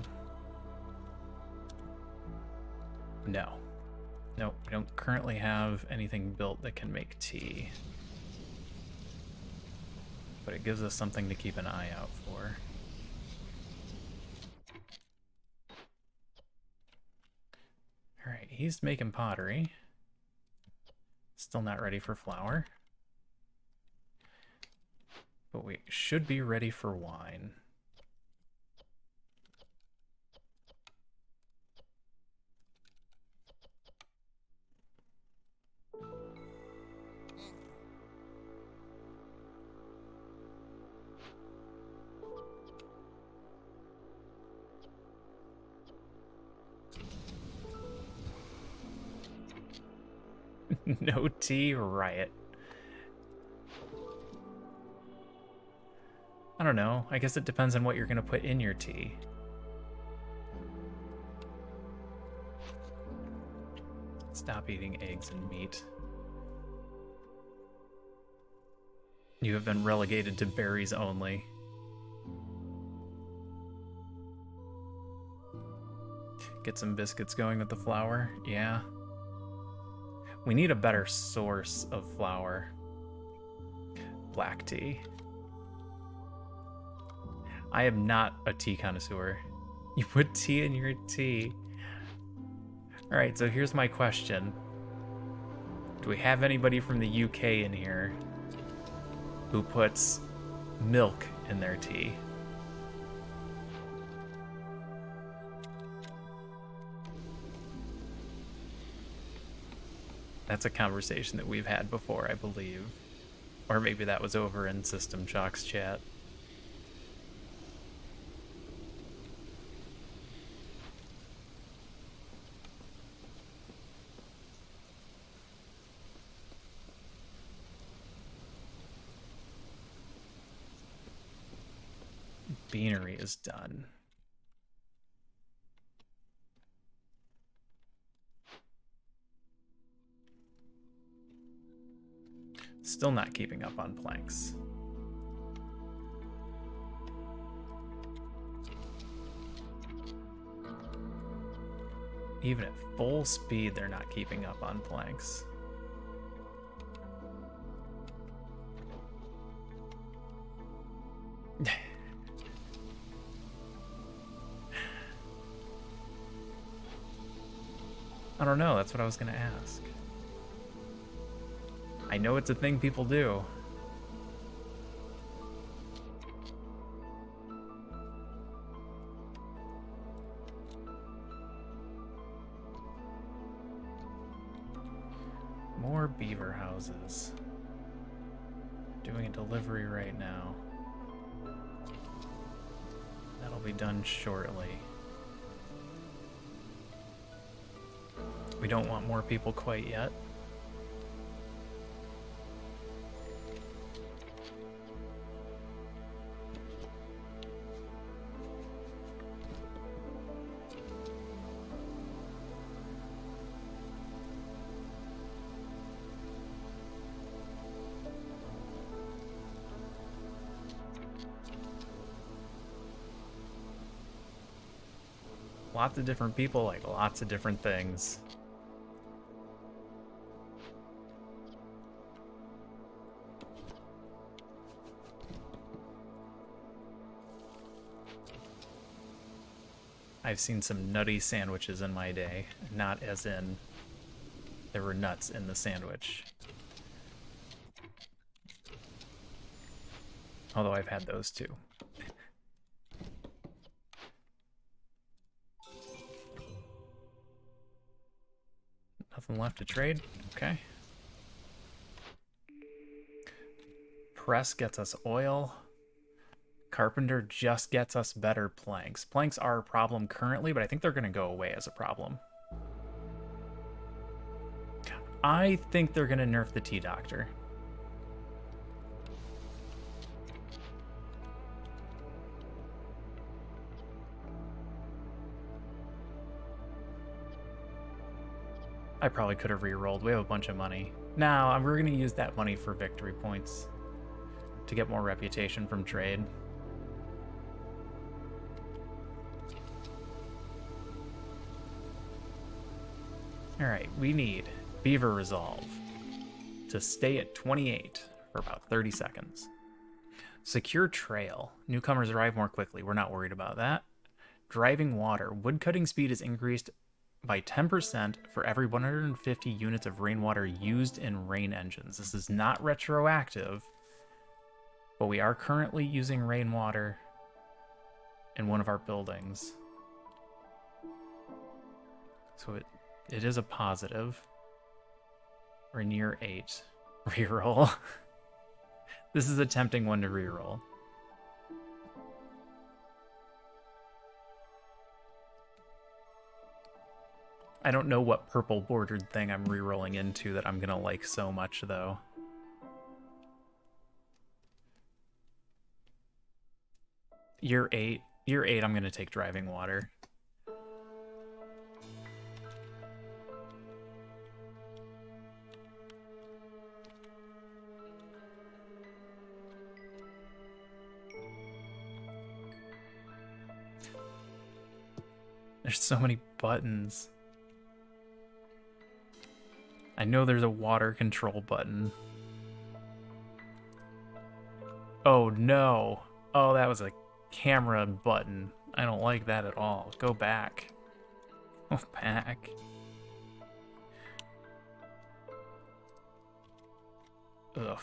No. Nope, we don't currently have anything built that can make tea. But it gives us something to keep an eye out for. Alright, he's making pottery. Still not ready for flour. But we should be ready for wine. No tea riot. I don't know. I guess it depends on what you're going to put in your tea. Stop eating eggs and meat. You have been relegated to berries only. Get some biscuits going with the flour. Yeah. We need a better source of flour. Black tea. I am not a tea connoisseur. You put tea in your tea. Alright, so here's my question. Do we have anybody from the UK in here who puts milk in their tea? That's a conversation that we've had before, I believe. Or maybe that was over in System Shock's chat. Beanery is done. Still not keeping up on planks. Even at full speed, they're not keeping up on planks. I don't know, that's what I was gonna ask. I know it's a thing people do. More beaver houses. Doing a delivery right now. That'll be done shortly. We don't want more people quite yet. Lots of different people like lots of different things. I've seen some nutty sandwiches in my day, not as in there were nuts in the sandwich. Although I've had those too. Nothing left to trade. Okay. Press gets us oil. Carpenter just gets us better planks. Planks are a problem currently, but I think they're going to go away as a problem. I think they're going to nerf the T-Doctor. I probably could have re-rolled. We have a bunch of money. Now, we're going to use that money for victory points to get more reputation from trade. Alright, we need Beaver Resolve to stay at 28 for about 30 seconds. Secure Trail. Newcomers arrive more quickly. We're not worried about that. Driving Water. Woodcutting speed is increased by 10% for every 150 units of rainwater used in rain engines. This is not retroactive, but we are currently using rainwater in one of our buildings. So it is a positive. We're near 8. Reroll. This is a tempting one to reroll. I don't know what purple bordered thing I'm rerolling into that I'm gonna like so much, though. Year 8, I'm gonna take Driving Water. There's so many buttons. I know there's a water control button. Oh no. Oh, that was a camera button. I don't like that at all. Go back. Go back. Ugh.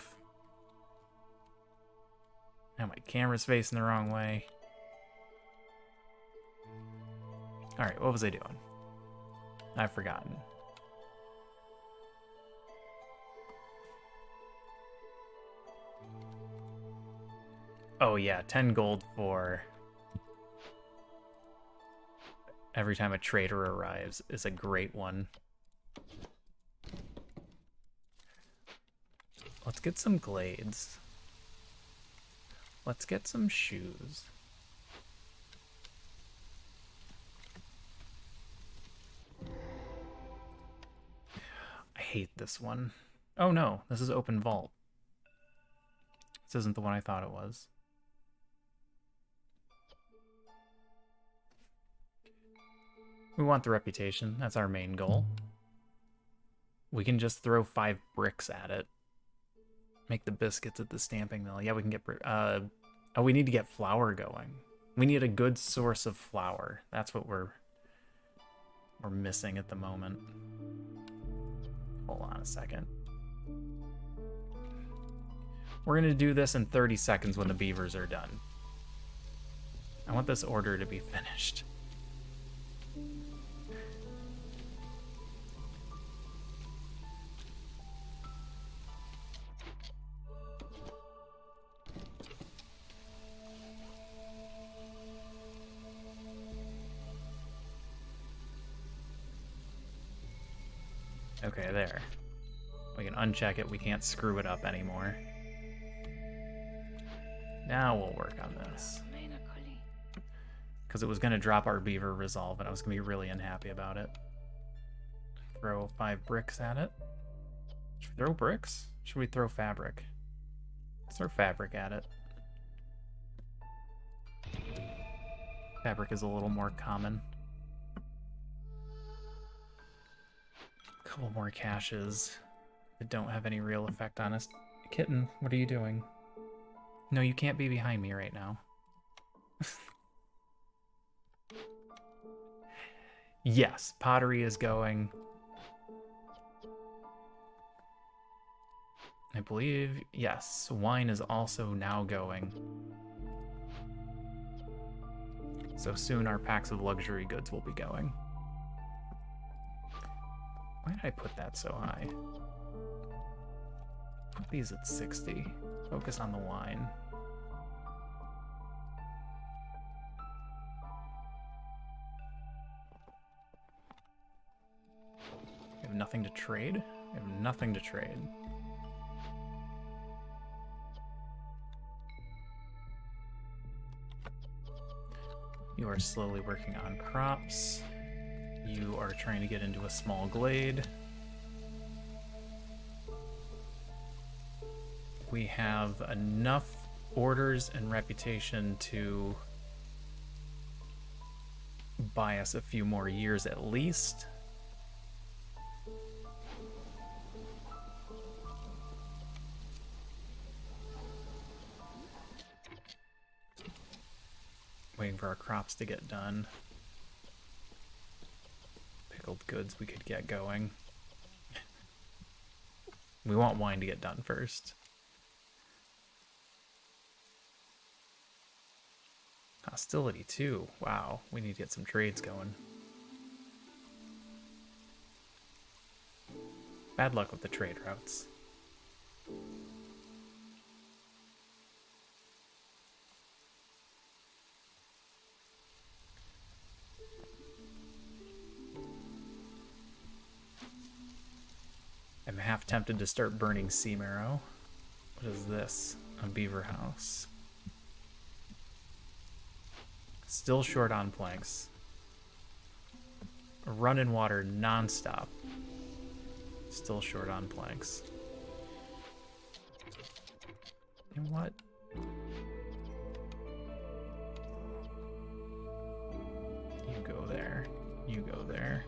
Now my camera's facing the wrong way. Alright, what was I doing? I've forgotten. Oh yeah, 10 gold for every time a trader arrives is a great one. Let's get some glades. Let's get some shoes. I hate this one. Oh no, this is open vault. This isn't the one I thought it was. We want the reputation. That's our main goal. We can just throw 5 bricks at it. Make the biscuits at the stamping mill. Yeah, we can get... oh, we need to get flour going. We need a good source of flour. That's what we're missing at the moment. Hold on a second. We're going to do this in 30 seconds when the beavers are done. I want this order to be finished. Okay, there. We can uncheck it. We can't screw it up anymore. Now we'll work on this. Because it was going to drop our beaver resolve, and I was going to be really unhappy about it. Throw 5 bricks at it. Should we throw bricks? Should we throw fabric? Let's throw fabric at it. Fabric is a little more common. A couple more caches that don't have any real effect on us. Kitten, what are you doing? No, you can't be behind me right now. Yes, pottery is going. I believe, yes, wine is also now going. So soon our packs of luxury goods will be going. Why did I put that so high? Put these at 60. Focus on the wine. We have nothing to trade? We have nothing to trade. You are slowly working on crops. You are trying to get into a small glade. We have enough orders and reputation to buy us a few more years at least. Waiting for our crops to get done. Pickled goods we could get going. We want wine to get done first. Hostility too. Wow, we need to get some trades going. Bad luck with the trade routes. I'm half tempted to start burning sea marrow. What is this? A beaver house. Still short on planks. Run in water non-stop. Still short on planks. You know what? You go there. You go there.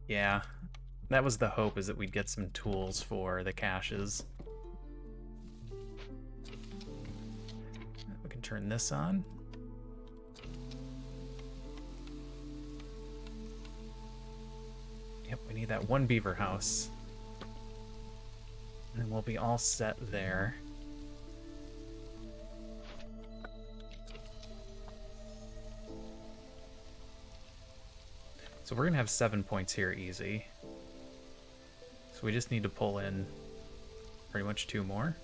Yeah, that was the hope, is that we'd get some tools for the caches. We can turn this on. Yep, we need that one beaver house. And we'll be all set there. So we're gonna have 7 points here easy. So we just need to pull in pretty much 2 more.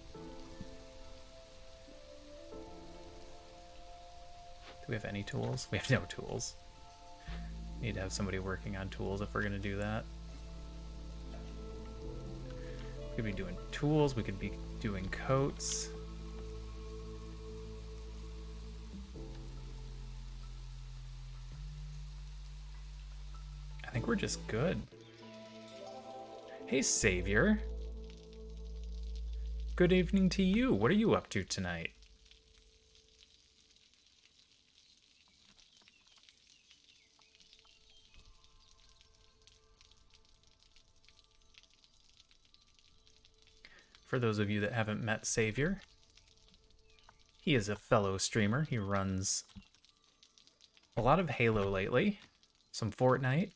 Do we have any tools? We have no tools. Need to have somebody working on tools if we're gonna do that. We could be doing tools, we could be doing coats. I think we're just good. Hey, Savior. Good evening to you. What are you up to tonight? For those of you that haven't met Savior, he is a fellow streamer. He runs a lot of Halo lately, some Fortnite.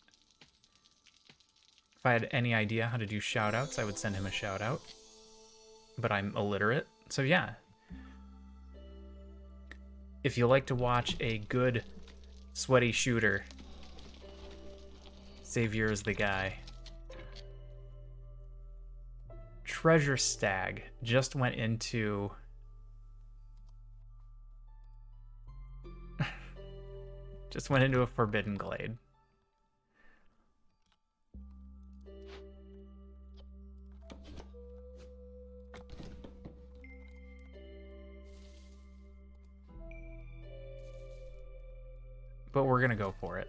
If I had any idea how to do shoutouts, I would send him a shoutout. But I'm illiterate, so yeah. If you like to watch a good, sweaty shooter, Savior is the guy. Treasure Stag just went into... just went into a forbidden glade. But we're gonna go for it.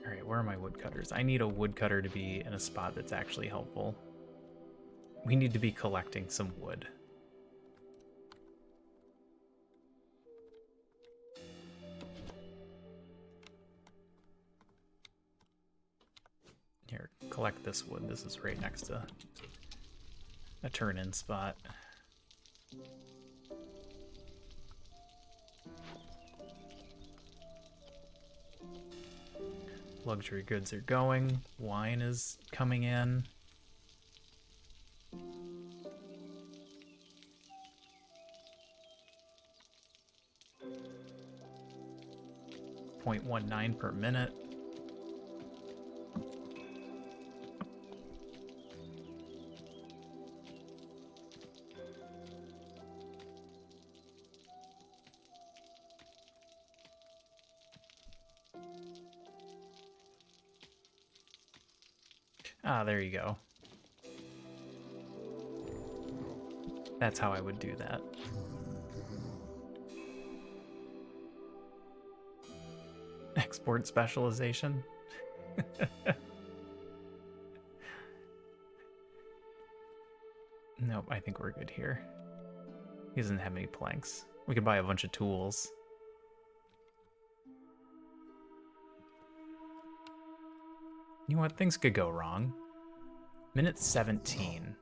Alright, where are my woodcutters? I need a woodcutter to be in a spot that's actually helpful. We need to be collecting some wood. Here, collect this wood. This is right next to a turn-in spot. Luxury goods are going. Wine is coming in. .19 per minute. Ah, there you go. That's how I would do that. Export specialization. Nope, I think we're good here. He doesn't have any planks. We could buy a bunch of tools. You know what? Things could go wrong. Minute 17.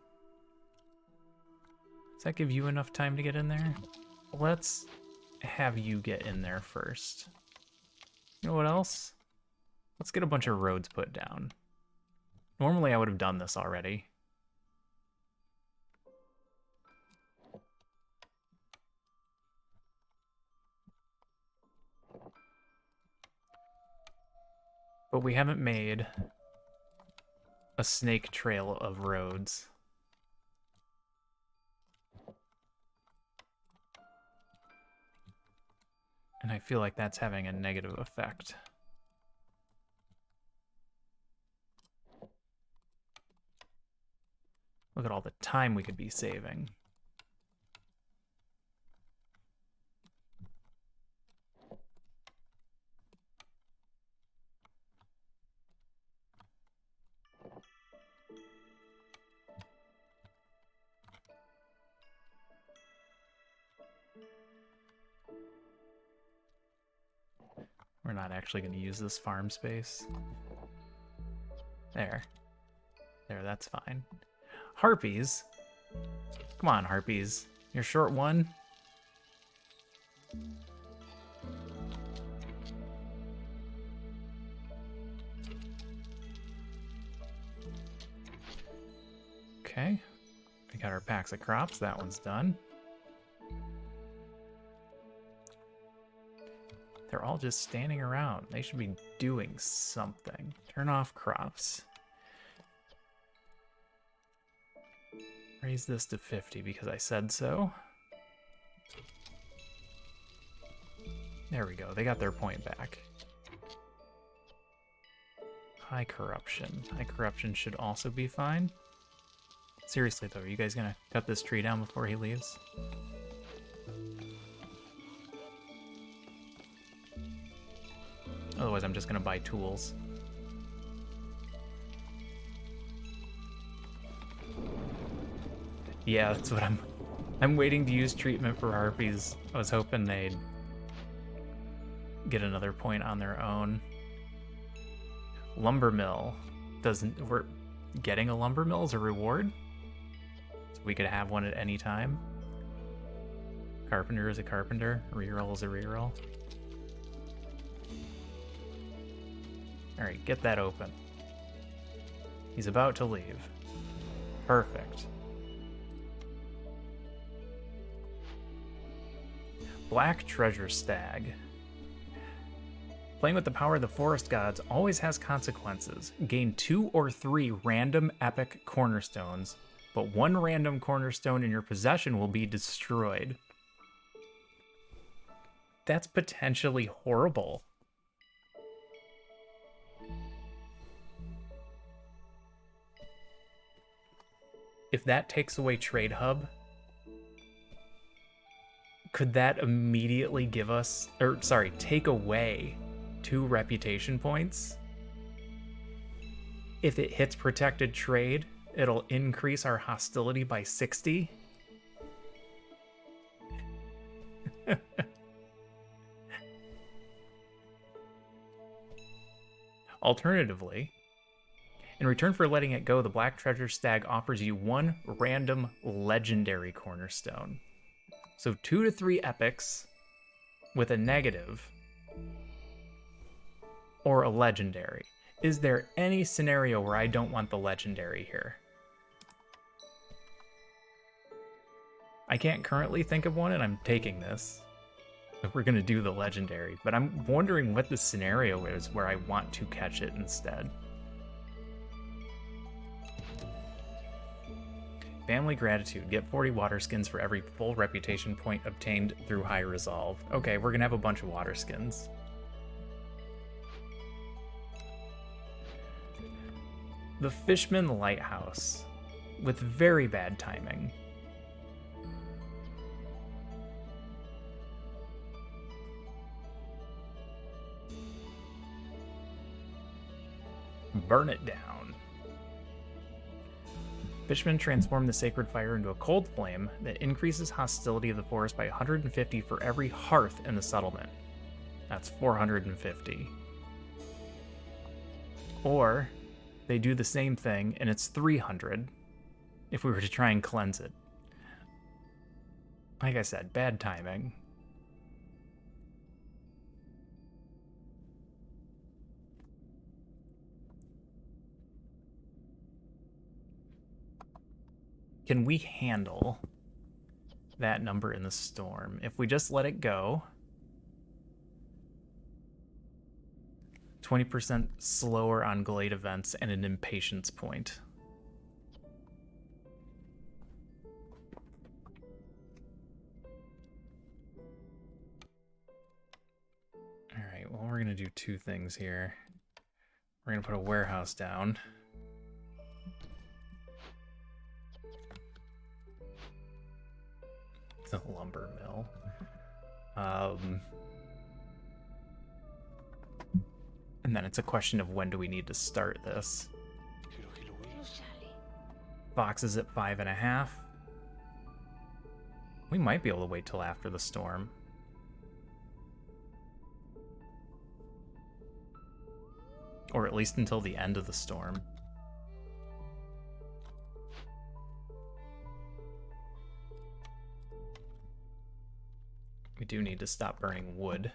Does that give you enough time to get in there? Let's have you get in there first. You know what else? Let's get a bunch of roads put down. Normally I would have done this already. But we haven't made a snake trail of roads. And I feel like that's having a negative effect. Look at all the time we could be saving. We're not actually going to use this farm space. There. There, that's fine. Harpies. Come on, harpies. You're short one. Okay. We got our packs of crops. That one's done. They're all just standing around. They should be doing something. Turn off crops. Raise this to 50 because I said so. There we go. They got their point back. High corruption. High corruption should also be fine. Seriously though, are you guys gonna cut this tree down before he leaves? Otherwise, I'm just gonna buy tools. Yeah, that's what I'm waiting to use treatment for harpies. I was hoping they'd get another point on their own. Lumber mill we're getting a lumber mill as a reward? So we could have one at any time. Carpenter is a carpenter, reroll is a reroll. Alright, get that open. He's about to leave. Perfect. Black Treasure Stag. Playing with the power of the forest gods always has consequences. Gain 2 or 3 random epic cornerstones, but 1 random cornerstone in your possession will be destroyed. That's potentially horrible. If that takes away Trade Hub, could that immediately give us, or sorry, take away 2 reputation points? If it hits protected trade, it'll increase our hostility by 60. Alternatively, in return for letting it go, the Black Treasure Stag offers you 1 random legendary cornerstone. So 2 to 3 epics with a negative or a legendary. Is there any scenario where I don't want the legendary here? I can't currently think of one, and I'm taking this. We're gonna do the legendary, but I'm wondering what the scenario is where I want to catch it instead. Family gratitude. Get 40 water skins for every full reputation point obtained through high resolve. Okay, we're gonna have a bunch of water skins. The Fishman Lighthouse, with very bad timing. Burn it down. Fishmen transform the sacred fire into a cold flame that increases hostility of the forest by 150 for every hearth in the settlement. That's 450. Or they do the same thing and it's 300 if we were to try and cleanse it. Like I said, bad timing. Can we handle that number in the storm? If we just let it go, 20% slower on glade events and an impatience point. All right, well, we're gonna do two things here. We're gonna put a warehouse down. The lumber mill. And then it's a question of when do we need to start this. Fox is at 5.5. We might be able to wait till after the storm. Or at least until the end of the storm. We do need to stop burning wood.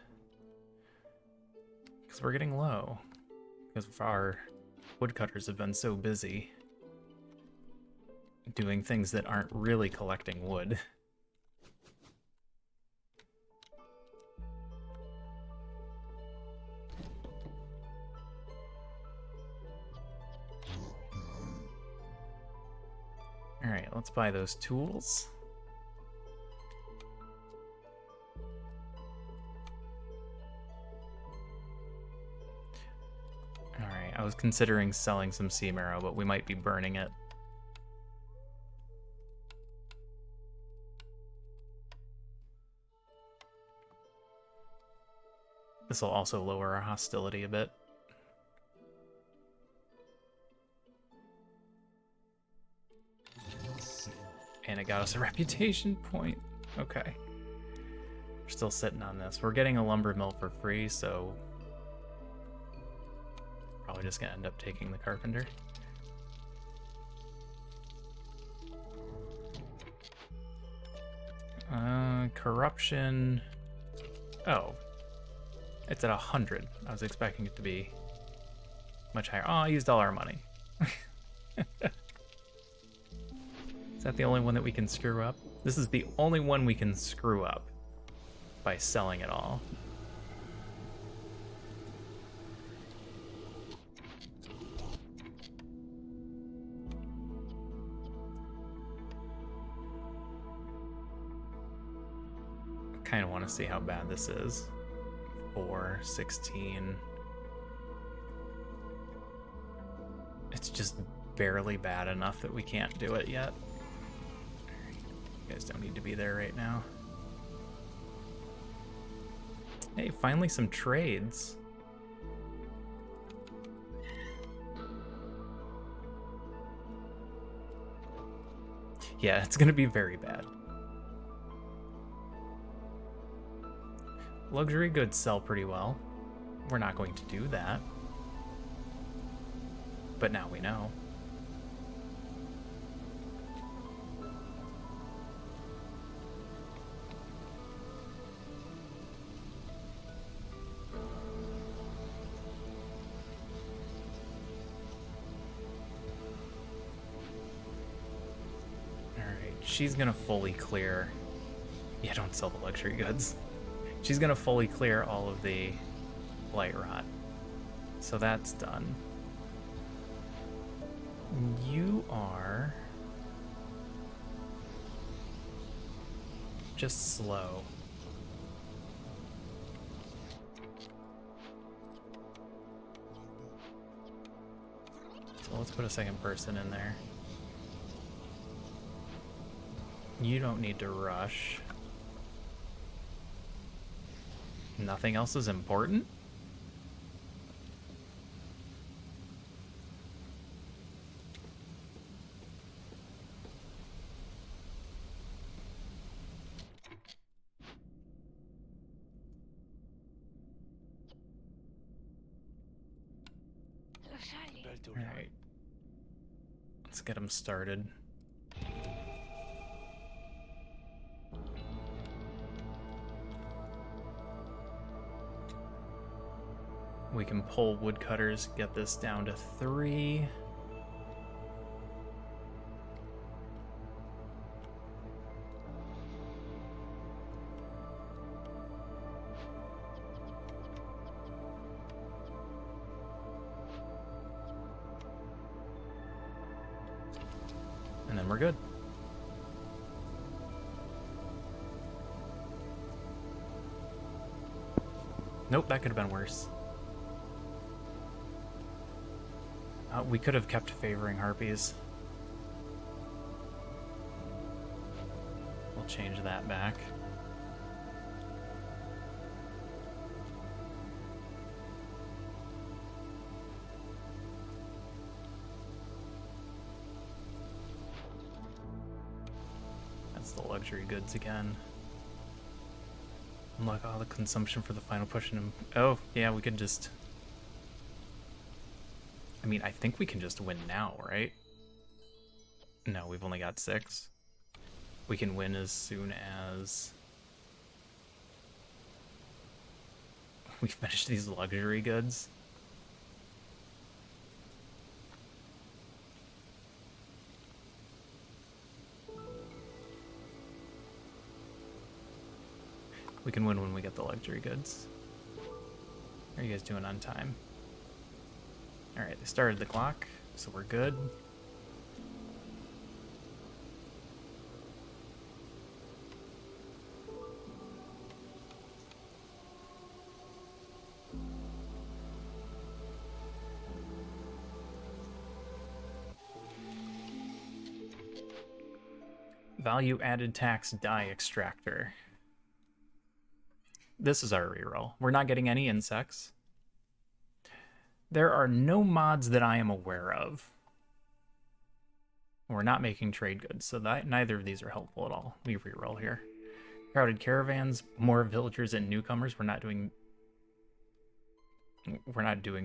Because we're getting low. Because our woodcutters have been so busy doing things that aren't really collecting wood. Alright, let's buy those tools. Alright, I was considering selling some sea marrow, but we might be burning it. This will also lower our hostility a bit. And it got us a reputation point. Okay. We're still sitting on this. We're getting a lumber mill for free, so probably just gonna end up taking the carpenter. Corruption. Oh. It's at 100. I was expecting it to be much higher. Oh, I used all our money. Is that the only one that we can screw up? This is the only one we can screw up by selling it all. I kind of want to see how bad this is. 4, 16. It's just barely bad enough that we can't do it yet. You guys don't need to be there right now. Hey, finally some trades. Yeah, it's gonna be very bad. Luxury goods sell pretty well. We're not going to do that. But now we know. she's gonna fully clear. Yeah, don't sell the luxury goods. She's gonna fully clear all of the light rot. So that's done. You are just slow. So let's put a second person in there. You don't need to rush. Nothing else is important? Alright. Let's get him started. We can pull woodcutters, get this down to 3. And then we're good. Nope, that could have been worse. We could have kept favoring harpies. We'll change that back. That's the luxury goods again. Unlock all the consumption for the final push. Oh, yeah, we could just... I mean, I think we can just win now, right? No, we've only got 6. We can win as soon as we finish these luxury goods. We can win when we get the luxury goods. How are you guys doing on time? Alright, they started the clock, so we're good. Value added tax dye extractor. This is our reroll. We're not getting any insects. There are no mods that I am aware of. We're not making trade goods, so that neither of these are helpful at all. We reroll here. Crowded caravans, more villagers and newcomers. We're not doing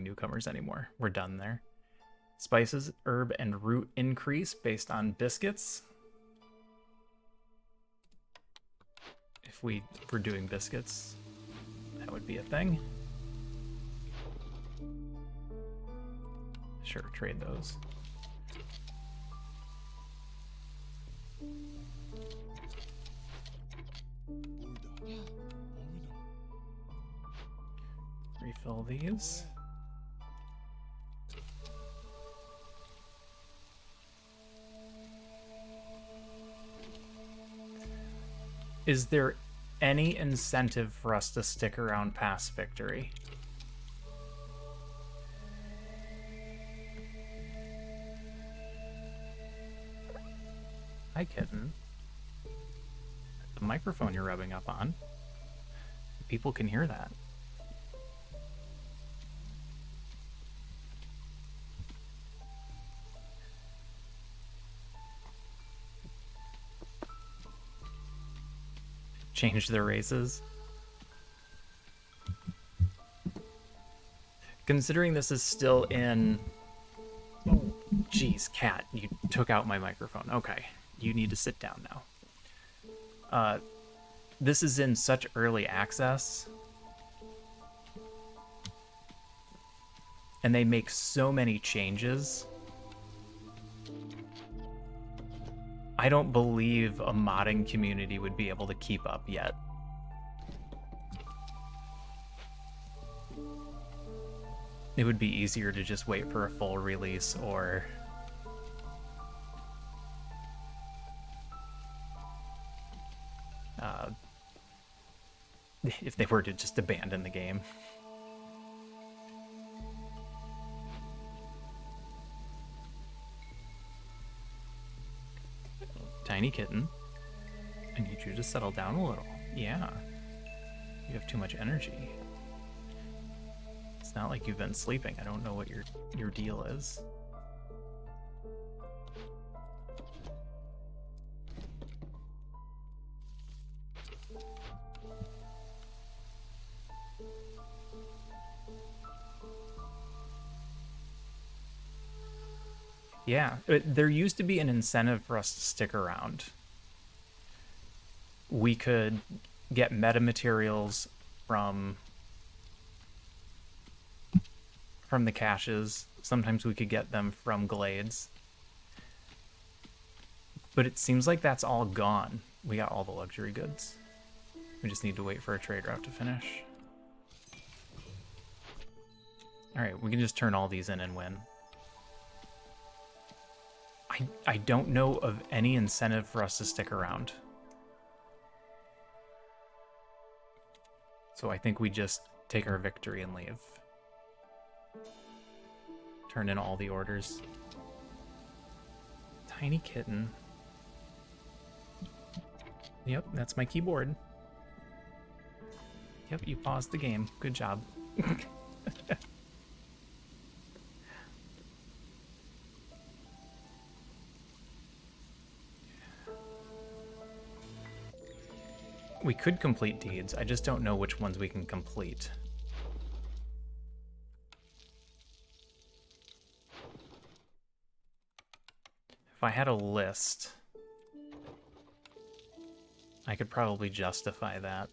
newcomers anymore. We're done there. Spices, herb, and root increase based on biscuits. If we were doing biscuits, that would be a thing. Sure, trade those. Refill these. Is there any incentive for us to stick around past victory? Hi, kitten. The microphone you're rubbing up on. People can hear that. Change their races. Considering this is still in... Oh, geez, cat, you took out my microphone. Okay, you need to sit down now. This is in such early access. And they make so many changes. I don't believe a modding community would be able to keep up yet. It would be easier to just wait for a full release, or if they were to just abandon the game. Tiny kitten, I need you to settle down a little. Yeah, you have too much energy. It's not like you've been sleeping. I don't know what your deal is. Yeah, there used to be an incentive for us to stick around. We could get meta materials from the caches. Sometimes we could get them from glades. But it seems like that's all gone. We got all the luxury goods. We just need to wait for a trade route to finish. Alright, we can just turn all these in and win. I don't know of any incentive for us to stick around. So I think we just take our victory and leave. Turn in all the orders. Tiny kitten. Yep, that's my keyboard. Yep, you paused the game. Good job. We could complete deeds. I just don't know which ones we can complete. If I had a list, I could probably justify that.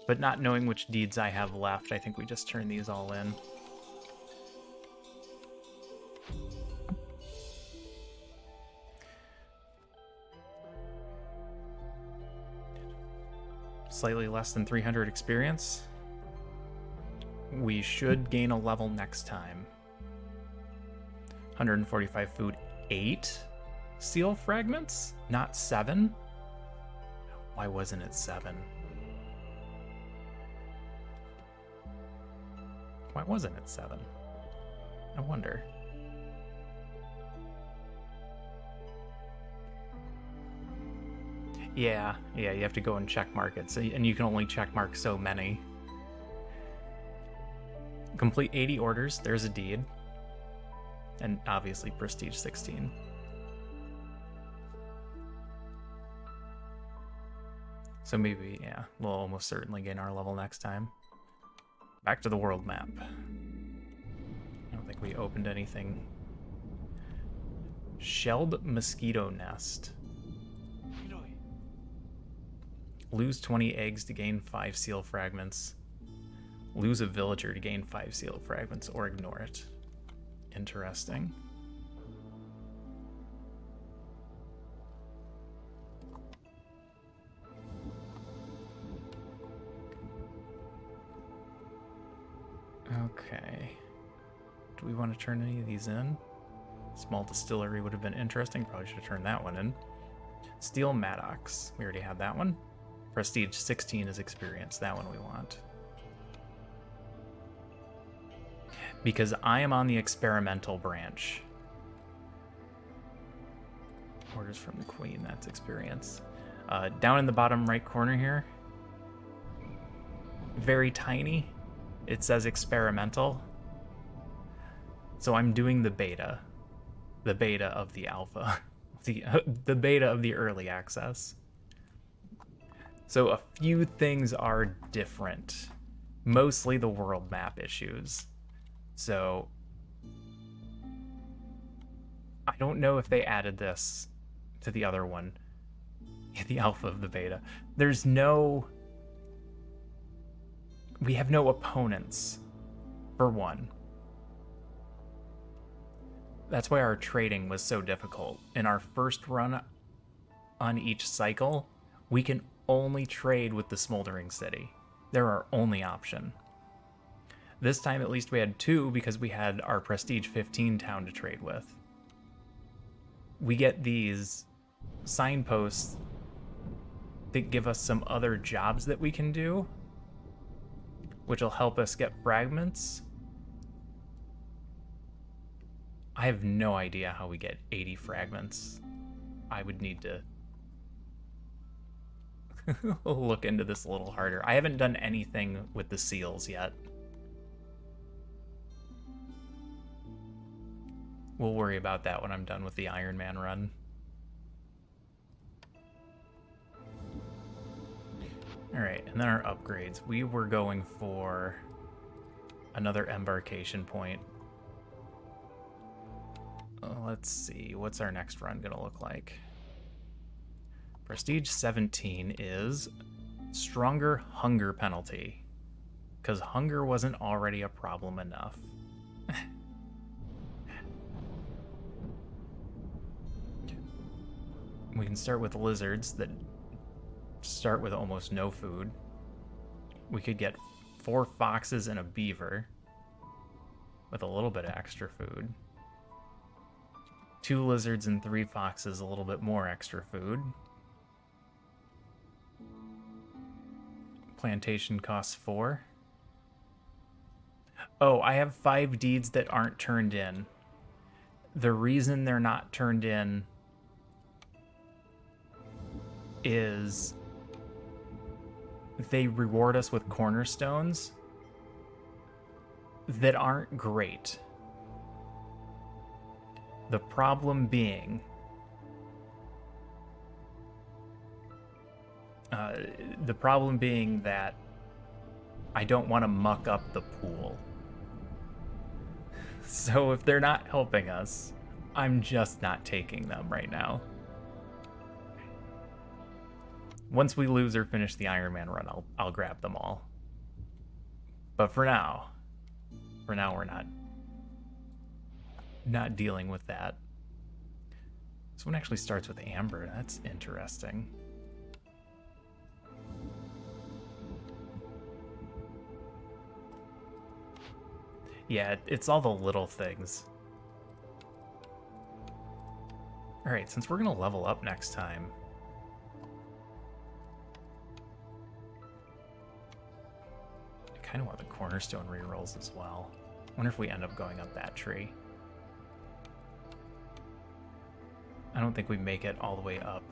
But not knowing which deeds I have left, I think we just turn these all in. Slightly less than 300 experience. We should gain a level next time. 145 food, 8 seal fragments, not 7. Why wasn't it 7? Why wasn't it 7? I wonder. Yeah, you have to go and check markets, and you can only check mark so many. Complete 80 orders, there's a deed. And obviously prestige 16. So maybe, yeah, we'll almost certainly gain our level next time. Back to the world map. I don't think we opened anything. Shelled mosquito nest. Lose 20 eggs to gain 5 seal fragments. Lose a villager to gain 5 seal fragments, or ignore it. Interesting. Okay. Do we want to turn any of these in? Small distillery would have been interesting. Probably should have turned that one in. Steel Maddox. We already had that one. Prestige 16 is experience. That one we want. Because I am on the experimental branch. Orders from the Queen, that's experience. Down in the bottom right corner here, very tiny, it says experimental. So I'm doing the beta of the alpha, the beta of the early access. So a few things are different, mostly the world map issues. So I don't know if they added this to the other one, the alpha of the beta. We have no opponents, for one. That's why our trading was so difficult. In our first run on each cycle, we can only trade with the Smoldering City. They're our only option. This time, at least, we had two because we had our Prestige 15 town to trade with. We get these signposts that give us some other jobs that we can do, which will help us get fragments. I have no idea how we get 80 fragments. I would need to look into this a little harder. I haven't done anything with the seals yet. We'll worry about that when I'm done with the Ironman run. Alright, and then our upgrades. We were going for another embarkation point. Let's see, what's our next run gonna look like? Prestige 17 is stronger hunger penalty, because hunger wasn't already a problem enough. We can start with lizards that start with almost no food. We could get 4 foxes and a beaver with a little bit of extra food. 2 lizards and 3 foxes, a little bit more extra food. Plantation costs 4. Oh, I have 5 deeds that aren't turned in. The reason they're not turned in is they reward us with cornerstones that aren't great. The problem being that I don't want to muck up the pool. So if they're not helping us, I'm just not taking them right now. Once we lose or finish the Ironman run, I'll grab them all. But for now we're not dealing with that. This one actually starts with amber. That's interesting. Yeah, it's all the little things. Alright, since we're gonna level up next time, I kind of want the cornerstone rerolls as well. Wonder if we end up going up that tree. I don't think we make it all the way up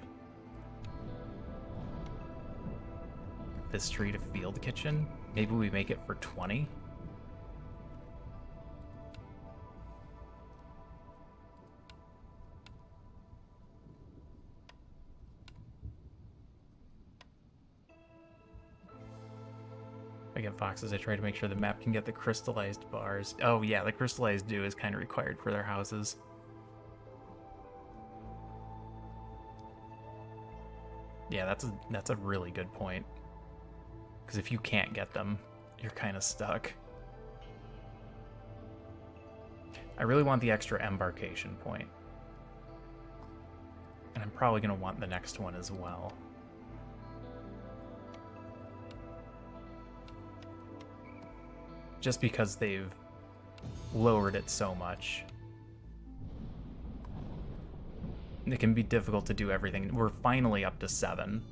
this tree to field kitchen. Maybe we make it for 20. I get foxes. I try to make sure the map can get the crystallized bars. Oh yeah, the crystallized dew is kind of required for their houses. Yeah, that's a really good point. Because if you can't get them, you're kind of stuck. I really want the extra embarkation point. And I'm probably going to want the next one as well. Just because they've lowered it so much. It can be difficult to do everything. We're finally up to 7.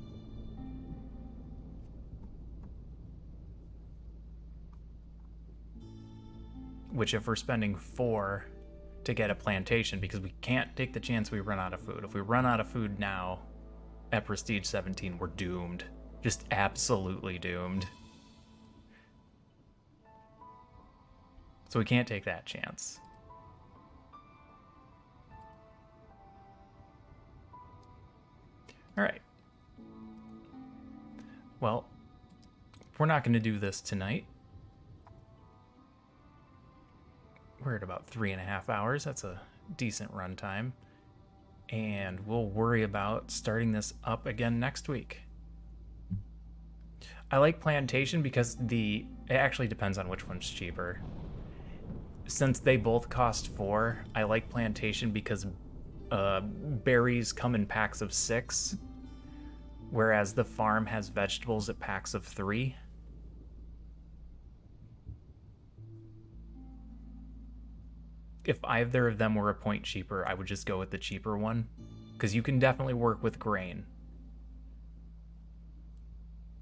Which if we're spending 4 to get a plantation, because we can't take the chance we run out of food. If we run out of food now at Prestige 17, we're doomed. Just absolutely doomed. So we can't take that chance. Alright. Well, we're not going to do this tonight. We're at about 3.5 hours. That's a decent runtime. And we'll worry about starting this up again next week. I like Plantation because it actually depends on which one's cheaper. Since they both cost 4, I like plantation because berries come in packs of 6, whereas the farm has vegetables at packs of 3. If either of them were a point cheaper, I would just go with the cheaper one, because you can definitely work with grain.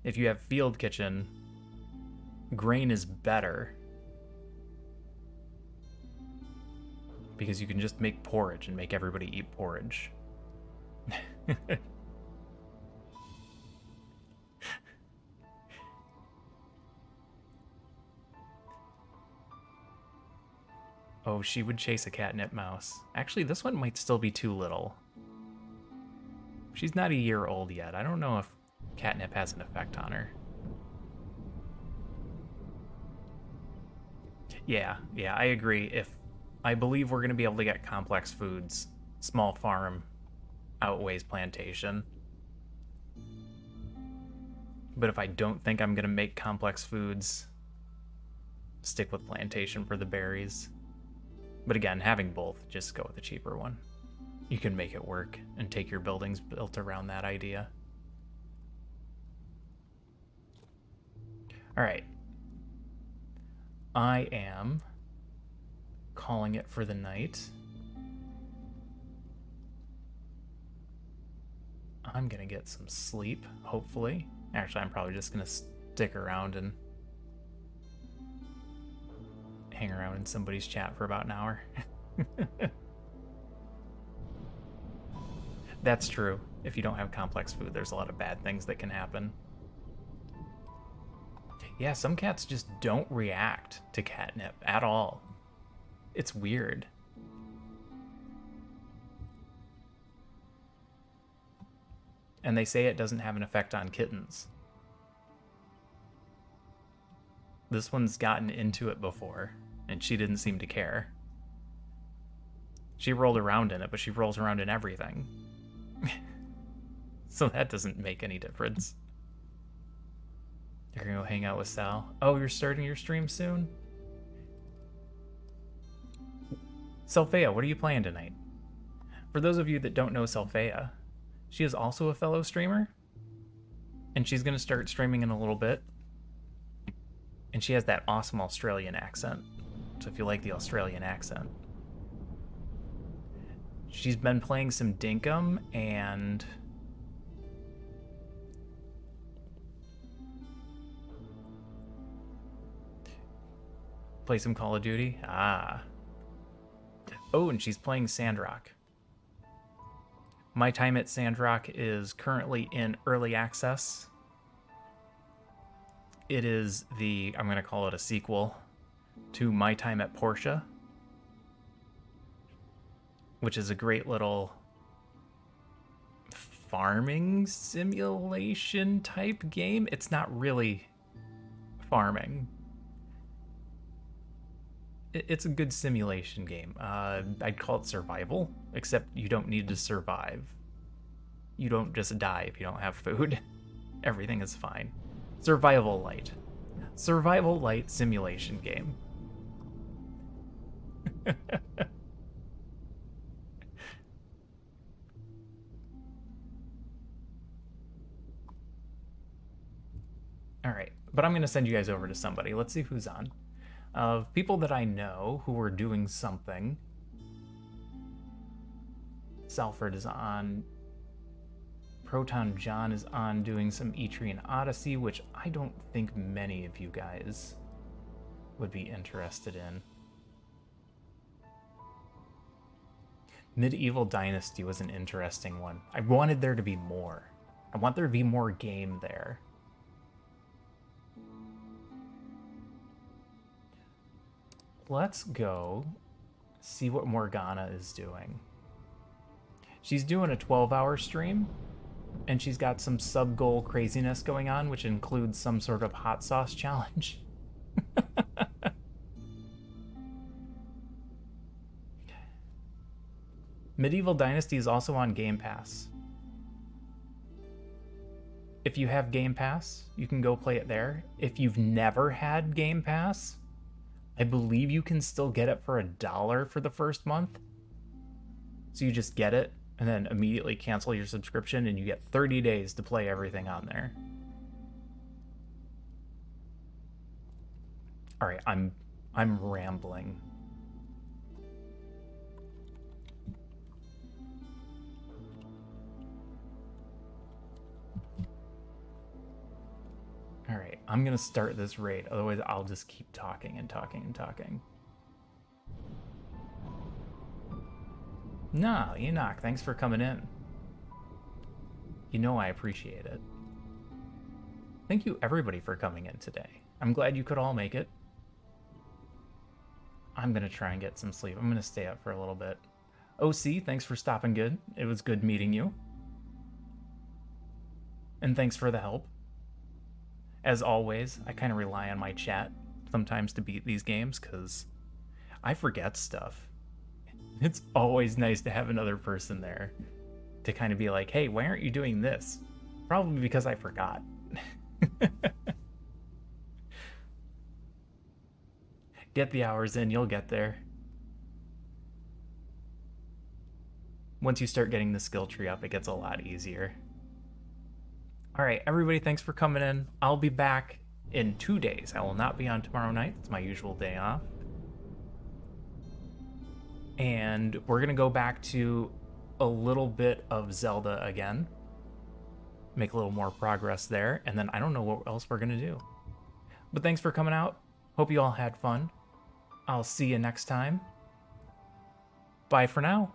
If you have field kitchen, grain is better, because you can just make porridge and make everybody eat porridge. Oh, she would chase a catnip mouse. Actually, this one might still be too little. She's not a year old yet. I don't know if catnip has an effect on her. Yeah, I agree. I believe we're going to be able to get complex foods, small farm outweighs plantation. But if I don't think I'm going to make complex foods, stick with plantation for the berries. But again, having both, just go with the cheaper one. You can make it work and take your buildings built around that idea. All right. I am calling it for the night. I'm going to get some sleep, hopefully. Actually, I'm probably just going to stick around and hang around in somebody's chat for about an hour. That's true. If you don't have complex food, there's a lot of bad things that can happen. Yeah, some cats just don't react to catnip at all. It's weird. And they say it doesn't have an effect on kittens. This one's gotten into it before, and she didn't seem to care. She rolled around in it, but she rolls around in everything. So that doesn't make any difference. You're gonna go hang out with Sal. Oh, you're starting your stream soon? Selphea, what are you playing tonight? For those of you that don't know Selphea, she is also a fellow streamer. And she's gonna start streaming in a little bit. And she has that awesome Australian accent. So if you like the Australian accent. She's been playing some Dinkum and play some Call of Duty. Ah. Oh, and she's playing Sandrock. My Time at Sandrock is currently in early access. It is I'm going to call it a sequel to My Time at Porsche, which is a great little farming simulation type game. It's not really farming. It's a good simulation game. I'd call it survival, except you don't need to survive. You don't just die if you don't have food. Everything is fine. Survival light. Survival light simulation game. All right, but I'm going to send you guys over to somebody. Let's see who's on. Of people that I know who are doing something. Salford is on. Proton John is on doing some Etrian Odyssey, which I don't think many of you guys would be interested in. Medieval Dynasty was an interesting one. I wanted there to be more. I want there to be more game there. Let's go see what Morgana is doing. She's doing a 12-hour stream, and she's got some sub-goal craziness going on, which includes some sort of hot sauce challenge. Medieval Dynasty is also on Game Pass. If you have Game Pass, you can go play it there. If you've never had Game Pass, I believe you can still get it for $1 for the first month. So you just get it and then immediately cancel your subscription, and you get 30 days to play everything on there. All right, I'm rambling. All right, I'm gonna start this raid. Otherwise, I'll just keep talking and talking and talking. No, Enoch, thanks for coming in. You know I appreciate it. Thank you, everybody, for coming in today. I'm glad you could all make it. I'm gonna try and get some sleep. I'm gonna stay up for a little bit. OC, thanks for stopping good. It was good meeting you. And thanks for the help. As always, I kind of rely on my chat sometimes to beat these games because I forget stuff. It's always nice to have another person there to kind of be like, hey, why aren't you doing this? Probably because I forgot. Get the hours in, you'll get there. Once you start getting the skill tree up, it gets a lot easier. All right, everybody, thanks for coming in. I'll be back in 2 days. I will not be on tomorrow night. It's my usual day off. And we're going to go back to a little bit of Zelda again. Make a little more progress there. And then I don't know what else we're going to do. But thanks for coming out. Hope you all had fun. I'll see you next time. Bye for now.